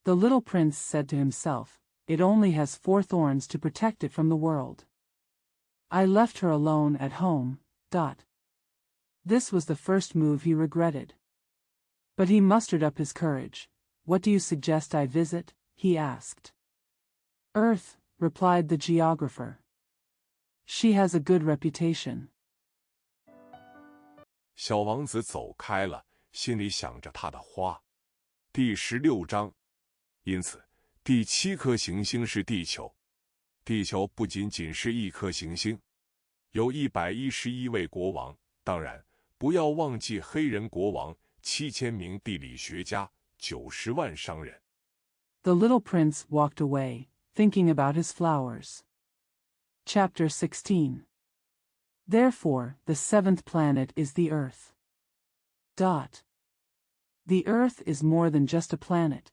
The little prince said to himself, "It only has 4 thorns to protect it from the world. I left her alone at home." This was the first move he regretted. But he mustered up his courage. "What do you suggest I visit?" he asked. "Earth," replied the geographer. "She has a good reputation." 小王子走开了，心里想着他的花。第16章。因此，第7颗行星是地球。地球不仅仅是一颗行星，有111位国王，当然不要忘记黑人国王、7000名地理学家、90万商人。The little prince walked away, thinking about his flowers. Chapter 16. Therefore, the 7th planet is the Earth. The Earth is more than just a planet.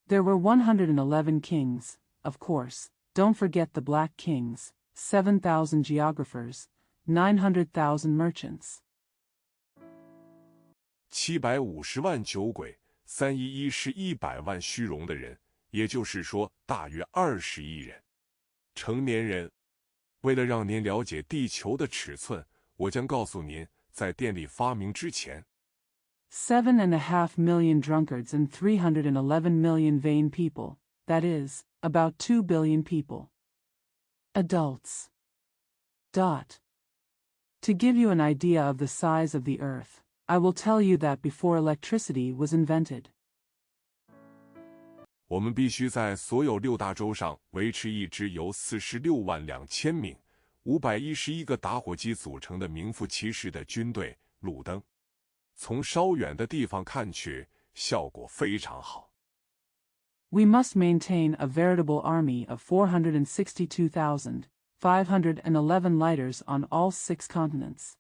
There were 111 kings, of course, don't forget the Black Kings, 7,000 geographers, 900,000 merchants. 750万酒鬼，311是100万虚荣的人，也就是说，大约20亿人。成年人，为了让您了解地球的尺寸，我将告诉您，在电力发明之前 7.5 million drunkards and 311 million vain people, that is, about 2 billion people. Adults. To give you an idea of the size of the Earth, I will tell you that before electricity was invented. 我们必须在所有6大洲上维持一支由46万2千名、511个打火机组成的名副其实的军队。路灯，从稍远的地方看去，效果非常好。We must maintain a veritable army of 462,511 lighters on all 6 continents.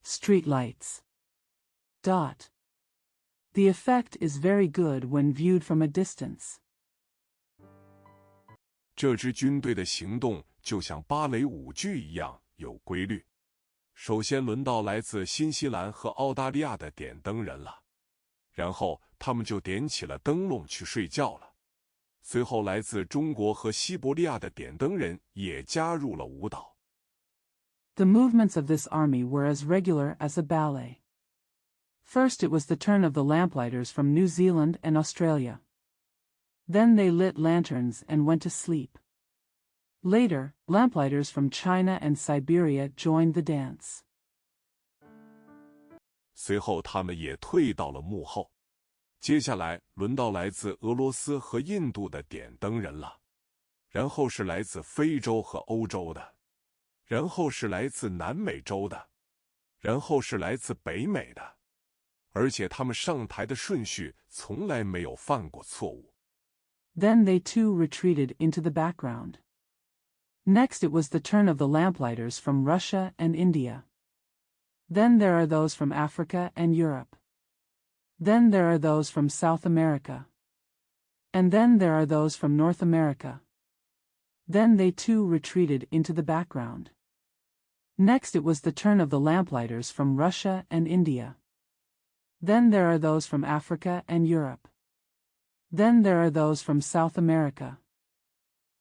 Street lights. The effect is very good when viewed from a distance. 这支军队的行动就像芭蕾舞剧一样有规律。首先轮到来自新西兰和澳大利亚的点灯人了，然后他们就点起了灯笼去睡觉了。随后来自中国和西伯利亚的点灯人也加入了舞蹈。The movements of this army were as regular as a ballet. First it was the turn of the lamplighters from New Zealand and Australia. Then they lit lanterns and went to sleep. Later, lamplighters from China and Siberia joined the dance. 随后他们也退到了幕后。接下来轮到来自俄罗斯和印度的点灯人了，然后是来自非洲和欧洲的，然后是来自南美洲的，然后是来自北美的，而且他们上台的顺序从来没有犯过错误。Then they too retreated into the background. Next it was the turn of the lamplighters from Russia and India. Then there are those from Africa and Europe. Then there are those from South America. And then there are those from North America. Then they too retreated into the background. Next it was the turn of the lamplighters from Russia and India. Then there are those from Africa and Europe. Then there are those from South America.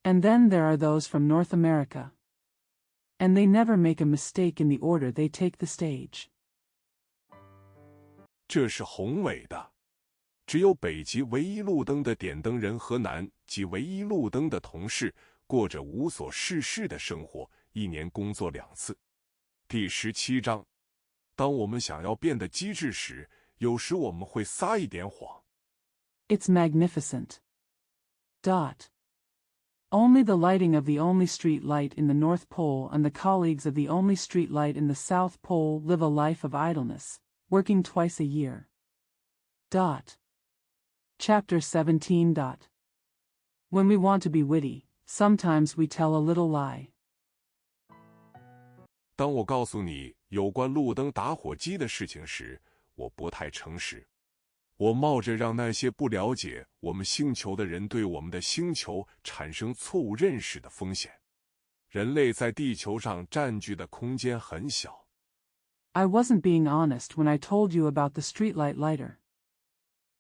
And then there are those from North America. And they never make a mistake in the order they take the stage. 这是宏伟的。只有北极唯一路灯的点灯人和南极唯一路灯的同事过着无所事事的生活，一年工作2次。第17章。当我们想要变得机智时，有时我们会撒一点谎。It's magnificent. Only the lighting of the only street light in the North Pole and the colleagues of the only street light in the South Pole live a life of idleness, working twice a year. Chapter 17. When we want to be witty, sometimes we tell a little lie. 当我告诉你有关路灯打火机的事情时，我不太诚实。我冒着让那些不了解我们星球的人对我们的星球产生错误认识的风险。人类在地球上占据的空间很小。I wasn't being honest when I told you about the streetlight lighter.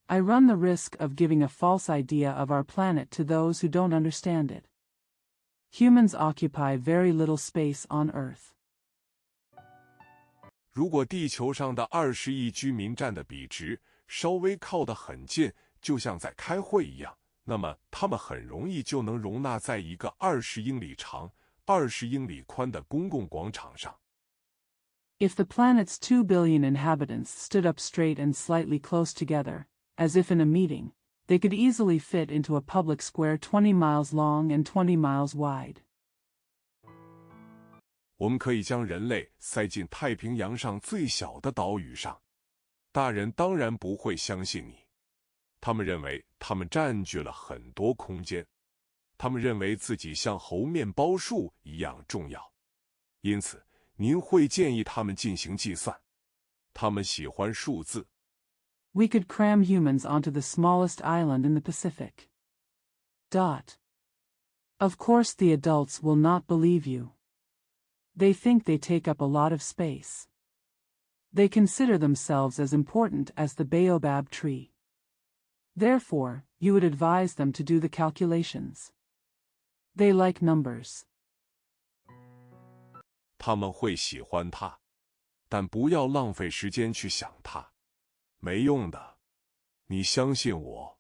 I run the risk of giving a false idea of our planet to those who don't understand it. Humans occupy very little space on Earth. 如果地球上的20亿居民占的比值稍微靠得很近，就像在开会一样，那么他们很容易就能容纳在一个20英里长、20英里宽的公共广场上。If the planet's 2 billion inhabitants stood up straight and slightly close together, as if in a meeting, they could easily fit into a public square 20 miles long and 20 miles wide. 我们可以将人类塞进太平洋上最小的岛屿上。大人当然不会相信你，他们认为他们占据了很多空间，他们认为自己像猴面包树一样重要，因此您会建议他们进行计算。他们喜欢数字。We could cram humans onto the smallest island in the Pacific. Of course the adults will not believe you. They think they take up a lot of space. They consider themselves as important as the baobab tree. Therefore, you would advise them to do the calculations. They like numbers. 他们会喜欢它，但不要浪费时间去想它，没用的。你相信我。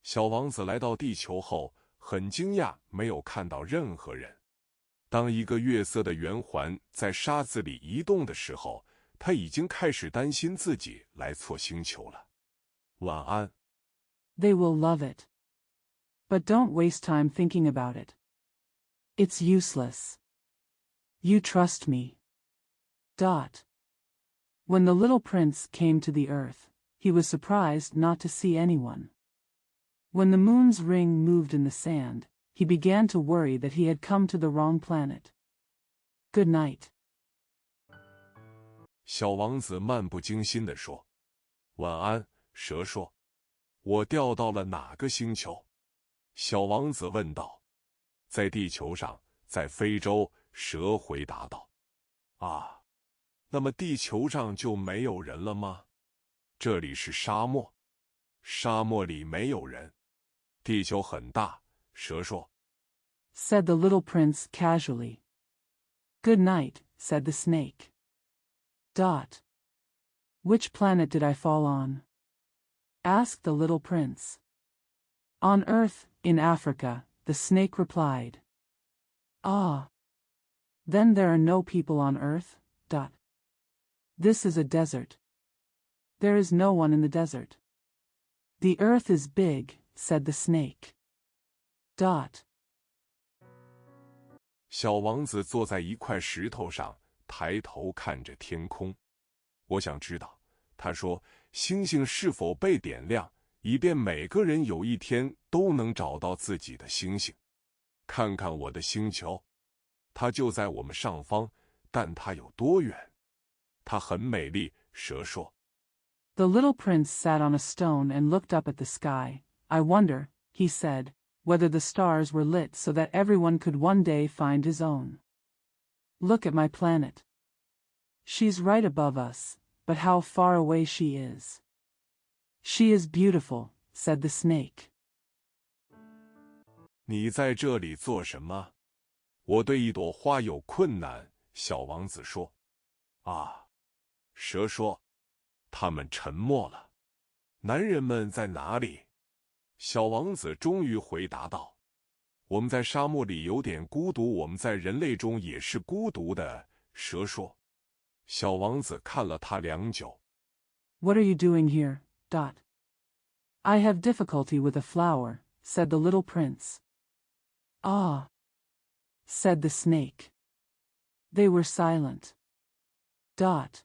小王子来到地球后，很惊讶没有看到任何人。当一个月色的圆环在沙子里移动的时候，他已经开始担心自己来错星球了。晚安。They will love it. But don't waste time thinking about it. It's useless. You trust me. When the little prince came to the earth, he was surprised not to see anyone. When the moon's ring moved in the sand, he began to worry that he had come to the wrong planet. Good night. 小王子漫不经心地说：“晚安。”蛇说：“我掉到了哪个星球？”小王子问道。“在地球上，在非洲。”蛇回答道。“啊，那么地球上就没有人了吗？这里是沙漠，沙漠里没有人。地球很大。”蛇说。Said the little prince casually. Good night, said the snake. Which planet did I fall on? Asked the little prince. On Earth, in Africa, the snake replied. Ah. Then there are no people on Earth. This is a desert. There is no one in the desert. The Earth is big, said the snake. 小王子坐在一块石头上，抬头看着天空。我想知道，他说，星星是否被点亮，以便每个人有一天都能找到自己的星星。看看我的星球，它就在我们上方，但它有多远？它很美丽，蛇说。The little prince sat on a stone and looked up at the sky. I wonder, he said, whether the stars were lit so that everyone could one day find his own. Look at my planet. She's right above us, but how far away she is. She is beautiful, said the snake. 你在这里做什么？我对一朵花有困难，小王子说。啊，蛇说。他们沉默了。男人们在哪里？小王子终于回答道：“我们在沙漠里有点孤独，我们在人类中也是孤独的。”蛇说。小王子看了他良久。What are you doing here? I have difficulty with a flower, said the little prince. Ah, said the snake. They were silent. Dot.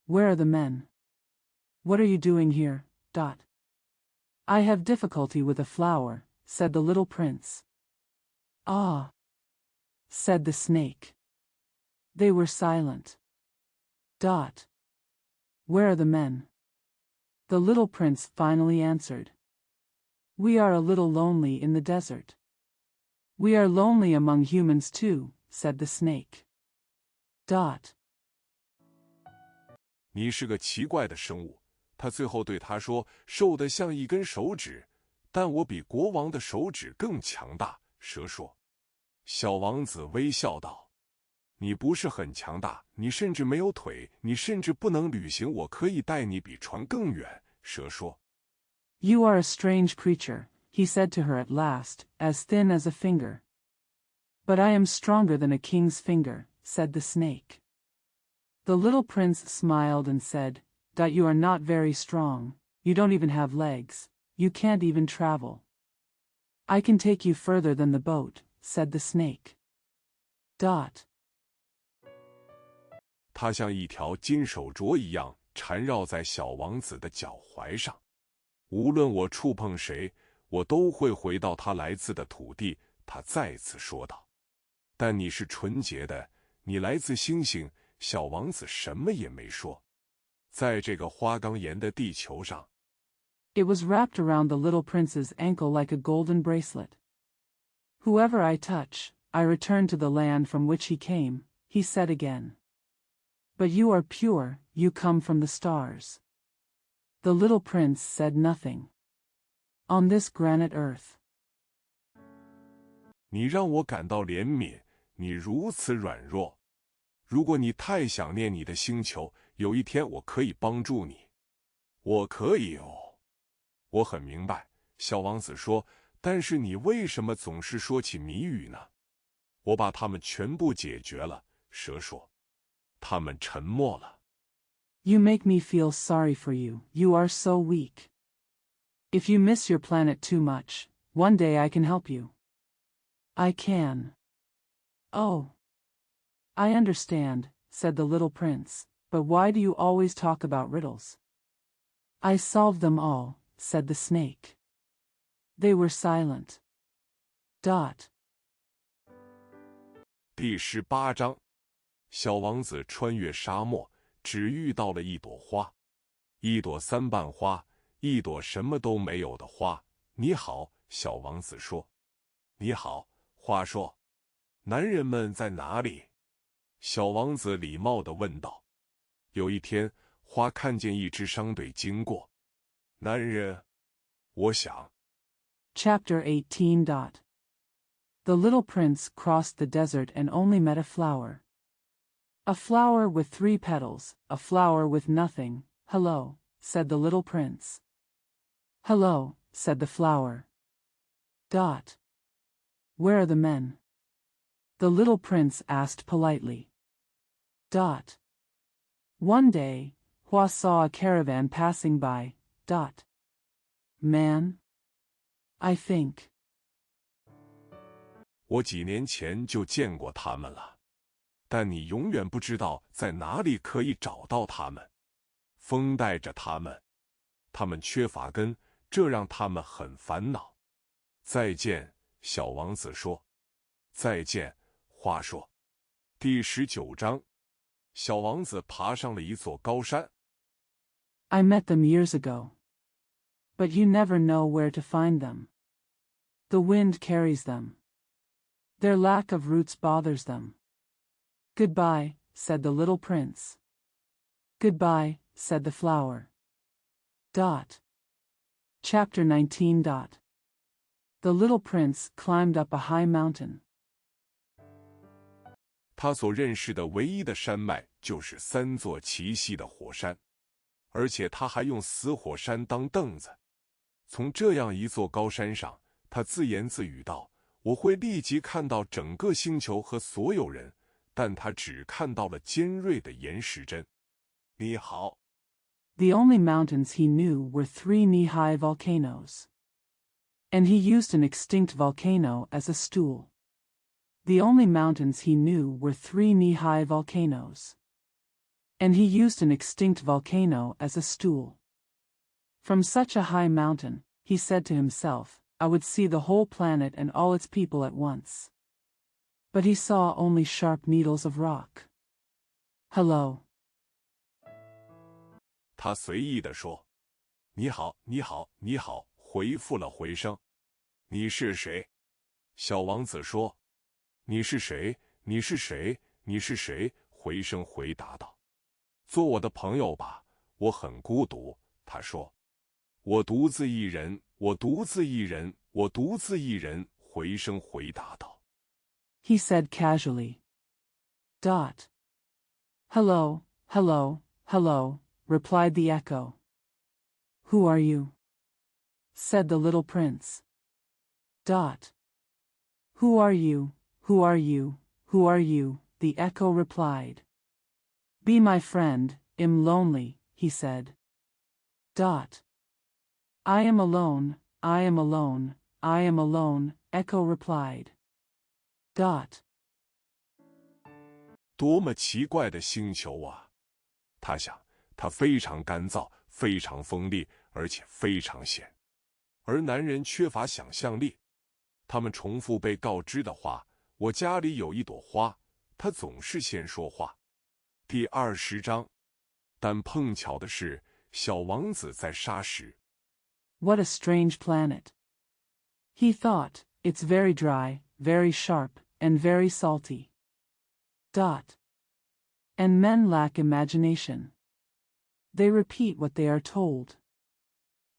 Where are the men? What are you doing here? Dot. I have difficulty with a flower, said the little prince. Ah, said the snake. They were silent. Dot. Where are the men? The little prince finally answered. We are a little lonely in the desert. We are lonely among humans too, said the snake. Dot. 你是个奇怪的生物，他最后对他说，瘦得像一根手指，但我比国王的手指更强大。蛇说。小王子微笑道，你不是很强大，你甚至没有腿，你甚至不能旅行，我可以带你比船更远。蛇说。You are a strange creature, he said to her at last, as thin as a finger. But I am stronger than a king's finger, said the snake. The little prince smiled and said, Dot, you are not very strong, you don't even have legs, you can't even travel. I can take you further than the boat, said the snake. Dot. 它像一条金手镯一样缠绕在小王子的脚踝上，无论我触碰谁，我都会回到他来自的土地。他再次说道。但你是纯洁的，你来自星星。小王子什么也没说。在这个花岗岩的地球上 It was wrapped around the little prince's ankle like a golden bracelet. Whoever I touch, I return to the land from which he came, he said again. But you are pure, you come from the stars. The little prince said nothing. On this granite earth. 你让我感到怜悯，你如此软弱。如果你太想念你的星球，有一天我可以帮助你。我可以哦。我很明白，小王子说，但是你为什么总是说起谜语呢？我把它们全部解决了，蛇说。他们沉默了。You make me feel sorry for you, you are so weak. If you miss your planet too much, one day I can help you. I can. Oh. I understand, said the little prince, but why do you always talk about riddles? I solved them all, said the snake. They were silent. Dot. 第18章，小王子穿越沙漠，只遇到了一朵花，一朵三瓣花，一朵什么都没有的花。你好，小王子说。你好，花说。男人们在哪里？小王子礼貌地问道。有一天，花看见一支商队经过。男人，我想。Chapter 18. The little prince crossed the desert and only met a flower. A flower with 3 petals, a flower with nothing. Hello, said the little prince. Hello, said the flower. Dot. Where are the men? The little prince asked politely. Dot. One day, Hua saw a caravan passing by. Dot. Man? I think. 我几年前就见过他们了，但你永远不知道在哪里可以找到他们。风带着他们，他们缺乏根，这让他们很烦恼。再见，小王子说。再见，花说。第19章，小王子爬上了一座高山。I met them years ago. But you never know where to find them. The wind carries them. Their lack of roots bothers them. Goodbye, said the little prince. Goodbye, said the flower. Dot. Chapter 19. The little prince climbed up a high mountain. 他所认识的唯一的山脉就是3座齐细的火山，而且他还用死火山当凳子。从这样一座高山上，他自言自语道：“我会立即看到整个星球和所有人。”但他只看到了尖锐的岩石针。你好。The only mountains he knew were 3 knee-high volcanoes. And he used an extinct volcano as a stool. The only mountains he knew were 3 knee-high volcanoes. And he used an extinct volcano as a stool. From such a high mountain, he said to himself, I would see the whole planet and all its people at once. But he saw only sharp needles of rock. Hello. 他随意地说：“你好，你好，你好。”回复了回声。你是谁？小王子说：“你是谁？你是谁？你是谁？”回声回答道：“做我的朋友吧，我很孤独。”他说：“我独自一人，我独自一人，我独自一人。”回声回答道。He said casually. Hello, hello, hello, replied the echo. Who are you? Said the little prince. Who are you, who are you, who are you, the echo replied. Be my friend, I'm lonely, he said. I am alone, I am alone, I am alone, echo replied. 多么奇怪的星球啊！他想，它非常干燥，非常锋利，而且非常咸。而男人缺乏想象力，他们重复被告知的话：“我家里有一朵花。”他总是先说话。第20章，但碰巧的是，小王子在沙石。What a strange planet. He thought, it's very dry, very sharp, and very salty. And men lack imagination. They repeat what they are told.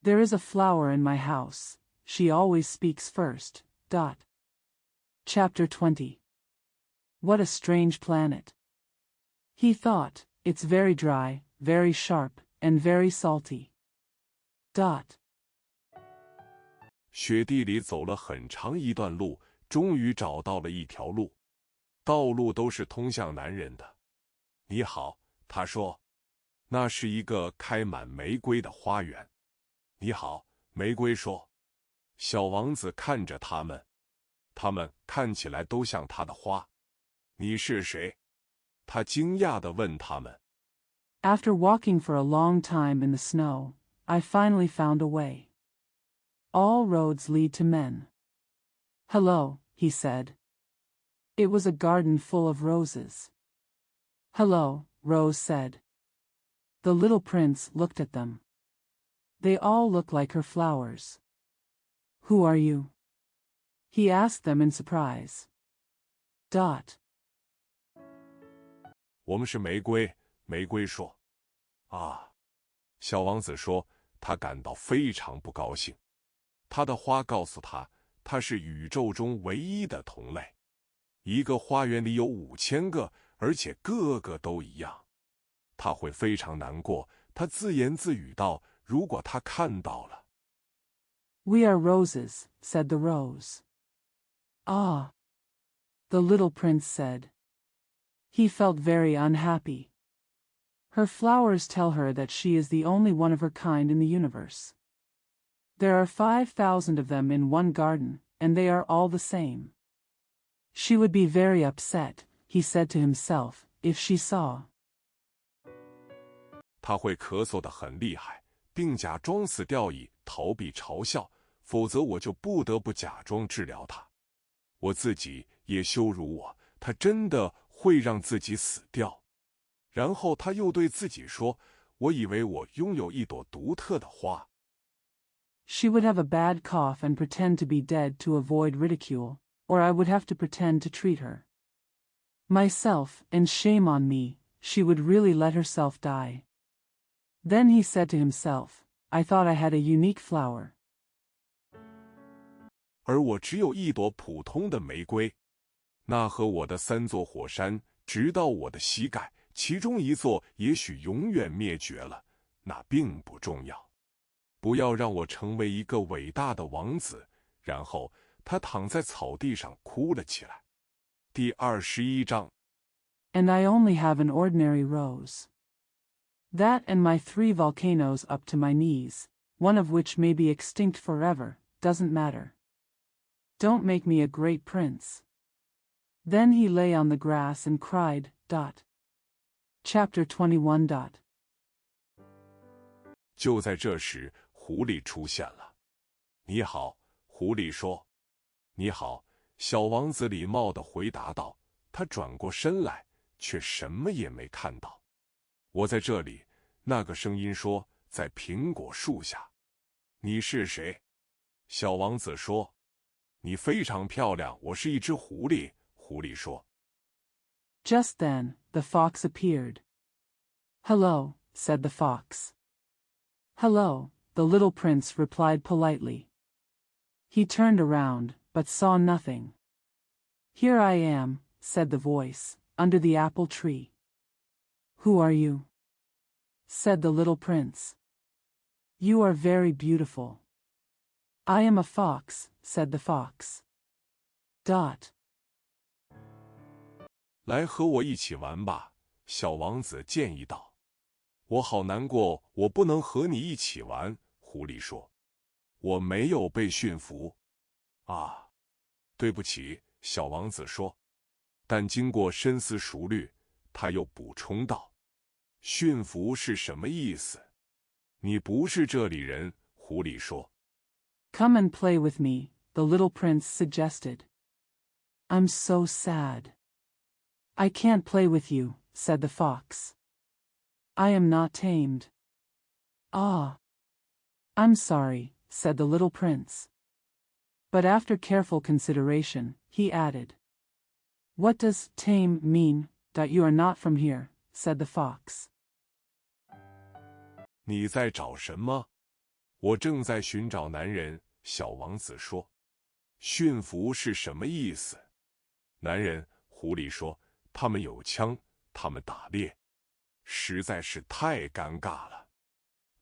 There is a flower in my house, she always speaks first. Chapter 20. What a strange planet. He thought, it's very dry, very sharp, and very salty. 雪地里走了很长一段路，终于找到了一条路。道路都是通向男人的。你好，他说，那是一个开满玫瑰的花园。你好，玫瑰说。小王子看着他们，他们看起来都像他的花。你是谁？他惊讶地问他们。After walking for a long time in the snow, I finally found a way. All roads lead to men. Hello, he said. It was a garden full of roses. Hello, Rose said. The little prince looked at them. They all look like her flowers. Who are you? He asked them in surprise. 我们是玫瑰，玫瑰说。啊，小王子说，他感到非常不高兴。他的花告诉他，他是宇宙中唯一的同类。一个花园里有5000个，而且个个都一样。他会非常难过，他自言自语道，如果他看到了。We are roses, said the rose. Ah, the little prince said. He felt very unhappy. Her flowers tell her that she is the only one of her kind in the universe. There are 5,000 of them in one garden, and they are all the same. She would be very upset, he said to himself, if she saw. 他会咳嗽得很厉害，并假装死掉以逃避嘲笑，否则我就不得不假装治疗他。我自己也羞辱我，他真的会让自己死掉。然后他又对自己说，我以为我拥有一朵独特的花。She would have a bad cough and pretend to be dead to avoid ridicule, or I would have to pretend to treat her. Myself, and shame on me, she would really let herself die. Then he said to himself, I thought I had a unique flower. 而我只有一朵普通的玫瑰，那和我的3座火山，直到我的膝盖，其中一座也许永远灭绝了，那并不重要。不要让我成为一个伟大的王子。然后他躺在草地上哭了起来。第21章。And I only have an ordinary rose. That and my 3 volcanoes up to my knees, one of which may be extinct forever, doesn't matter. Don't make me a great prince. Then he lay on the grass and cried. Chapter 21. 就在这时，狐狸出现了。你好，狐狸说。你好，小王子礼貌地回答道。他转过身来，却什么也没看到。我在这里，那个声音说，在苹果树下。你是谁？小王子说。你非常漂亮，我是一只狐狸。狐狸说。Just then, the fox appeared. Hello, said the fox. Hello, the little prince replied politely. He turned around, but saw nothing. Here I am, said the voice, under the apple tree. Who are you? Said the little prince. You are very beautiful. I am a fox, said the fox. 来和我一起玩吧，小王子建议道。我好难过，我不能和你一起玩，狐狸说。我没有被驯服。啊，对不起，小王子说。但经过深思熟虑，他又补充道：驯服是什么意思？你不是这里人，狐狸说。Come and play with me, the little prince suggested. I'm so sad. I can't play with you, said the fox. I am not tamed. Ah. I'm sorry, said the little prince. But after careful consideration, he added. What does tame mean? You are not from here, said the fox. 你在找什么？我正在寻找男人，小王子说。驯服是什么意思？男人，狐狸说，他们有枪，他们打猎，实在是太尴尬了。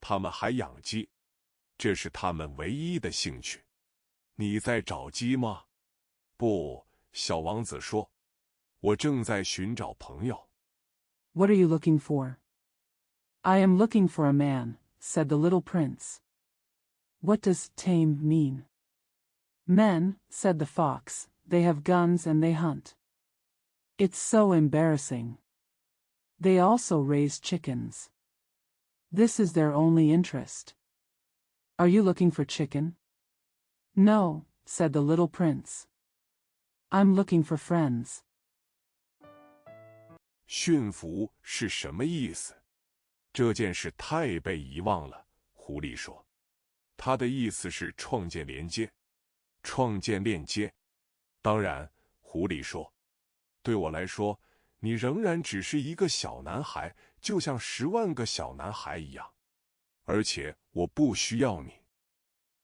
他们还养鸡，这是他们唯一的兴趣。你在找鸡吗？不，小王子说，我正在寻找朋友。What are you looking for? I am looking for a man, said the little prince. What does tame mean? Men, said the fox, they have guns and they hunt. It's so embarrassing. They also raise chickens. This is their only interest. Are you looking for chicken? No, said the little prince. I'm looking for friends. 驯服是什么意思？这件事太被遗忘了，狐狸说。他的意思是创建连接，创建链接。当然，狐狸说，对我来说，你仍然只是一个小男孩，就像10万个小男孩一样。而且我不需要你。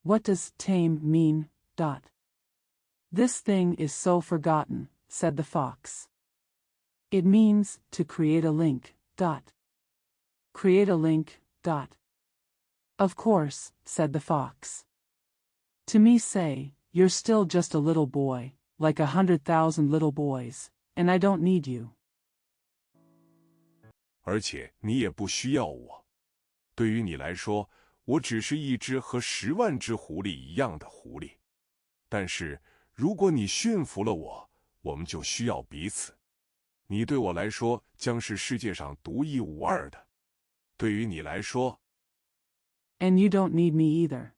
What does tame mean? This thing is so forgotten, said the fox. It means to create a link. Create a link. Of course, said the fox. To me say, you're still just a little boy, like 100,000 little boys, and I don't need you. 而且你也不需要我。对于你来说，我只是一只和10万只狐狸一样的狐狸。但是，如果你驯服了我，我们就需要彼此。你对我来说将是世界上独一无二的。对于你来说 And you don't need me either.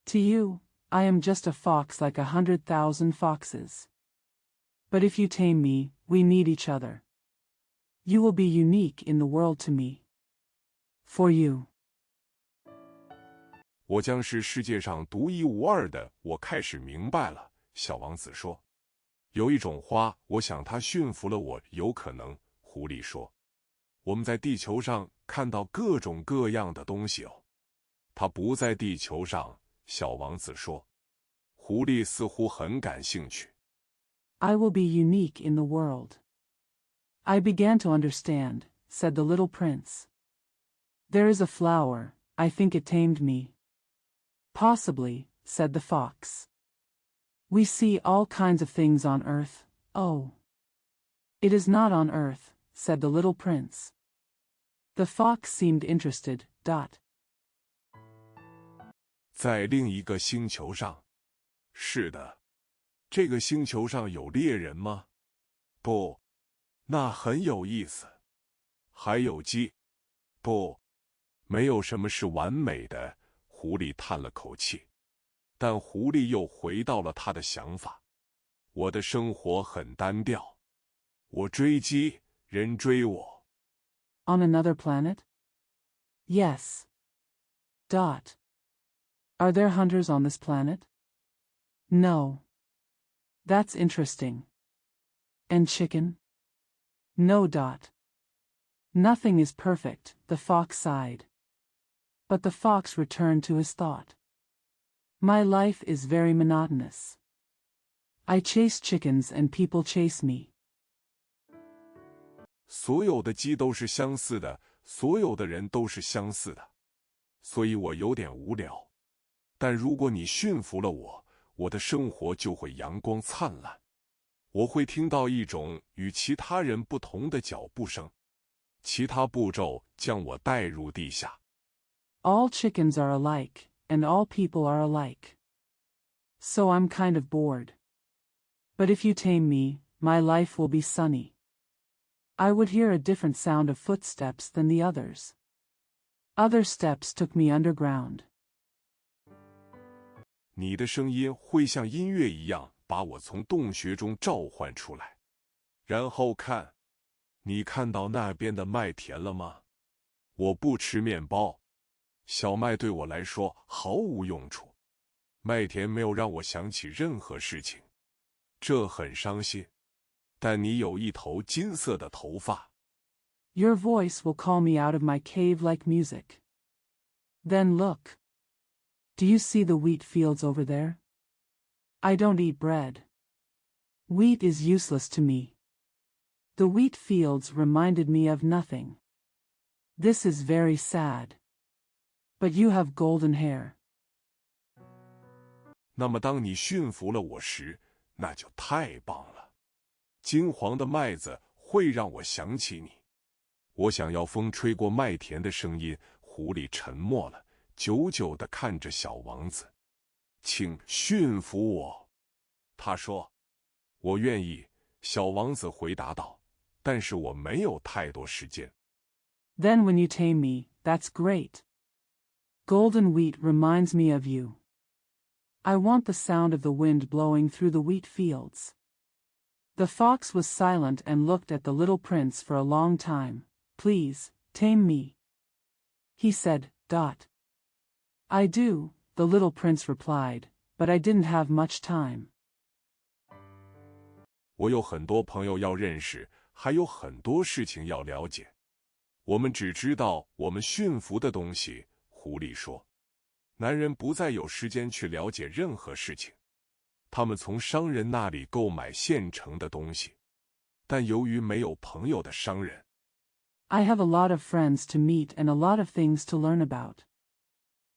To you, I am just a fox like 100,000 foxes. But if you tame me, we need each other. You will be unique in the world to me. For you. 我将是世界上独一无二的。我开始明白了，小王子说。有一种花，我想它驯服了我，有可能，狐狸说。我们在地球上看到各种各样的东西哦。它不在地球上，小王子说。狐狸似乎很感兴趣。I will be unique in the world. I began to understand, said the little prince. There is a flower, I think it tamed me. Possibly, said the fox. We see all kinds of things on earth, oh. It is not on earth, said the little prince. The fox seemed interested. 在另一个星球上。是的。这个星球上有猎人吗？不。那很有意思。还有鸡？不。没有什么是完美的，狐狸叹了口气。但狐狸又回到了他的想法。我的生活很单调。我追鸡，人追我。On another planet? Yes. Dot. Are there hunters on this planet? No. That's interesting. And chicken? No. Dot. Nothing is perfect, the fox sighed. But the fox returned to his thought. My life is very monotonous. I chase chickens and people chase me. 所有的鸡都是相似的，所有的人都是相似的，所以我有点无聊。但如果你驯服了我，我的生活就会阳光灿烂。我会听到一种与其他人不同的脚步声，其他步骤将我带入地下。All chickens are alike, and all people are alike. So I'm kind of bored. But if you tame me, my life will be sunny. I would hear a different sound of footsteps than the others. Other steps took me underground. 你的声音会像音乐一样把我从洞穴中召唤出来。然后看，你看到那边的麦田了吗？我不吃面包，小麦对我来说毫无用处。麦田没有让我想起任何事情，这很伤心。但你有一头金色的头发。Your voice will call me out of my cave like music. Then look. Do you see the wheat fields over there? I don't eat bread. Wheat is useless to me. The wheat fields reminded me of nothing. This is very sad. But you have golden hair. 那么当你驯服了我时，那就太棒了。金黄的麦子会让我想起你。我想要风吹过麦田的声音。狐狸沉默了，久久地看着小王子。请驯服我，他说。我愿意，小王子回答道，但是我没有太多时间。Then when you tame me, that's great. Golden wheat reminds me of you. I want the sound of the wind blowing through the wheat fields. The fox was silent and looked at the little prince for a long time. Please, tame me. He said, Dot. I do, the little prince replied, but I didn't have much time. 我有很多朋友要认识，还有很多事情要了解。我们只知道我们驯服的东西，狐狸说。男人不再有时间去了解任何事情。他们从商人那里购买现成的东西，但由于没有朋友的商人 I have a lot of friends to meet and a lot of things to learn about.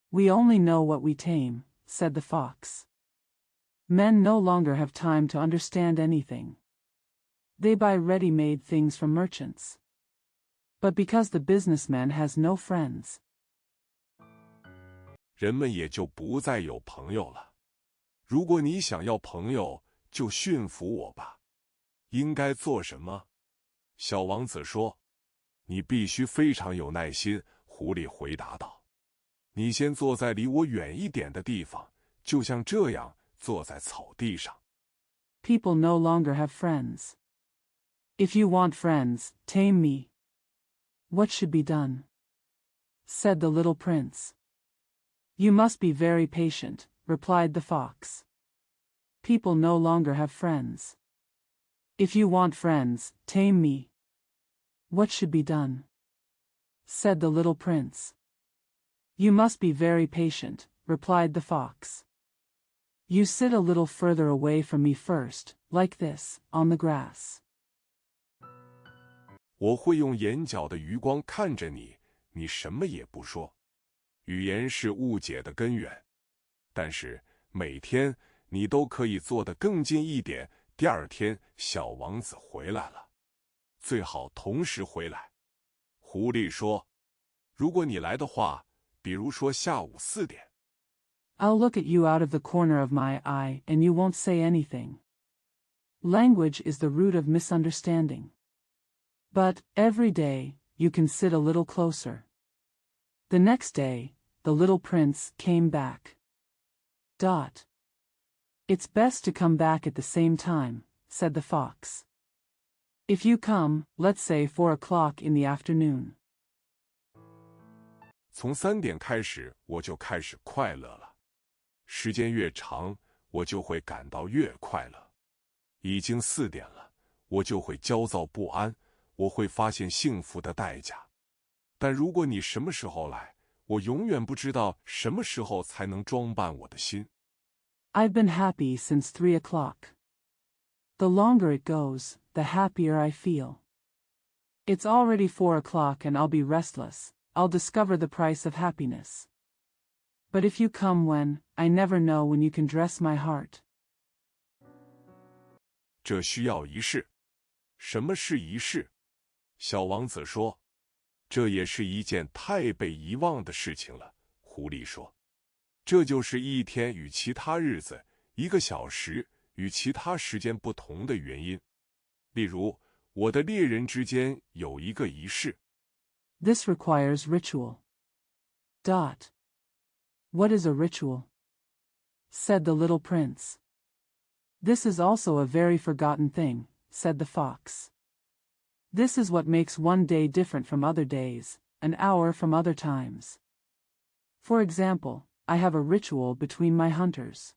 We only know what we tame, said the fox. Men no longer have time to understand anything. They buy ready-made things from merchants. But because the businessman has no friends, 人们也就不再有朋友了。如果你想要朋友，就驯服我吧。应该做什么？小王子说。你必须非常有耐心，狐狸回答道。你先坐在离我远一点的地方，就像这样坐在草地上。People no longer have friends. If you want friends, tame me. What should be done? Said the little prince. You must be very patient, replied the fox. People no longer have friends. If you want friends, tame me. What should be done? Said the little prince. You must be very patient, replied the fox. You sit a little further away from me first, like this, on the grass. 我会用眼角的余光看着你，你什么也不说。语言是误解的根源，但是每天你都可以坐得更近一点。第二天，小王子回来了，最好同时回来。狐狸说：“如果你来的话，比如说下午4点。” I'll look at you out of the corner of my eye and you won't say anything. Language is the root of misunderstanding. But, every day, you can sit a little closer. The next day, the little prince came back. It's best to come back at the same time, said the fox. If you come, let's say 4 o'clock in the afternoon. 从3点开始，我就开始快乐了。时间越长，我就会感到越快乐。已经4点了，我就会焦躁不安，我会发现幸福的代价。但如果你什么时候来，我永远不知道什么时候才能装扮我的心。I've been happy since 3 o'clock. The longer it goes, the happier I feel. It's already 4 o'clock and I'll be restless. I'll discover the price of happiness. But if you come when, I never know when you can dress my heart. 这需要仪式。什么是仪式？小王子说，这也是一件太被遗忘的事情了。狐狸说，这就是一天与其他日子，1个小时与其他时间不同的原因。例如，我的猎人之间有一个仪式。This requires ritual. What is a ritual? Said the little prince. This is also a very forgotten thing, said the fox. This is what makes one day different from other days, an hour from other times. For example, I have a ritual between my hunters.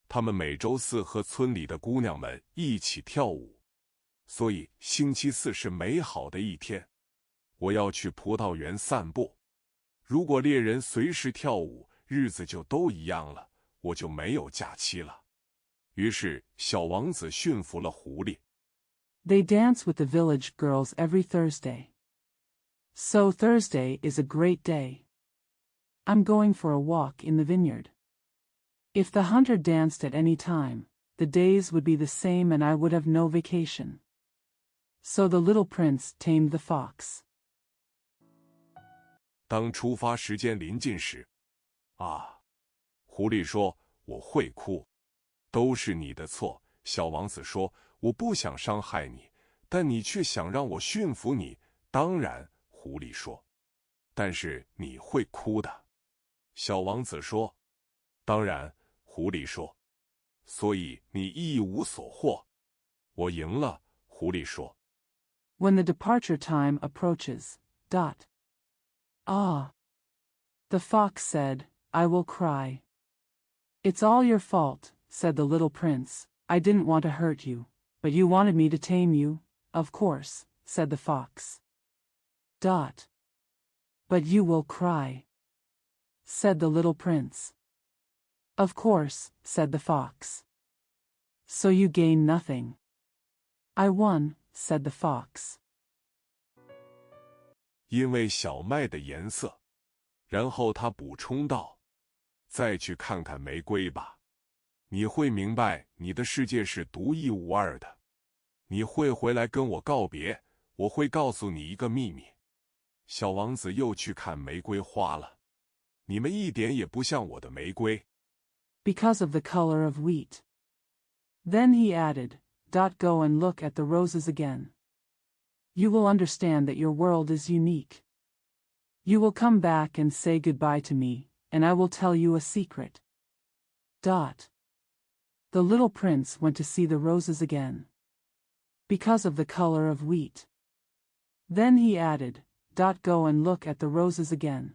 他们每周4和村里的姑娘们一起跳舞，所以星期4是美好的一天。我要去葡萄园散步。如果猎人随时跳舞，日子就都一样了，我就没有假期了。于是，小王子驯服了狐狸。They dance with the village girls every Thursday. So Thursday is a great day. I'm going for a walk in the vineyard. If the hunter danced at any time, the days would be the same and I would have no vacation. So the little prince tamed the fox. 当出发时间临近时，狐狸说，我会哭。都是你的错。小王子说，我不想伤害你，但你却想让我驯服你。当然，狐狸说，但是你会哭的。小王子说，当然，狐狸说，所以你一无所获。我赢了，狐狸说。When the departure time approaches, the fox said, I will cry. It's all your fault, said the little prince. I didn't want to hurt you, but you wanted me to tame you, of course, said the fox. But you will cry, said the little prince. Of course, said the fox. So you gain nothing. I won, said the fox. 因为小麦的颜色。然后他补充道，再去看看玫瑰吧，你会明白你的世界是独一无二的。你会回来跟我告别，我会告诉你一个秘密。小王子又去看玫瑰花了。你们一点也不像我的玫瑰。Because of the color of wheat. Then he added, Go and look at the roses again. You will understand that your world is unique. You will come back and say goodbye to me, and I will tell you a secret. The little prince went to see the roses again. Because of the color of wheat. Then he added, Go and look at the roses again.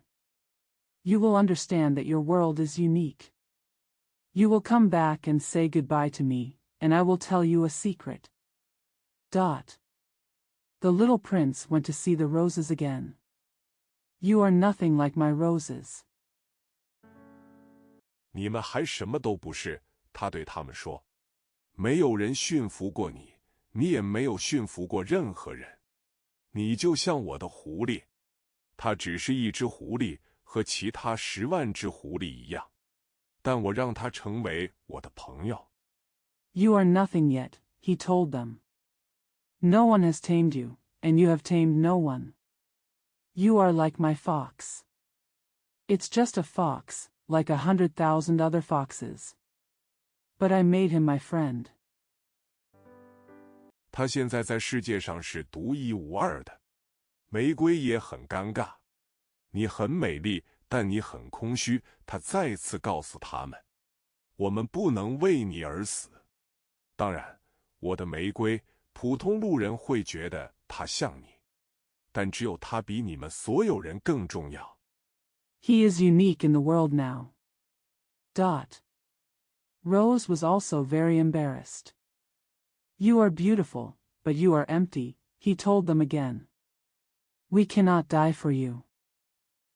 You will understand that your world is unique. You will come back and say goodbye to me, and I will tell you a secret. The little prince went to see the roses again. You are nothing like my roses. 你们还什么都不是，他对他们说。没有人驯服过你，你也没有驯服过任何人。你就像我的狐狸，它只是一只狐狸，和其他10万只狐狸一样。但我让它成为我的朋友。You are nothing yet, he told them. No one has tamed you, and you have tamed no one. You are like my fox. It's just a fox, like 100,000 other foxes. But I made him my friend. 他现在在世界上是独一无二的。玫瑰也很尴尬。你很美丽，但你很空虚。他再次告诉他们，我们不能为你而死。当然，我的玫瑰，普通路人会觉得它像你，但只有它比你们所有人更重要。He is unique in the world now. Rose was also very embarrassed. You are beautiful, but you are empty, he told them again. We cannot die for you.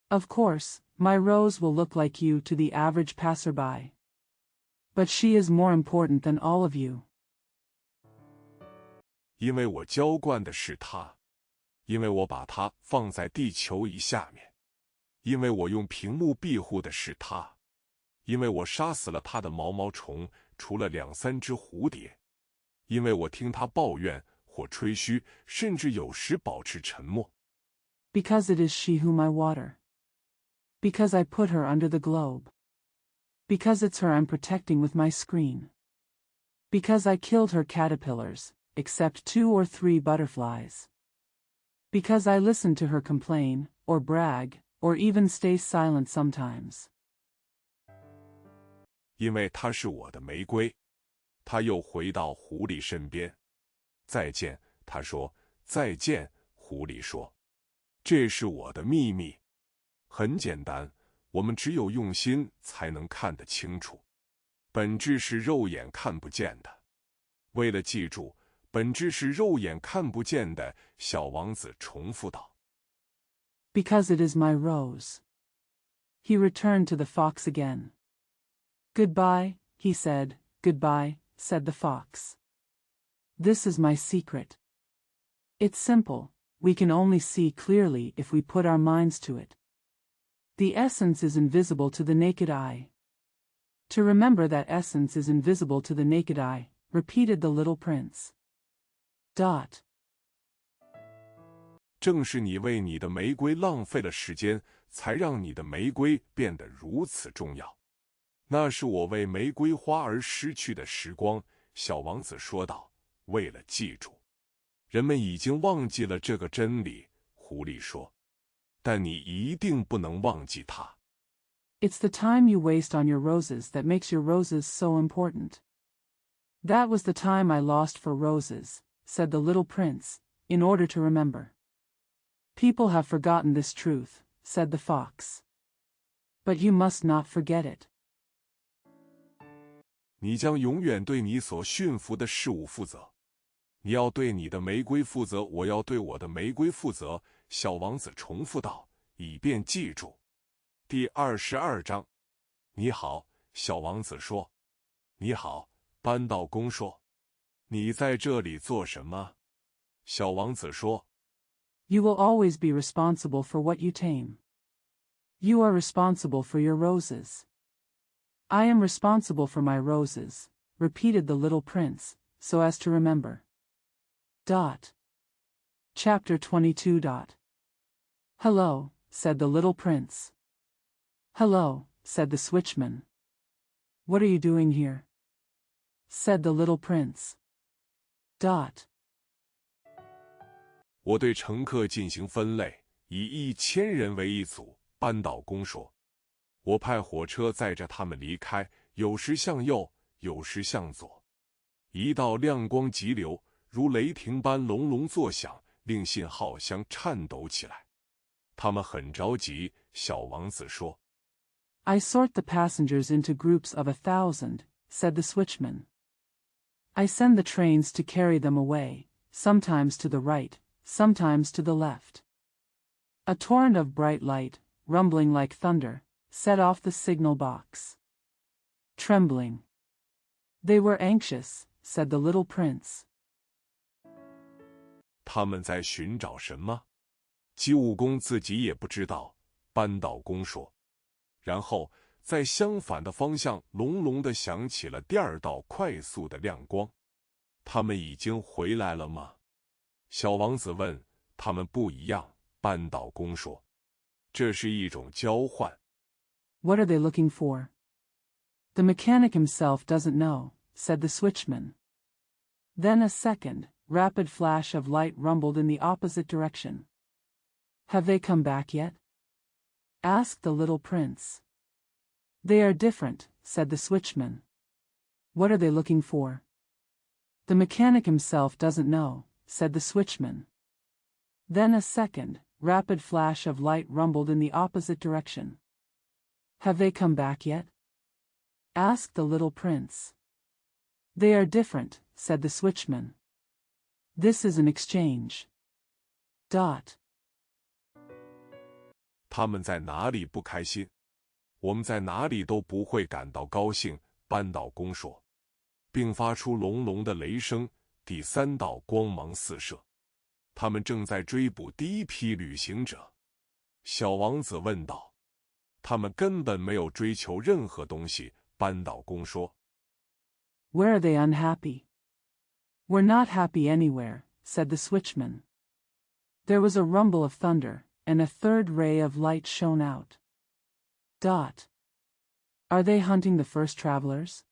Of course, my Rose will look like you to the average passerby. But she is more important than all of you. 因为我浇灌的是它，因为我把它放在地球仪下面，因为我用屏幕庇护的是它，因为我杀死了它的毛毛虫，除了2-3只蝴蝶，因为我听它抱怨或吹嘘，甚至有时保持沉默。Because it is she whom I water. Because I put her under the globe. Because it's her I'm protecting with my screen. Because I killed her caterpillars, except 2 or 3 butterflies. Because I listen to her complain, or brag, or even stay silent sometimes. 因为她是我的玫瑰。他又回到狐狸身边。再见，他说。再见，狐狸说。这是我的秘密。很简单，我们只有用心才能看得清楚。本质是肉眼看不见的。为了记住，本质是肉眼看不见的，小王子重复道。Because it is my Rose. He returned to the fox again. Goodbye, he said. Goodbye, said the fox. This is my secret. It's simple, we can only see clearly if we put our minds to it. The essence is invisible to the naked eye. To remember that essence is invisible to the naked eye, repeated the little prince. 正是你为你的玫瑰浪费了时间，才让你的玫瑰变得如此重要。那是我为玫瑰花而失去的时光，小王子说道。为了记住，人们已经忘记了这个真理，狐狸说。但你一定不能忘记它。It's the time you waste on your roses that makes your roses so important. That was the time I lost for roses, said the little prince, in order to remember. People have forgotten this truth, said the fox. But you must not forget it. 你将永远对你所驯服的事物负责。你要对你的玫瑰负责，我要对我的玫瑰负责。小王子重复道，以便记住。第22章。你好，小王子说。你好，扳道工说。你在这里做什么？小王子说。You will always be responsible for what you tame. You are responsible for your roses. I am responsible for my roses, repeated the little prince, so as to remember. Chapter 22. Hello, said the little prince. Hello, said the switchman. What are you doing here? Said the little prince. 我对乘客进行分类，以1000人为一组，扳道工说。我派火车载着他们离开，有时向右，有时向左。一道亮光急流，如雷霆般隆隆作响，令信号箱颤抖起来。他们很着急，小王子说。I sort the passengers into groups of 1,000, said the switchman. I send the trains to carry them away, sometimes to the right, sometimes to the left. A torrent of bright light, rumbling like thunder, set off the signal box. Trembling. They were anxious, said the little prince. 他们在寻找什么？机务工自己也不知道，扳道工说。然后，在相反的方向，隆隆地响起了第2道快速的亮光。他们已经回来了吗？小王子问。他们不一样，扳道工说。这是一种交换。What are they looking for? The mechanic himself doesn't know, said the switchman. Then a second, rapid flash of light rumbled in the opposite direction. Have they come back yet? Asked the little prince. They are different, said the switchman. What are they looking for? The mechanic himself doesn't know, said the switchman. Then a second, rapid flash of light rumbled in the opposite direction. Have they come back yet? Asked the little prince. They are different, said the switchman. This is an exchange. 他们在哪里不开心，我们在哪里都不会感到高兴。班导公说，并发出隆隆的雷声。第3道光芒四射，他们正在追捕第一批旅行者。小王子问道：“他们根本没有追求任何东西。”班导公说 Where are they unhappy? We're not happy anywhere, said the switchman. There was a rumble of thunder, and a third ray of light shone out. Are they hunting the first travelers?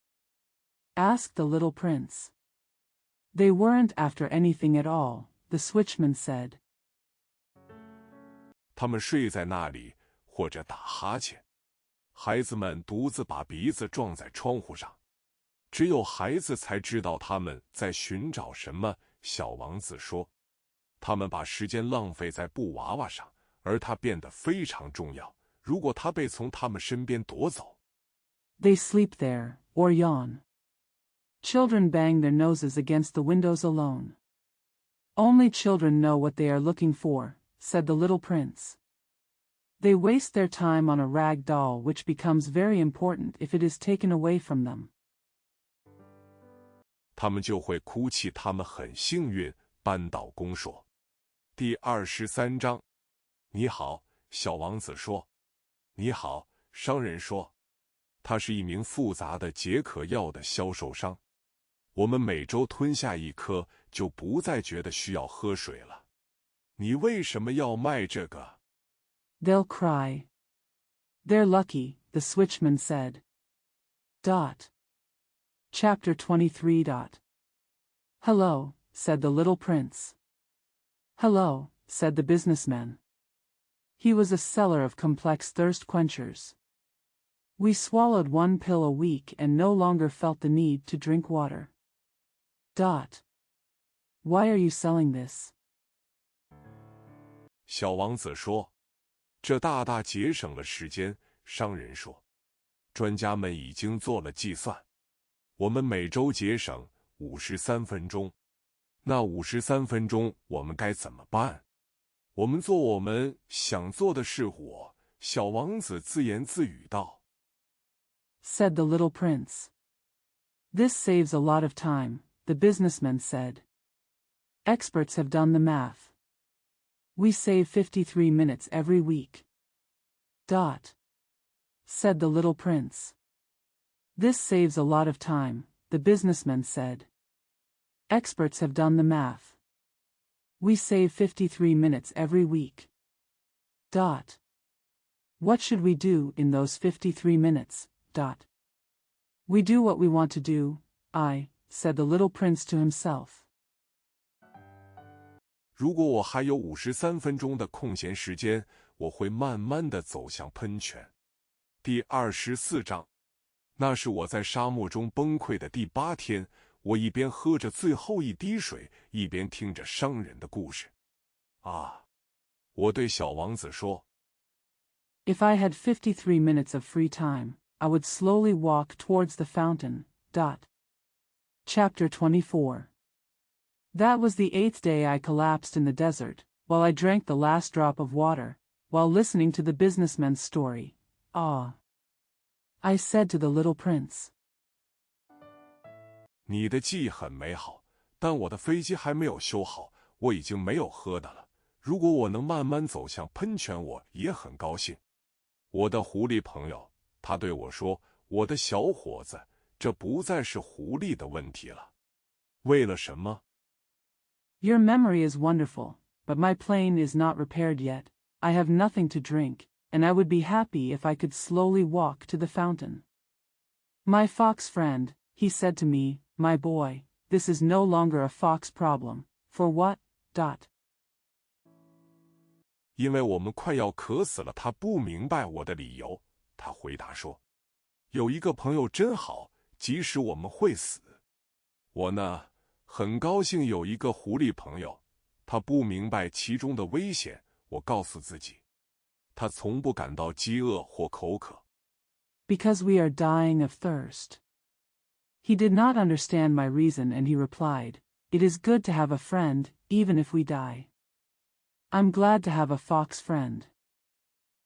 Asked the little prince. They weren't after anything at all, the switchman said. 他们睡在那里，或者打哈欠。孩子们独自把鼻子撞在窗户上，只有孩子才知道他们在寻找什么。小王子说，他们把时间浪费在布娃娃上，而它变得非常重要。如果它被从他们身边夺走。They sleep there, or yawn. Children bang their noses against the windows alone. Only children know what they are looking for, said the little prince. They waste their time on a rag doll which becomes very important if it is taken away from them. 他们就会哭泣，他们很幸运。班导公说。第23章，你好，小王子说。你好，商人说。他是一名复杂的解渴药的销售商。我们每周吞下一颗，就不再觉得需要喝水了。你为什么要卖这个？ They'll cry. They're lucky, the switchman said. Chapter 23. Hello, said the little prince. Hello, said the businessman. He was a seller of complex thirst quenchers. We swallowed one pill a week and no longer felt the need to drink water. Why are you selling this? 小王子说，这大大节省了时间。商人说，专家们已经做了计算，我们每周节省53分钟。那53分钟我们该怎么办？我们做我们想做的事。小王子自言自语道。Said the little prince. This saves a lot of time, the businessman said. Experts have done the math. We save 53 minutes every week. Said the little prince. This saves a lot of time, the businessman said. Experts have done the math. We save 53 minutes every week. What should we do in those 53 minutes? We do what we want to do, said the little prince to himself. 如果我还有53分钟的空闲时间，我会慢慢地走向喷泉。第24章，那是我在沙漠中崩溃的第8天。我一边喝着最后一滴水，一边听着商人的故事。我对小王子说 If I had 53 minutes of free time, I would slowly walk towards the fountain. Chapter 24. That was the 8th day I collapsed in the desert, while I drank the last drop of water, while listening to the businessman's story. I said to the little prince. 你的记忆很美好，但我的飞机还没有修好，我已经没有喝的了。如果我能慢慢走向喷泉，我也很高兴。我的狐狸朋友，他对我说，我的小伙子，这不再是狐狸的问题了。为了什么？ Your memory is wonderful, but my plane is not repaired yet. I have nothing to drink, and I would be happy if I could slowly walk to the fountain. My fox friend, he said to me, my boy, this is no longer a fox problem. For what? 因为我们快要渴死了，他不明白我的理由。他回答说：“有一个朋友真好，即使我们会死。”我呢，很高兴有一个狐狸朋友，他不明白其中的危险。我告诉自己，他从不感到饥饿或口渴。Because we are dying of thirst. He did not understand my reason and he replied, It is good to have a friend, even if we die. I'm glad to have a fox friend.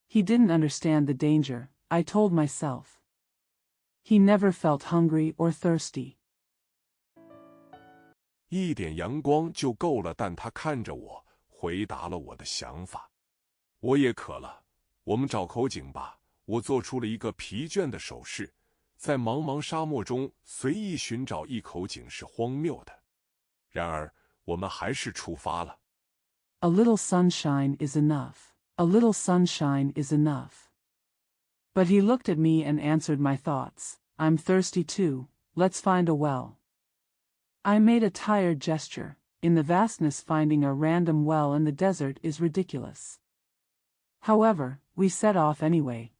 He didn't understand the danger, I told myself. He never felt hungry or thirsty. 一点阳光就够了，但他看着我，回答了我的想法。我也渴了，我们找口井吧。我做出了一个疲倦的手势。在茫茫沙漠中随意寻找一口井是荒谬的。然而，我们还是出发了。A little sunshine is enough. A little sunshine is enough. But he looked at me and answered my thoughts. I'm thirsty too. Let's find a well. I made a tired gesture. In the vastness, finding a random well in the desert is ridiculous. However, we set off anyway.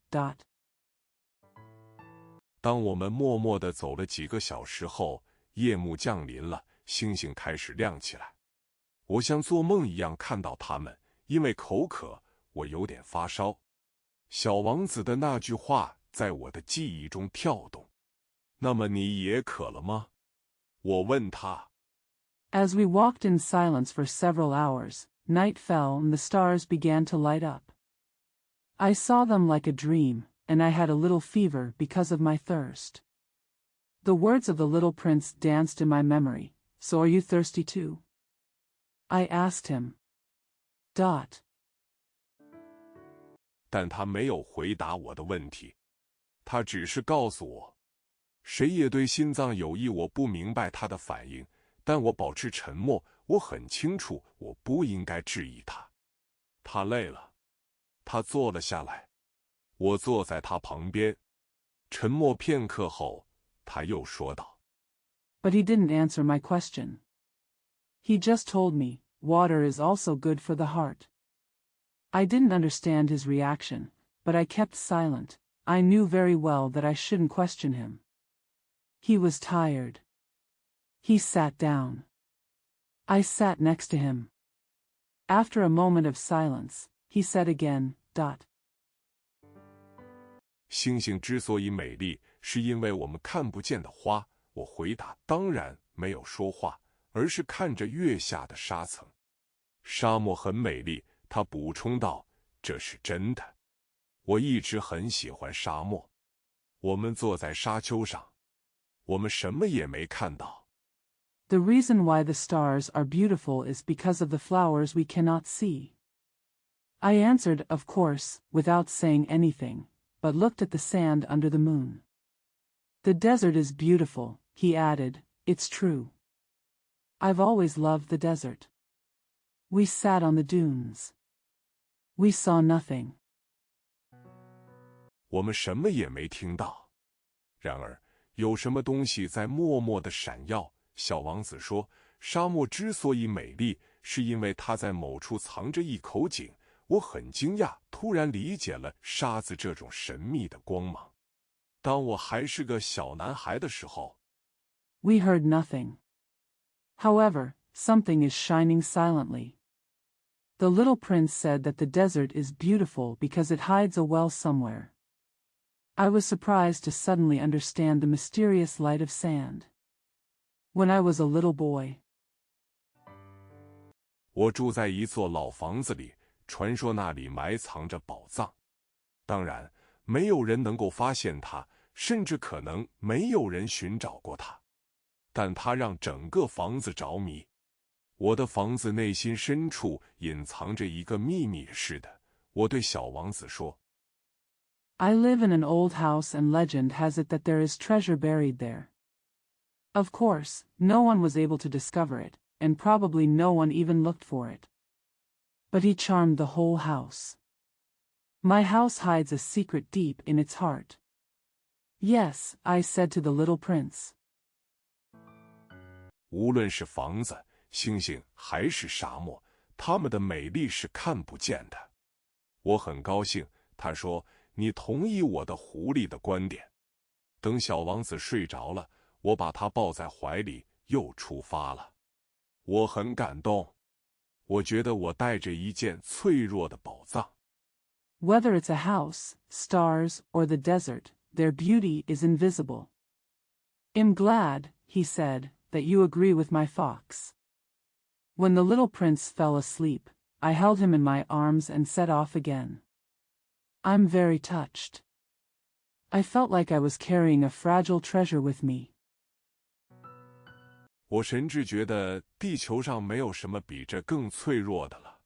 当我们默默地走了几个小时后，夜幕降临了，星星开始亮起来。我像做梦一样看到它们，因为口渴，我有点发烧。小王子的那句话在我的记忆中跳动。那么你也渴了吗？我问他。As we walked in silence for several hours, night fell and the stars began to light up. I saw them like a dream, and I had a little fever because of my thirst. The words of the little prince danced in my memory. So are you thirsty too? I asked him. 但他没有回答我的问题，他只是告诉我，谁也对心脏有益。我不明白他的反应，但我保持沉默。我很清楚，我不应该质疑他。他累了，他坐了下来。我坐在他旁边，沉默片刻后，他又说道 But he didn't answer my question. He just told me, water is also good for the heart. I didn't understand his reaction, but I kept silent. I knew very well that I shouldn't question him. He was tired. He sat down. I sat next to him. After a moment of silence, he said again, 星星之所以美丽，是因为我们看不见的花。我回答，当然没有说话，而是看着月下的沙层。沙漠很美丽，他补充道，这是真的。我一直很喜欢沙漠。我们坐在沙丘上，我们什么也没看到。The reason why the stars are beautiful is because of the flowers we cannot see. I answered, of course, without saying anything, but looked at the sand under the moon. The desert is beautiful, he added, it's true. I've always loved the desert. We sat on the dunes. We saw nothing. 我们什么也没听到。然而，有什么东西在默默地闪耀。小王子说，沙漠之所以美丽，是因为它在某处藏着一口井。我很惊讶，突然理解了沙子这种神秘的光芒。当我还是个小男孩的时候 We heard nothing. However, something is shining silently. The little prince said that the desert is beautiful because it hides a well somewhere. I was surprised to suddenly understand the mysterious light of sand. When I was a little boy, 我住在一座老房子里，传说那里埋藏着宝藏。当然，没有人能够发现它，甚至可能没有人寻找过它。但它让整个房子着迷。我的房子内心深处隐藏着一个秘密似的。我对小王子说 I live in an old house and legend has it that there is treasure buried there. Of course, no one was able to discover it, and probably no one even looked for it. But he charmed the whole house. My house hides a secret deep in its heart. Yes, I said to the little prince. 无论是房子、星星还是沙漠，它们的美丽是看不见的。我很高兴，他说，你同意我的狐狸的观点。等小王子睡着了，我把他抱在怀里，又出发了。我很感动，我觉得我带着一件脆弱的宝藏。Whether it's a house, stars, or the desert, their beauty is invisible. I'm glad, he said, that you agree with my fox. When the little prince fell asleep, I held him in my arms and set off again. I'm very touched. I felt like I was carrying a fragile treasure with me. 我甚至觉得地球上没有什么比这更脆弱的了。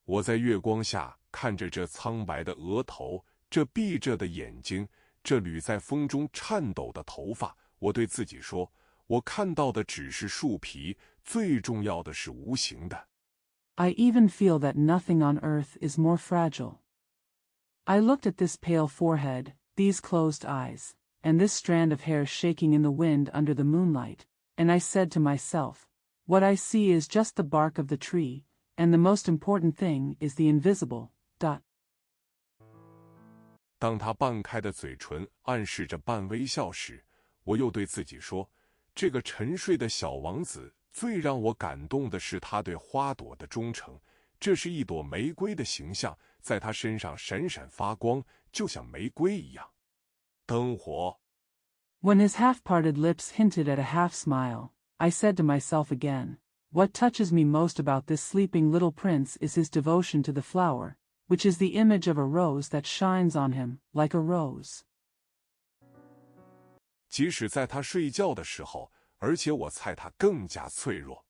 我在月光下看着这苍白的额头，这闭着的眼睛，这缕在风中颤抖的头发，我对自己说，我看到的只是树皮，最重要的是无形的。I even feel that nothing on earth is more fragile. I looked at this pale forehead, these closed eyes, and this strand of hair shaking in the wind under the moonlight, and I said to myself, what I see is just the bark of the tree, and the most important thing is the invisible. 当他半开的嘴唇暗示着半微笑时，我又对自己说，这个沉睡的小王子最让我感动的是他对花朵的忠诚，这是一朵玫瑰的形象，在他身上闪闪发光，就像玫瑰一样。灯火。When his half-parted lips hinted at a half-smile, I said to myself again, what touches me most about this sleeping little prince is his devotion to the flower, which is the image of a rose that shines on him, like a rose. 即使在他睡觉的时候，而且我猜他更加脆弱。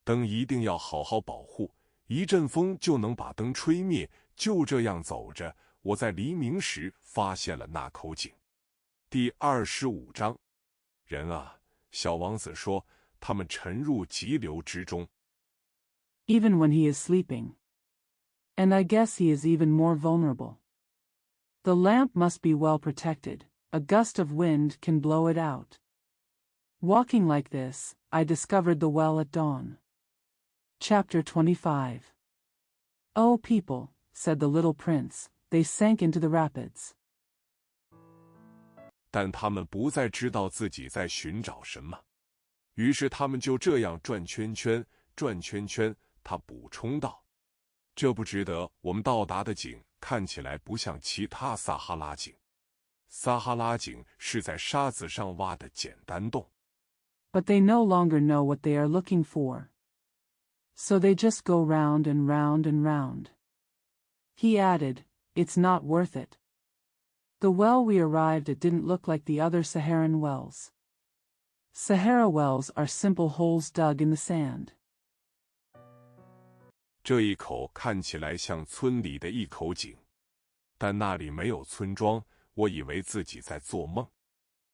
灯一定要好好保护，一阵风就能把灯吹灭。就这样走着，我在黎明时发现了那口井。第25章，人啊，小王子说，他们沉入急流之中。Even when he is sleeping. And I guess he is even more vulnerable. The lamp must be well protected, a gust of wind can blow it out. Walking like this, I discovered the well at dawn. Chapter 25. Oh people, said the little prince, they sank into the rapids. 但他们不再知道自己在寻找什么，于是他们就这样转圈圈，转圈圈。他补充道，这不值得我们到达的井看起来不像其他撒哈拉井。撒哈拉井是在沙子上挖的简单洞。But they no longer know what they are looking for. So they just go round and round and round. He added, it's not worth it. The well we arrived at didn't look like the other Saharan wells. Sahara wells are simple holes dug in the sand. 这一口看起来像村里的一口井，但那里没有村庄，我以为自己在做梦。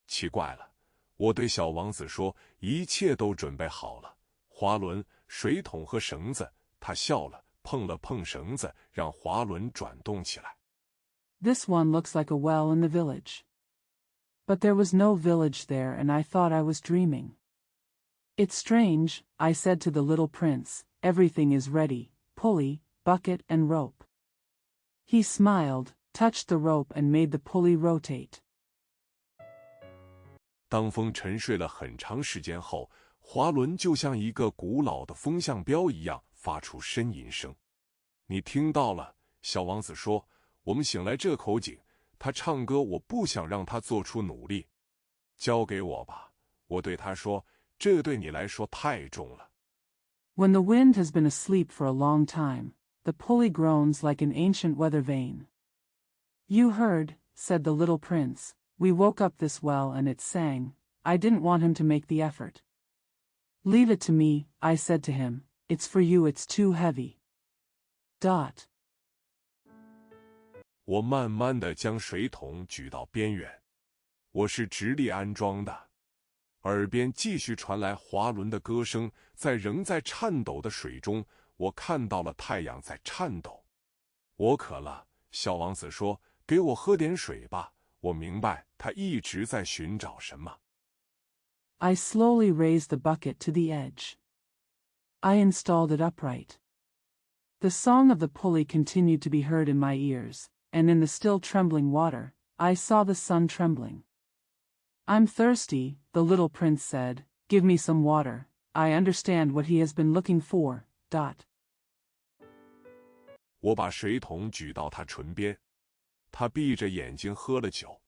奇怪了，我对小王子说，一切都准备好了，滑轮、水桶和绳子。他笑了，碰了碰绳子，让滑轮转动起来。This one looks like a well in the village. But there was no village there and I thought I was dreaming. It's strange, I said to the little prince, everything is ready, pulley, bucket and rope. He smiled, touched the rope and made the pulley rotate. 当风沉睡了很长时间后，滑轮就像一个古老的风向标一样发出呻吟声。你听到了，小王子说，我们醒来这口井，他唱歌，我不想让他做出努力。交给我吧，我对他说，这对你来说太重了。When the wind has been asleep for a long time, the pulley groans like an ancient weather vane. You heard, said the little prince, we woke up this well and it sang. I didn't want him to make the effort. Leave it to me, I said to him, it's for you, it's too heavy. 我慢慢地将水桶举到边缘，我是直立安装的。耳边继续传来滑轮的歌声，在仍在颤抖的水中，我看到了太阳在颤抖。我渴了，小王子说：“给我喝点水吧。”我明白他一直在寻找什么。I slowly raised the bucket to the edge. I installed it upright. The song of the pulley continued to be heard in my ears, and in the still trembling water, I saw the sun trembling. I'm thirsty, the little prince said. Give me some water. I understand what he has been looking for. 我把水桶举到他唇边，他闭着眼睛喝了酒，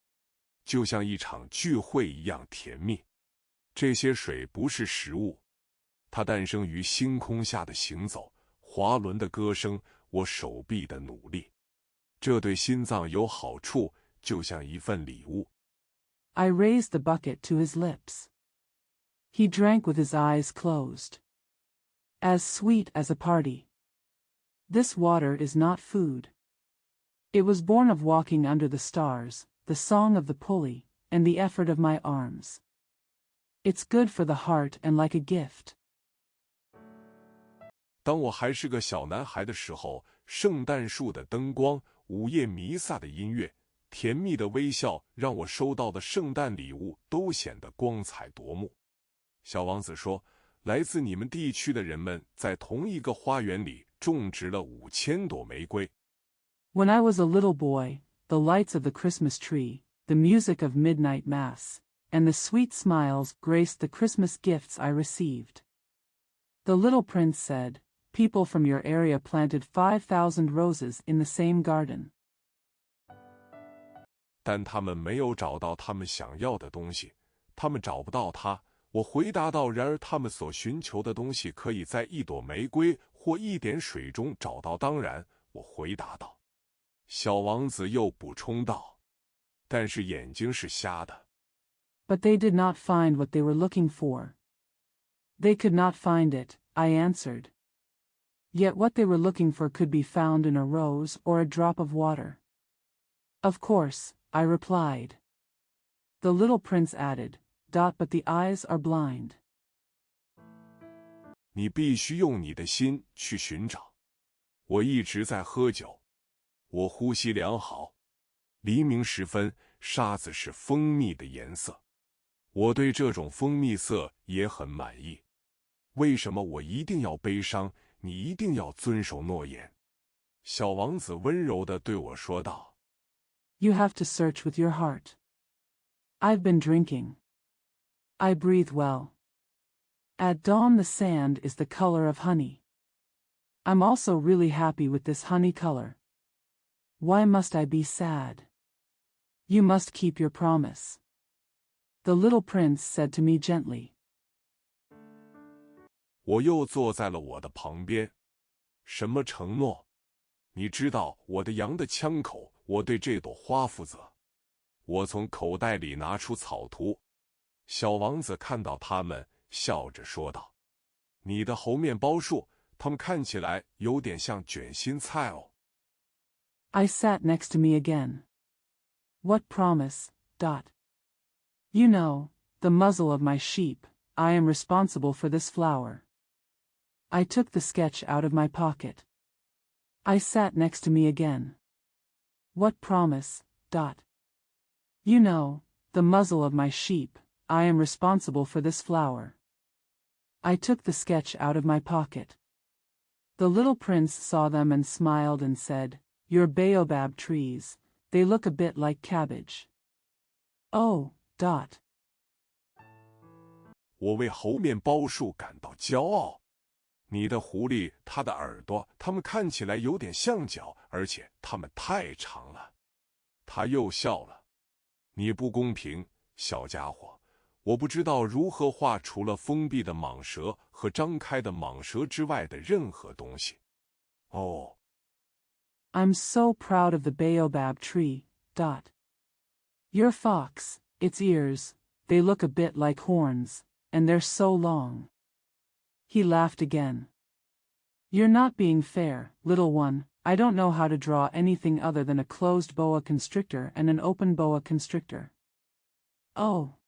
就像一场聚会一样甜蜜。这些水不是食物，它诞生于星空下的行走，滑轮的歌声，我手臂的努力。这对心脏有好处，就像一份礼物。I raised the bucket to his lips. He drank with his eyes closed. As sweet as a party. This water is not food. It was born of walking under the stars, the song of the pulley, and the effort of my arms. It's good for the heart and like a gift. 当我还是个小男孩的时候，圣诞树的灯光，午夜弥撒的音乐，甜蜜的微笑，让我收到的圣诞礼物都显得光彩夺目。小王子说：“来自你们地区的人们在同一个花园里种植了5000朵玫瑰。” When I was a little boy, the lights of the Christmas tree, the music of midnight mass, and the sweet smiles graced the Christmas gifts I received. The little prince said, "People from your area planted 5,000 roses in the same garden." 但他们没有找到他们想要的东西，他们找不到它。我回答道：“然而他们所寻求的东西可以在一朵玫瑰或一点水中找到。”当然，我回答道。小王子又补充道：“但是眼睛是瞎的。” But they did not find what they were looking for. They could not find it, I answered. Yet what they were looking for could be found in a rose or a drop of water. Of course, I replied. The little prince added, "But the eyes are blind." 你必须用你的心去寻找。我一直在喝酒，我呼吸良好。黎明时分，沙子是蜂蜜的颜色。我对这种蜂蜜色也很满意。为什么我一定要悲伤？你一定要遵守诺言。小王子温柔地对我说道。You have to search with your heart. I've been drinking. I breathe well. At dawn the sand is the color of honey. I'm also really happy with this honey color. Why must I be sad? You must keep your promise. The little prince said to me gently. 我又坐在了我的旁边。什么承诺？你知道我的羊的枪口，我对这朵花负责。我从口袋里拿出草图。小王子看到它们，笑着说道：“你的猴面包树，它们看起来有点像卷心菜哦。” I sat next to me again. What promise? You know, the muzzle of my sheep, I am responsible for this flower. I took the sketch out of my pocket. I sat next to me again. What promise? You know, the muzzle of my sheep, I am responsible for this flower. I took the sketch out of my pocket. The little prince saw them and smiled and said, "Your baobab trees, they look a bit like cabbage." Oh. 我为猴面包树感到骄傲。你的狐狸，它的耳朵，它们看起来有点像脚，而且它们太长了。他又笑了。你不公平，小家伙。我不知道如何画除了封闭的蟒蛇和张开的蟒蛇之外的任何东西。哦。I'm so proud of the baobab tree. Your fox, its ears, they look a bit like horns, and they're so long. He laughed again. You're not being fair, little one. I don't know how to draw anything other than a closed boa constrictor and an open boa constrictor. Oh.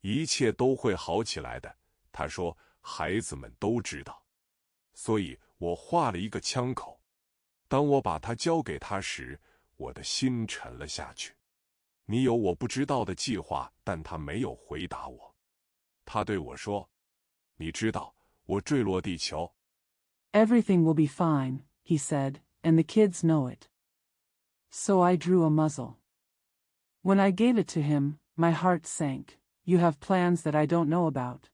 一切都会好起来的，他说，孩子们都知道。所以我画了一个枪口。当我把它交给他时，我的心沉了下去。你有我不知道的计划，但他没有回答我。他对我说：“你知道，我坠落地球。” Everything will be fine, he said, and the kids know it. So I drew a muzzle. When I gave it to him, my heart sank. You have plans that I don't know about.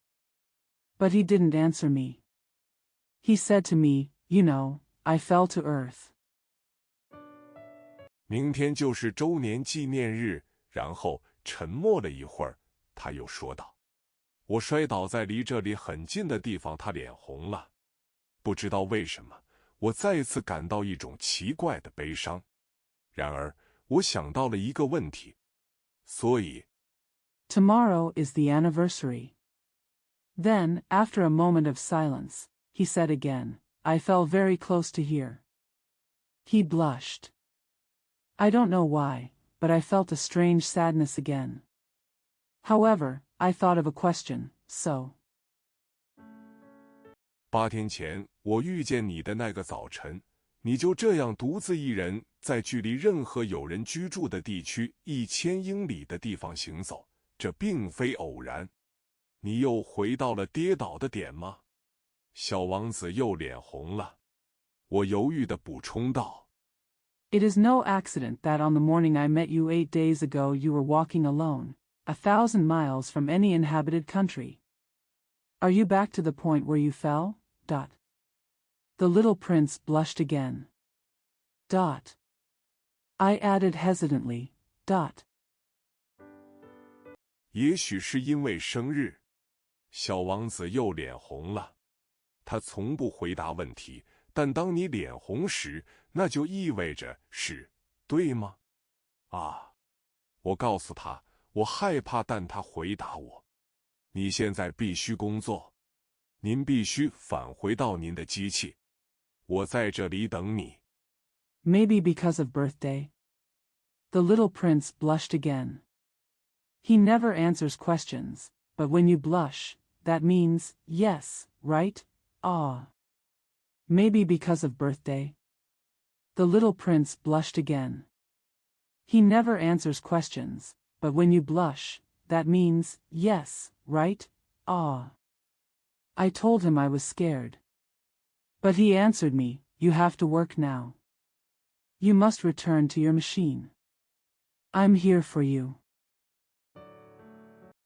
But he didn't answer me. He said to me, you know, I fell to earth. 明天就是周年纪念日，然后沉默了一会儿，他又说道：“我摔倒在离这里很近的地方。”他脸红了。不知道为什么，我再一次感到一种奇怪的悲伤。然而，我想到了一个问题，所以 Tomorrow is the anniversary. Then, after a moment of silence, he said again, I fell very close to here. He blushed. I don't know why, but I felt a strange sadness again. However, I thought of a question, so. 8天前，我遇见你的那个早晨，你就这样独自一人在距离任何有人居住的地区1000英里的地方行走，这并非偶然。你又回到了跌倒的点吗？小王子又脸红了。我犹豫地补充道 It is no accident that on the morning I met you 8 days ago you were walking alone, 1,000 miles from any inhabited country. Are you back to the point where you fell? The little prince blushed again. I added hesitantly, 也许是因为生日。小王子又脸红了。他从不回答问题，但当你脸红时，那就意味着是，对吗？啊！我告诉他，我害怕，但他回答我：“你现在必须工作，您必须返回到您的机器。我在这里等你。” Maybe because of birthday? The little prince blushed again. He never answers questions, but when you blush, that means yes, right? Ah. Maybe because of birthday? The little prince blushed again. He never answers questions, but when you blush, that means yes, right? Ah. I told him I was scared. But he answered me, you have to work now. You must return to your machine. I'm here for you.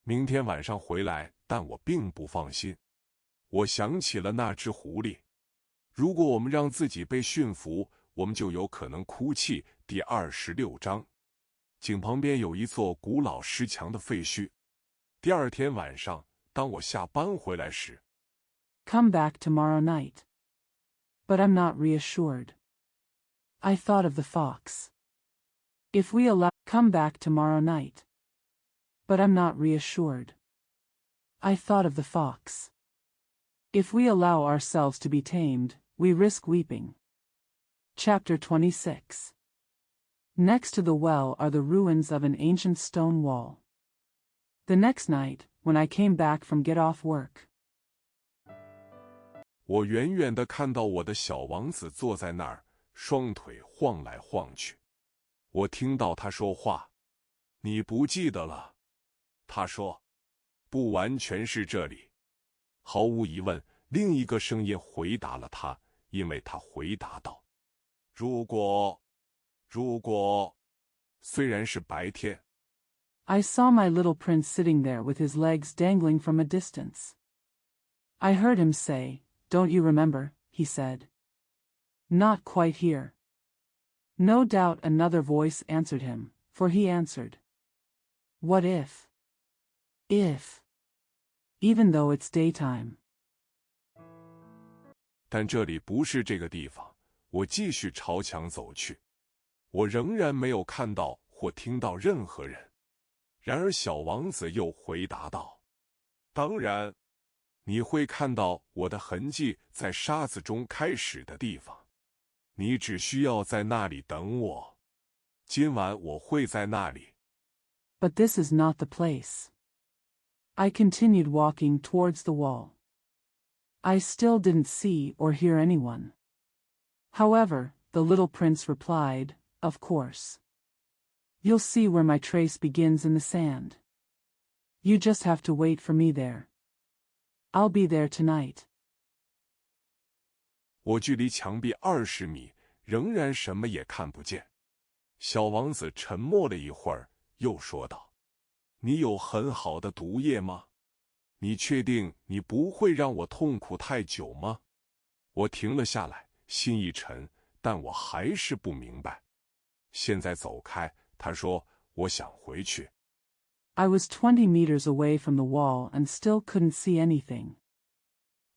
明天晚上回来，但我并不放心。我想起了那只狐狸。如果我们让自己被驯服，我们就有可能哭泣。第26章，井旁边有一座古老石墙的废墟。第二天晚上，当我下班回来时 Come back tomorrow night. But I'm not reassured. I thought of the fox. If we come back tomorrow night. But I'm not reassured. I thought of the fox. If we allow ourselves to be tamed, we risk weeping. Chapter 26. Next to the well are the ruins of an ancient stone wall. The next night, when I came back from get off work, 我远远地看到我的小王子坐在那儿，双腿晃来晃去。我听到他说话：“你不记得了？”他说：“不完全是这里。”毫无疑问，另一个声音回答了他，因为他回答道：“如果，虽然是白天。” I saw my little prince sitting there with his legs dangling from a distance. I heard him say, Don't you remember, he said. Not quite here. No doubt another voice answered him, for he answered. What if? If. Even though it's daytime. 但这里不是这个地方。我继续朝墙走去。我仍然没有看到或听到任何人。然而小王子又回答道：“当然，你会看到我的痕迹在沙子中开始的地方。你只需要在那里等我。今晚我会在那里。” But this is not the place. I continued walking towards the wall. I still didn't see or hear anyone. However, the little prince replied, "Of course. You'll see where my trace begins in the sand. You just have to wait for me there. I'll be there tonight." 我距离墙壁20米，仍然什么也看不见。小王子沉默了一会儿，又说道：“你有很好的毒液吗？你确定你不会让我痛苦太久吗？”我停了下来，心一沉，但我还是不明白。现在走开，他说，我想回去。I was 20 meters away from the wall and still couldn't see anything.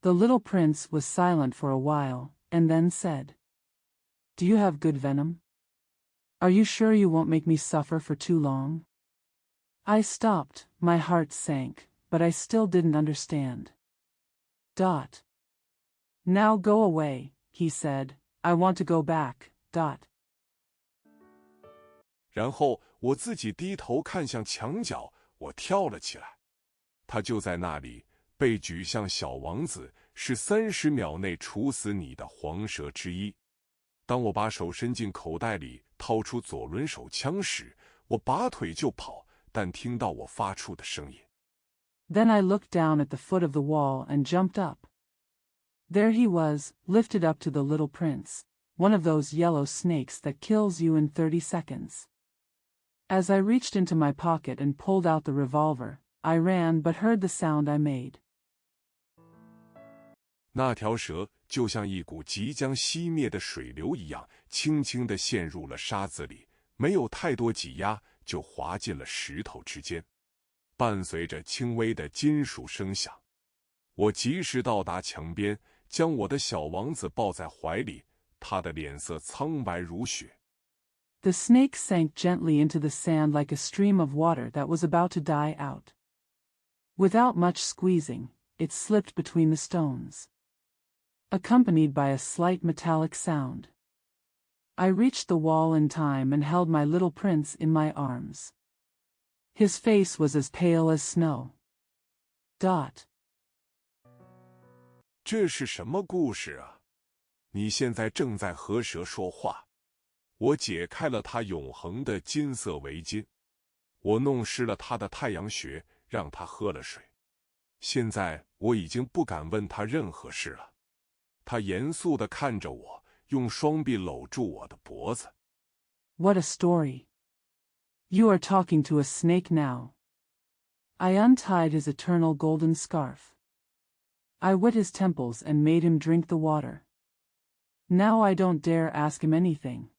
The little prince was silent for a while, and then said, "Do you have good venom? Are you sure you won't make me suffer for too long?" I stopped, my heart sank, but I still didn't understand. "Now go away," he said. "I want to go back." 然后我自己低头看向墙角，我跳了起来。他就在那里，被举向小王子，是30秒内处死你的黄蛇之一。当我把手伸进口袋里，掏出左轮手枪时，我拔腿就跑，但听到我发出的声音。Then I looked down at the foot of the wall and jumped up. There he was, lifted up to the little prince, one of those yellow snakes that kills you in 30 seconds. As I reached into my pocket and pulled out the revolver, I ran but heard the sound I made. 那条蛇就像一股即将熄灭的水流一样，轻轻地陷入了沙子里，没有太多挤压，就滑进了石头之间，伴随着轻微的金属声响。我及时到达墙边，将我的小王子抱在怀里，他的脸色苍白如雪。The snake sank gently into the sand like a stream of water that was about to die out. Without much squeezing, it slipped between the stones, accompanied by a slight metallic sound. I reached the wall in time and held my little prince in my arms. His face was as pale as snow. 这是什么故事啊？你现在正在和蛇说话。我解开了他永恒的金色围巾，我弄湿了他的太阳穴，让他喝了水。现在我已经不敢问他任何事了。他严肃地看着我，用双臂搂住我的脖子。What a story. You are talking to a snake now. I untied his eternal golden scarf. I wet his temples and made him drink the water. Now I don't dare ask him anything.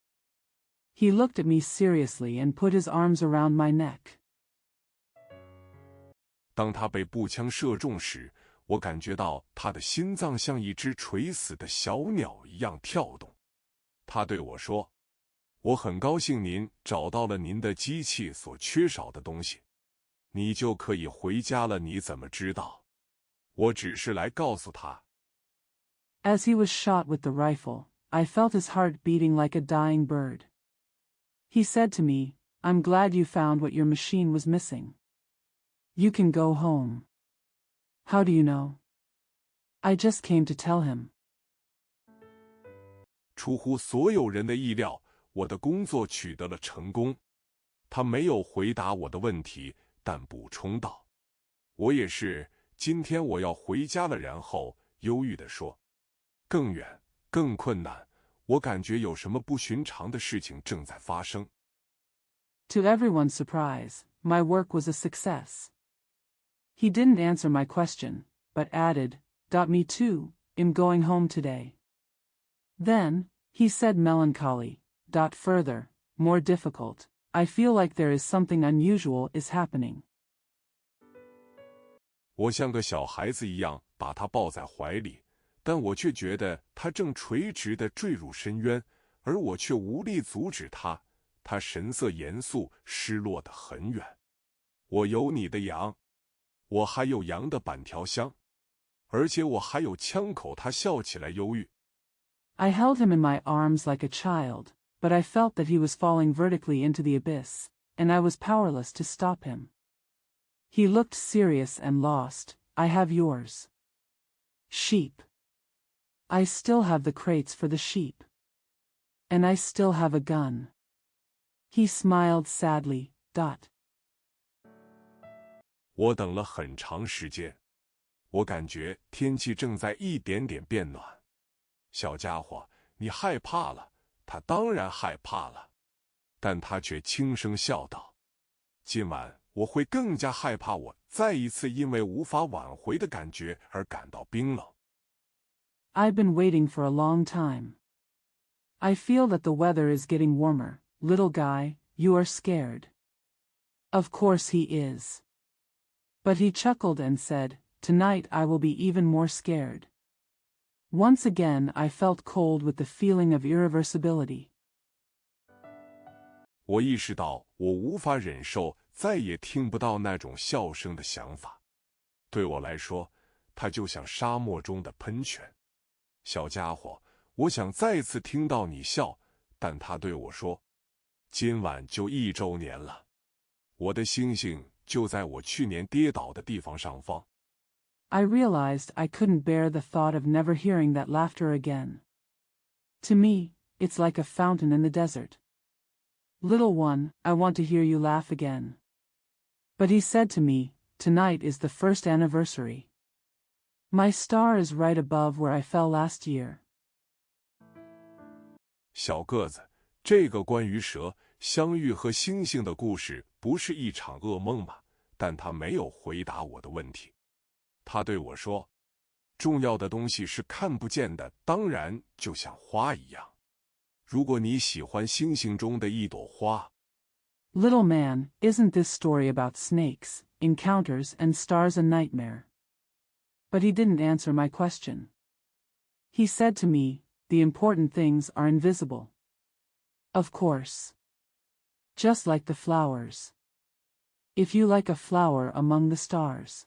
He looked at me seriously and put his arms around my neck. 当他被步枪射中时，我感觉到他的心脏像一只垂死的小鸟一样跳动。他对我说：“我很高兴您找到了您的机器所缺少的东西，你就可以回家了。你怎么知道？我只是来告诉他。” As he was shot with the rifle, I felt his heart beating like a dying bird. He said to me, "I'm glad you found what your machine was missing. You can go home." How do you know? I just came to tell him. 出乎所有人的意料，我的工作取得了成功。他没有回答我的问题，但补充道：“我也是，今天我要回家了。”然后忧郁地说：“更远，更困难。我感觉有什么不寻常的事情正在发生。” To everyone's surprise, my work was a success. He didn't answer my question, but added, "Me too, I'm going home today." Then, he said melancholy, "Further, more difficult, I feel like there is something unusual is happening." 我像个小孩子一样把他抱在怀里，但我却觉得他正垂直地坠入深渊，而我却无力阻止他。他神色严肃，失落得很远。我有你的羊，我还有羊的板条箱，而且我还有枪口。他笑起来忧郁。I held him in my arms like a child, but I felt that he was falling vertically into the abyss, and I was powerless to stop him. He looked serious and lost. "I have yours. Sheep. I still have the crates for the sheep." And I still have a gun. He smiled sadly. 我等了很长时间，我感觉天气正在一点点变暖。小家伙，你害怕了？他当然害怕了，但他却轻声笑道：“今晚我会更加害怕，我再一次因为无法挽回的感觉而感到冰冷。” I've been waiting for a long time. I feel that the weather is getting warmer. Little guy, you are scared. Of course he is. But he chuckled and said, Tonight I will be even more scared. Once again I felt cold with the feeling of irreversibility. 我意识到我无法忍受再也听不到那种笑声的想法。对我来说，它就像沙漠中的喷泉。小家伙，我想再次听到你笑，但他对我说：“今晚就1周年了。我的星星就在我去年跌倒的地方上方。” I realized I couldn't bear the thought of never hearing that laughter again. To me, it's like a fountain in the desert. Little one, I want to hear you laugh again. But he said to me, Tonight is the first anniversary. My star is right above where I fell last year. 小个子，这个关于蛇相遇和星星的故事不是一场噩梦吗？但他没有回答我的问题。他对我说：“重要的东西是看不见的，当然就像花一样。如果你喜欢星星中的一朵花。” Little man, isn't this story about snakes, encounters, and stars a nightmare? But he didn't answer my question. He said to me, The important things are invisible. Of course. Just like the flowers. If you like a flower among the stars.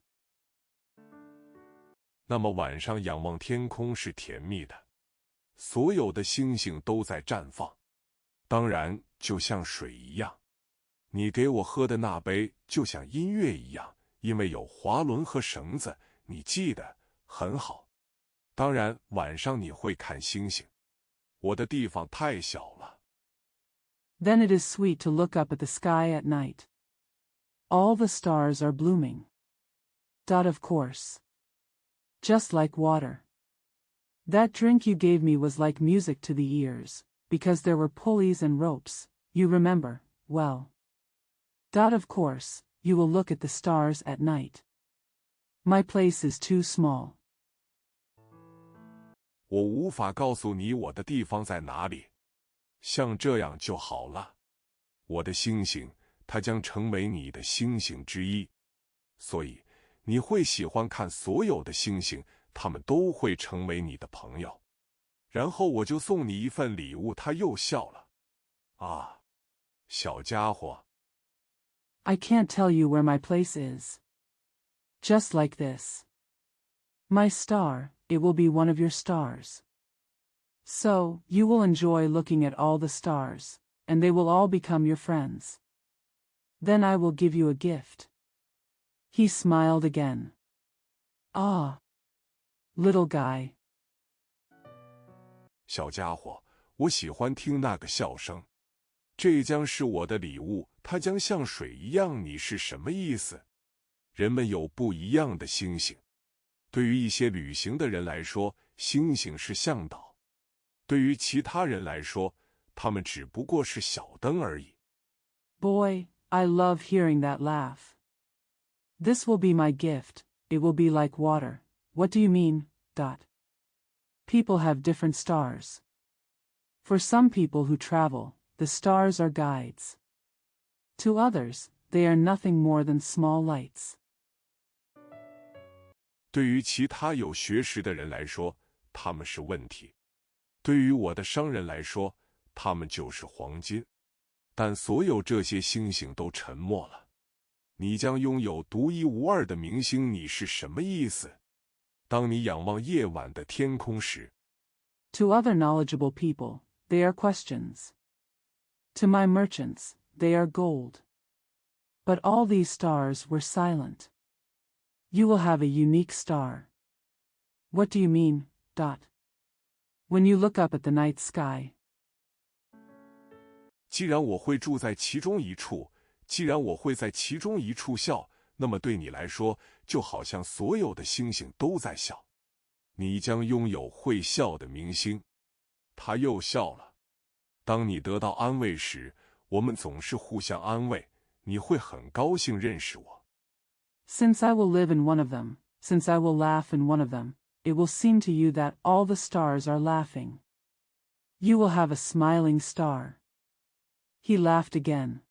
那么晚上仰望天空是甜蜜的，所有的星星都在绽放，当然就像水一样。你给我喝的那杯就像音乐一样，因为有滑轮和绳子，你记得很好。当然晚上你会看星星，我的地方太小了。Then it is sweet to look up at the sky at night. All the stars are blooming. Of course. Just like water. That drink you gave me was like music to the ears, because there were pulleys and ropes, you remember, well. Of course, you will look at the stars at night. My place is too small. 我无法告诉你我的地方在哪里，像这样就好了。我的星星，它将成为你的星星之一，所以你会喜欢看所有的星星，它们都会成为你的朋友。然后我就送你一份礼物。他又笑了。啊，小家伙。I can't tell you where my place is. Just like this. My star, it will be one of your stars. So, you will enjoy looking at all the stars, and they will all become your friends. Then I will give you a gift. He smiled again. Ah. Little guy. 小家伙，我喜欢听那个笑声。这将是我的礼物，它将像水一样。你是什么意思？人们有不一样的星星。对于一些旅行的人来说，星星是向导；对于其他人来说，它们只不过是小灯而已。Boy, I love hearing that laugh. This will be my gift. It will be like water. What do you mean? People have different stars. For some people who travel, the stars are guides. To others, they are nothing more than small lights. 对于其他有学识的人来说，他们是问题；对于我的商人来说，他们就是黄金。但所有这些星星都沉默了。你将拥有独一无二的明星，你是什么意思？当你仰望夜晚的天空时。To other knowledgeable people, they are questions. To my merchants, they are gold. But all these stars were silent. You will have a unique star. What do you mean? When you look up at the night sky. 既然我会住在其中一处，既然我会在其中一处笑，那么对你来说，就好像所有的星星都在笑。你将拥有会笑的明星。他又笑了。当你得到安慰时，我们总是互相安慰。你会很高兴认识我。Since I will live in one of them, since I will laugh in one of them, it will seem to you that all the stars are laughing. You will have a smiling star. He laughed again.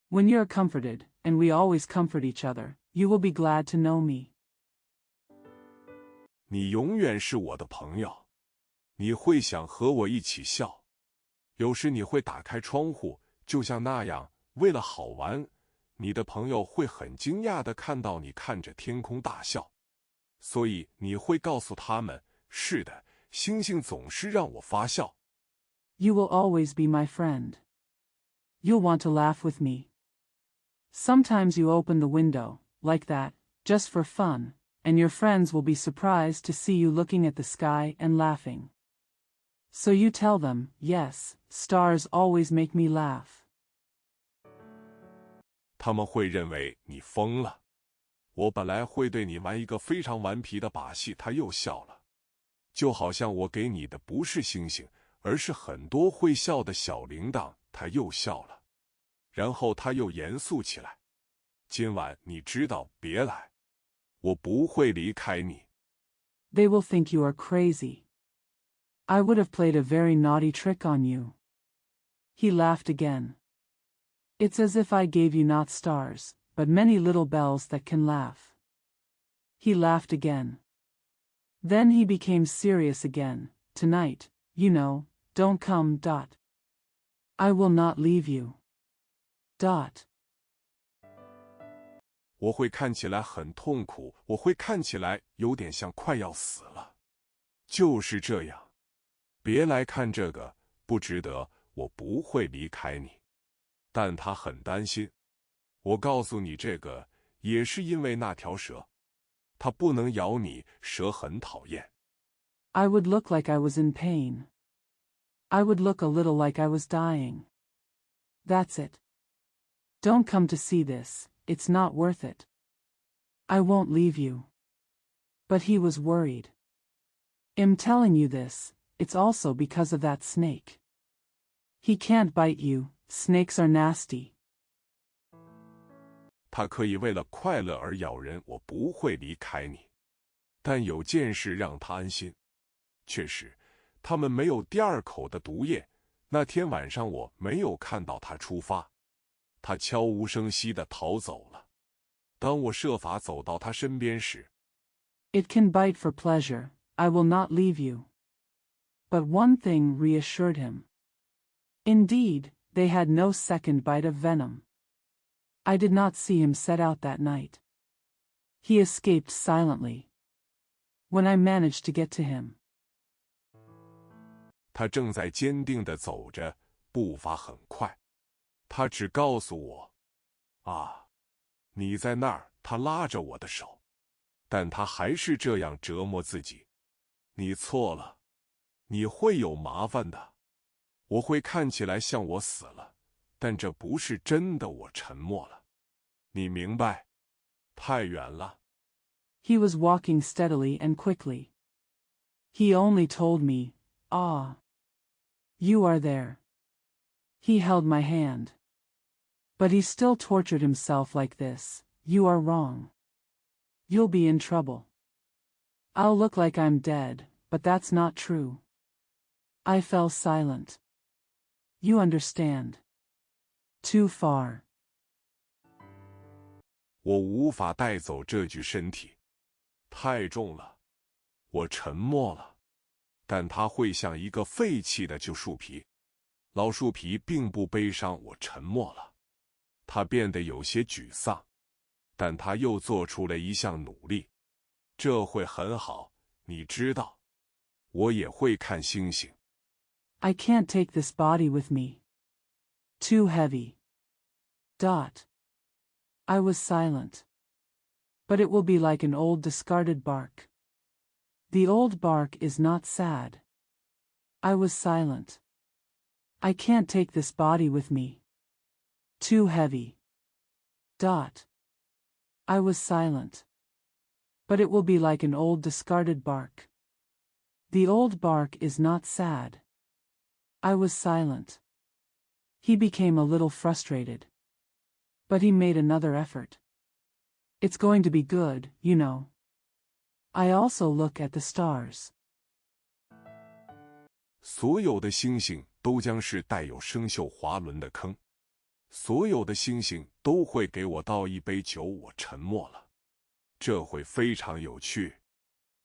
When you are comforted, and we always comfort each other, you will be glad to know me. 你永远是我的朋友。你会想和我一起笑。有时你会打开窗户，就像那样，为了好玩。你的朋友会很惊讶地看到你看着天空大笑。所以你会告诉他们，是的，星星总是让我发笑。You will always be my friend. You'll want to laugh with me. Sometimes you open the window, like that, just for fun, and your friends will be surprised to see you looking at the sky and laughing. So you tell them, yes, stars always make me laugh. 他们会认为你疯了。我本来会对你玩一个非常顽皮的把戏，他又笑了。就好像我给你的不是星星，而是很多会笑的小铃铛，他又笑了。然后他又严肃起来。今晚你知道，别来，我不会离开你。They will think you are crazy. I would have played a very naughty trick on you. He laughed again. It's as if I gave you not stars, but many little bells that can laugh. He laughed again. Then he became serious again. Tonight, you know, don't come. I will not leave you. 我会看起来很痛苦，我会看起来有点像快要死了。就是这样。别来看这个，不值得，我不会离开你。但他很担心。我告诉你这个，也是因为那条蛇。它不能咬你，蛇很讨厌。I would look like I was in pain. I would look a little like I was dying. That's it. Don't come to see this, it's not worth it. I won't leave you. But he was worried. I'm telling you this, it's also because of that snake. He can't bite you, snakes are nasty. 他可以为了快乐而咬人，我不会离开你。但有件事让他安心，确实，他们没有第二口的毒液。那天晚上我没有看到他出发，他悄无声息地逃走了。当我设法走到他身边时 It can bite for pleasure, I will not leave you. But one thing reassured him. Indeed, they had no second bite of venom. I did not see him set out that night. He escaped silently. When I managed to get to him. 他正在坚定地走着，步伐很快。他只告诉我：“啊，你在那儿。”他拉着我的手，但他还是这样折磨自己。你错了，你会有麻烦的。我会看起来像我死了，但这不是真的。我沉默了。你明白？太远了。He was walking steadily and quickly. He only told me, "Ah, you are there." He held my hand. But he still tortured himself like this. You are wrong. You'll be in trouble. I'll look like I'm dead, but that's not true. I fell silent. You understand. Too far. 我无法带走这具身体，太重了。我沉默了，但它会像一个废弃的旧树皮。老树皮并不悲伤，我沉默了。他变得有些沮丧，但他又做出了一项努力。这会很好，你知道。我也会看星星。I can't take this body with me. Too heavy. I was silent. But it will be like an old discarded bark. The old bark is not sad. I was silent. I can't take this body with me. Too heavy. I was silent. But it will be like an old discarded bark. The old bark is not sad. I was silent. He became a little frustrated. But he made another effort. It's going to be good, you know. I also look at the stars. 所有的星星都将是带有生锈滑轮的坑。所有的星星都会给我倒一杯酒，我沉默了。这会非常有趣。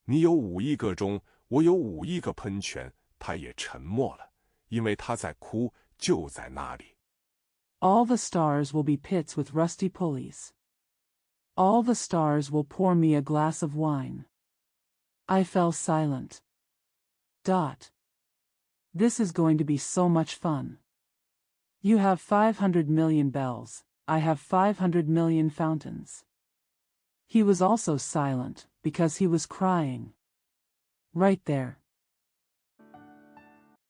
你有5亿个钟，我有5亿个喷泉。他也沉默了，因为他在哭，就在那里。All the stars will be pits with rusty pulleys. All the stars will pour me a glass of wine. I fell silent. This is going to be so much fun. You have 500 million bells, I have 500 million fountains. He was also silent, because he was crying. Right there.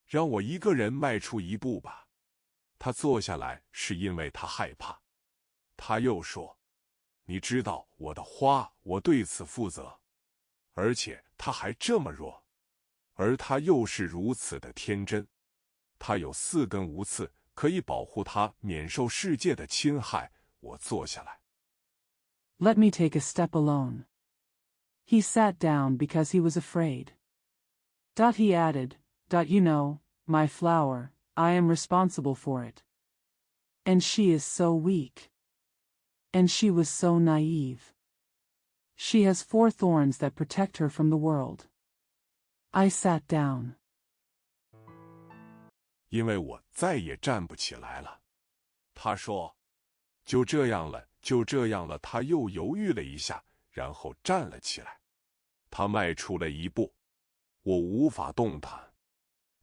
让我一个人迈出一步吧。他坐下来是因为他害怕。他又说：“你知道我的花，我对此负责。而且他还这么弱，而他又是如此的天真。他有4根无刺，可以保护他免受世界的侵害。”我坐下来。Let me take a step alone. He sat down because he was afraid. He added, You know, my flower, I am responsible for it. And she is so weak. And she was so naive. She has 4 thorns that protect her from the world. I sat down. 因为我再也站不起来了。他说：“就这样了，就这样了。”他又犹豫了一下，然后站了起来。他迈出了一步，我无法动弹。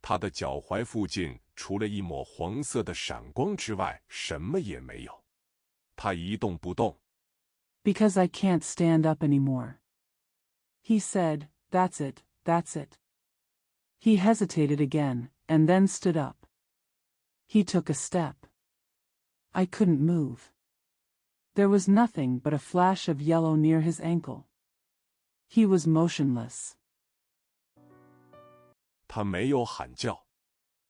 他的脚踝附近除了一抹黄色的闪光之外，什么也没有。他一动不动。Because I can't stand up anymore. He said, That's it, that's it. He hesitated again, and then stood up. He took a step. I couldn't move. There was nothing but a flash of yellow near his ankle. He was motionless. 他没有喊叫，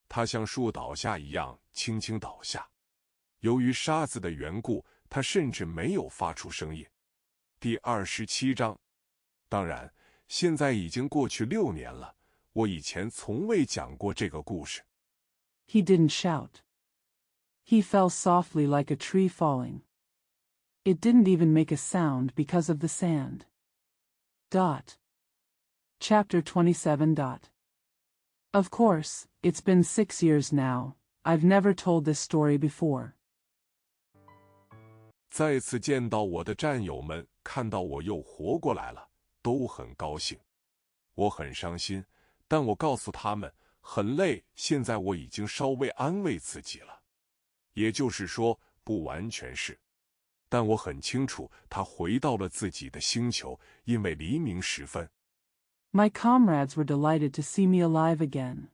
他像树倒下一样轻轻倒下。由于沙子的缘故，他甚至没有发出声音。第27章。当然，现在已经过去6年了，我以前从未讲过这个故事。He didn't shout. He fell softly like a tree falling. It didn't even make a sound because of the sand. Chapter 27. Of course, it's been 6 years now. I've never told this story before. 再次见到我的战友们，看到我又活过来了，都很高兴。我很伤心，但我告诉他们，很累，现在我已经稍微安慰自己了。也就是说，不完全是。但我很清楚，他回到了自己的星球，因为黎明时分。My comrades were delighted to see me alive again.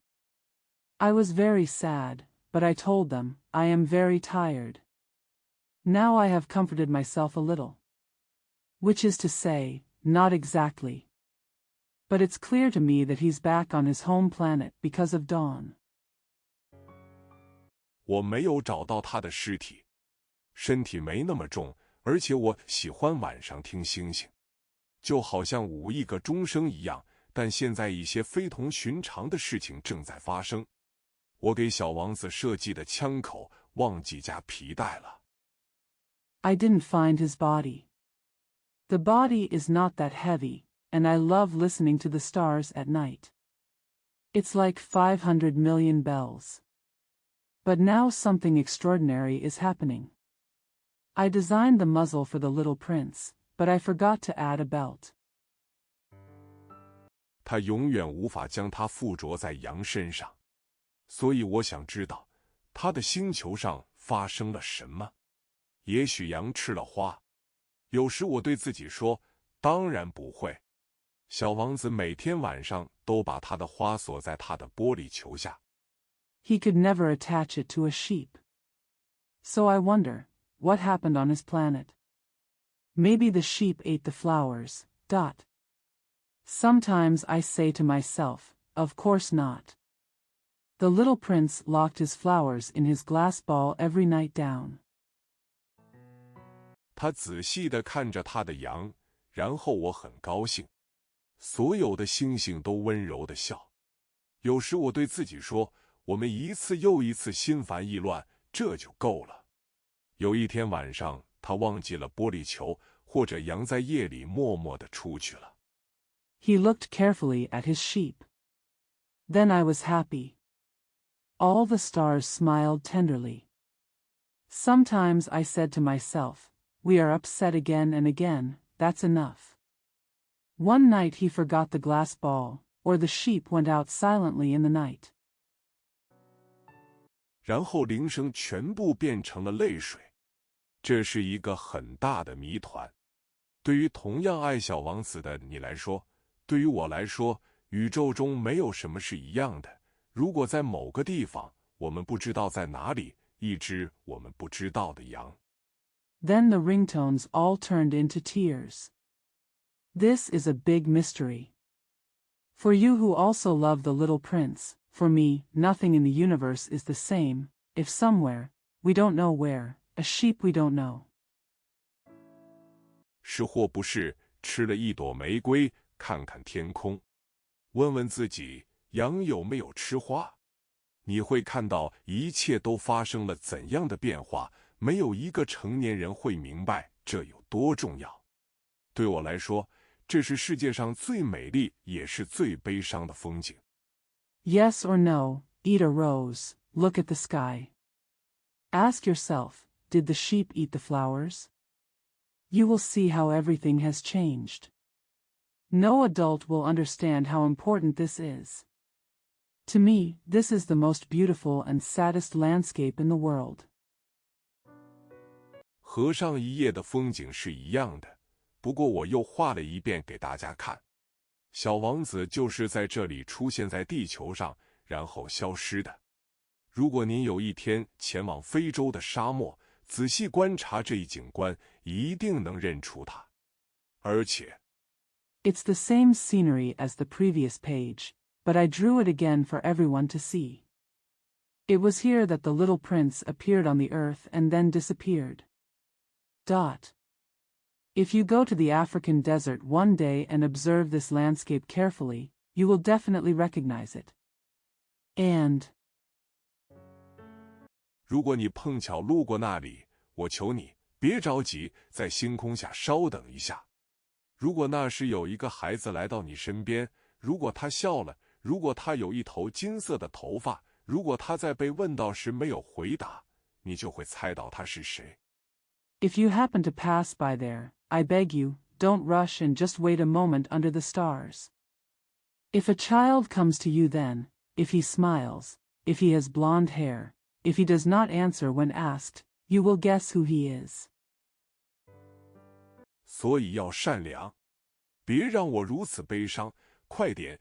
I was very sad, but I told them, I am very tired. Now I have comforted myself a little. Which is to say, not exactly. But it's clear to me that he's back on his home planet because of Dawn. 我没有找到他的尸体，身体没那么重，而且我喜欢晚上听星星，就好像5亿个钟声一样。但现在一些非同寻常的事情正在发生。我给小王子设计的枪口忘记加皮带了。I didn't find his body. The body is not that heavy, and I love listening to the stars at night. It's like 500 million bells. But now something extraordinary is happening. I designed the muzzle for the little prince, but I forgot to add a belt. 他永远无法将它附着在羊身上，所以我想知道，他的星球上发生了什么。也许羊吃了花。有时我对自己说，当然不会。小王子每天晚上都把他的花锁在他的玻璃球下。he could never attach it to a sheep. So I wonder, what happened on his planet? Maybe the sheep ate the flowers. Sometimes I say to myself, of course not. The little prince locked his flowers in his glass ball every night down. 他仔细地看着他的羊，然后我很高兴。所有的星星都温柔地笑。有时我对自己说，我们一次又一次心烦意乱，这就够了。有一天晚上，他忘记了玻璃球，或者羊在夜里默默地出去了。He looked carefully at his sheep. Then I was happy. All the stars smiled tenderly. Sometimes I said to myself, we are upset again and again, that's enough. One night he forgot the glass ball, or the sheep went out silently in the night. 然后铃声全部变成了泪水。这是一个很大的谜团。对于同样爱小王子的你来说，对于我来说，宇宙中没有什么是一样的。如果在某个地方，我们不知道在哪里，一只我们不知道的羊。Then the ringtones all turned into tears. This is a big mystery. For you who also love the little prince, for me, nothing in the universe is the same, if somewhere, we don't know where, a sheep we don't know. 是或不是，吃了一朵玫瑰，看看天空，问问自己，羊有没有吃花？你会看到一切都发生了怎样的变化，没有一个成年人会明白这有多重要。对我来说，这是世界上最美丽也是最悲伤的风景。Yes or no, eat a rose, look at the sky. Ask yourself, did the sheep eat the flowers? You will see how everything has changed. No adult will understand how important this is. To me, this is the most beautiful and saddest landscape in the world. 和上一页的风景是一样的，不过我又画了一遍给大家看。小王子就是在这里出现在地球上，然后消失的。如果您有一天前往非洲的沙漠，仔细观察这一景观，一定能认出它。而且 It's the same scenery as the previous page, but I drew it again for everyone to see. It was here that the little prince appeared on the earth and then disappeared. If you go to the African desert one day and observe this landscape carefully, you will definitely recognize it. And 如果你碰巧路过那里，我求你别着急，在星空下稍等一下。如果那时有一个孩子来到你身边，如果他笑了，如果他有一头金色的头发，如果他在被问到时没有回答，你就会猜到他是谁。if you happen to pass by there, I beg you, don't rush and just wait a moment under the stars. If a child comes to you then, if he smiles, if he has blonde hair, if he does not answer when asked, you will guess who he is. 所以要善良，别让我如此悲伤，快点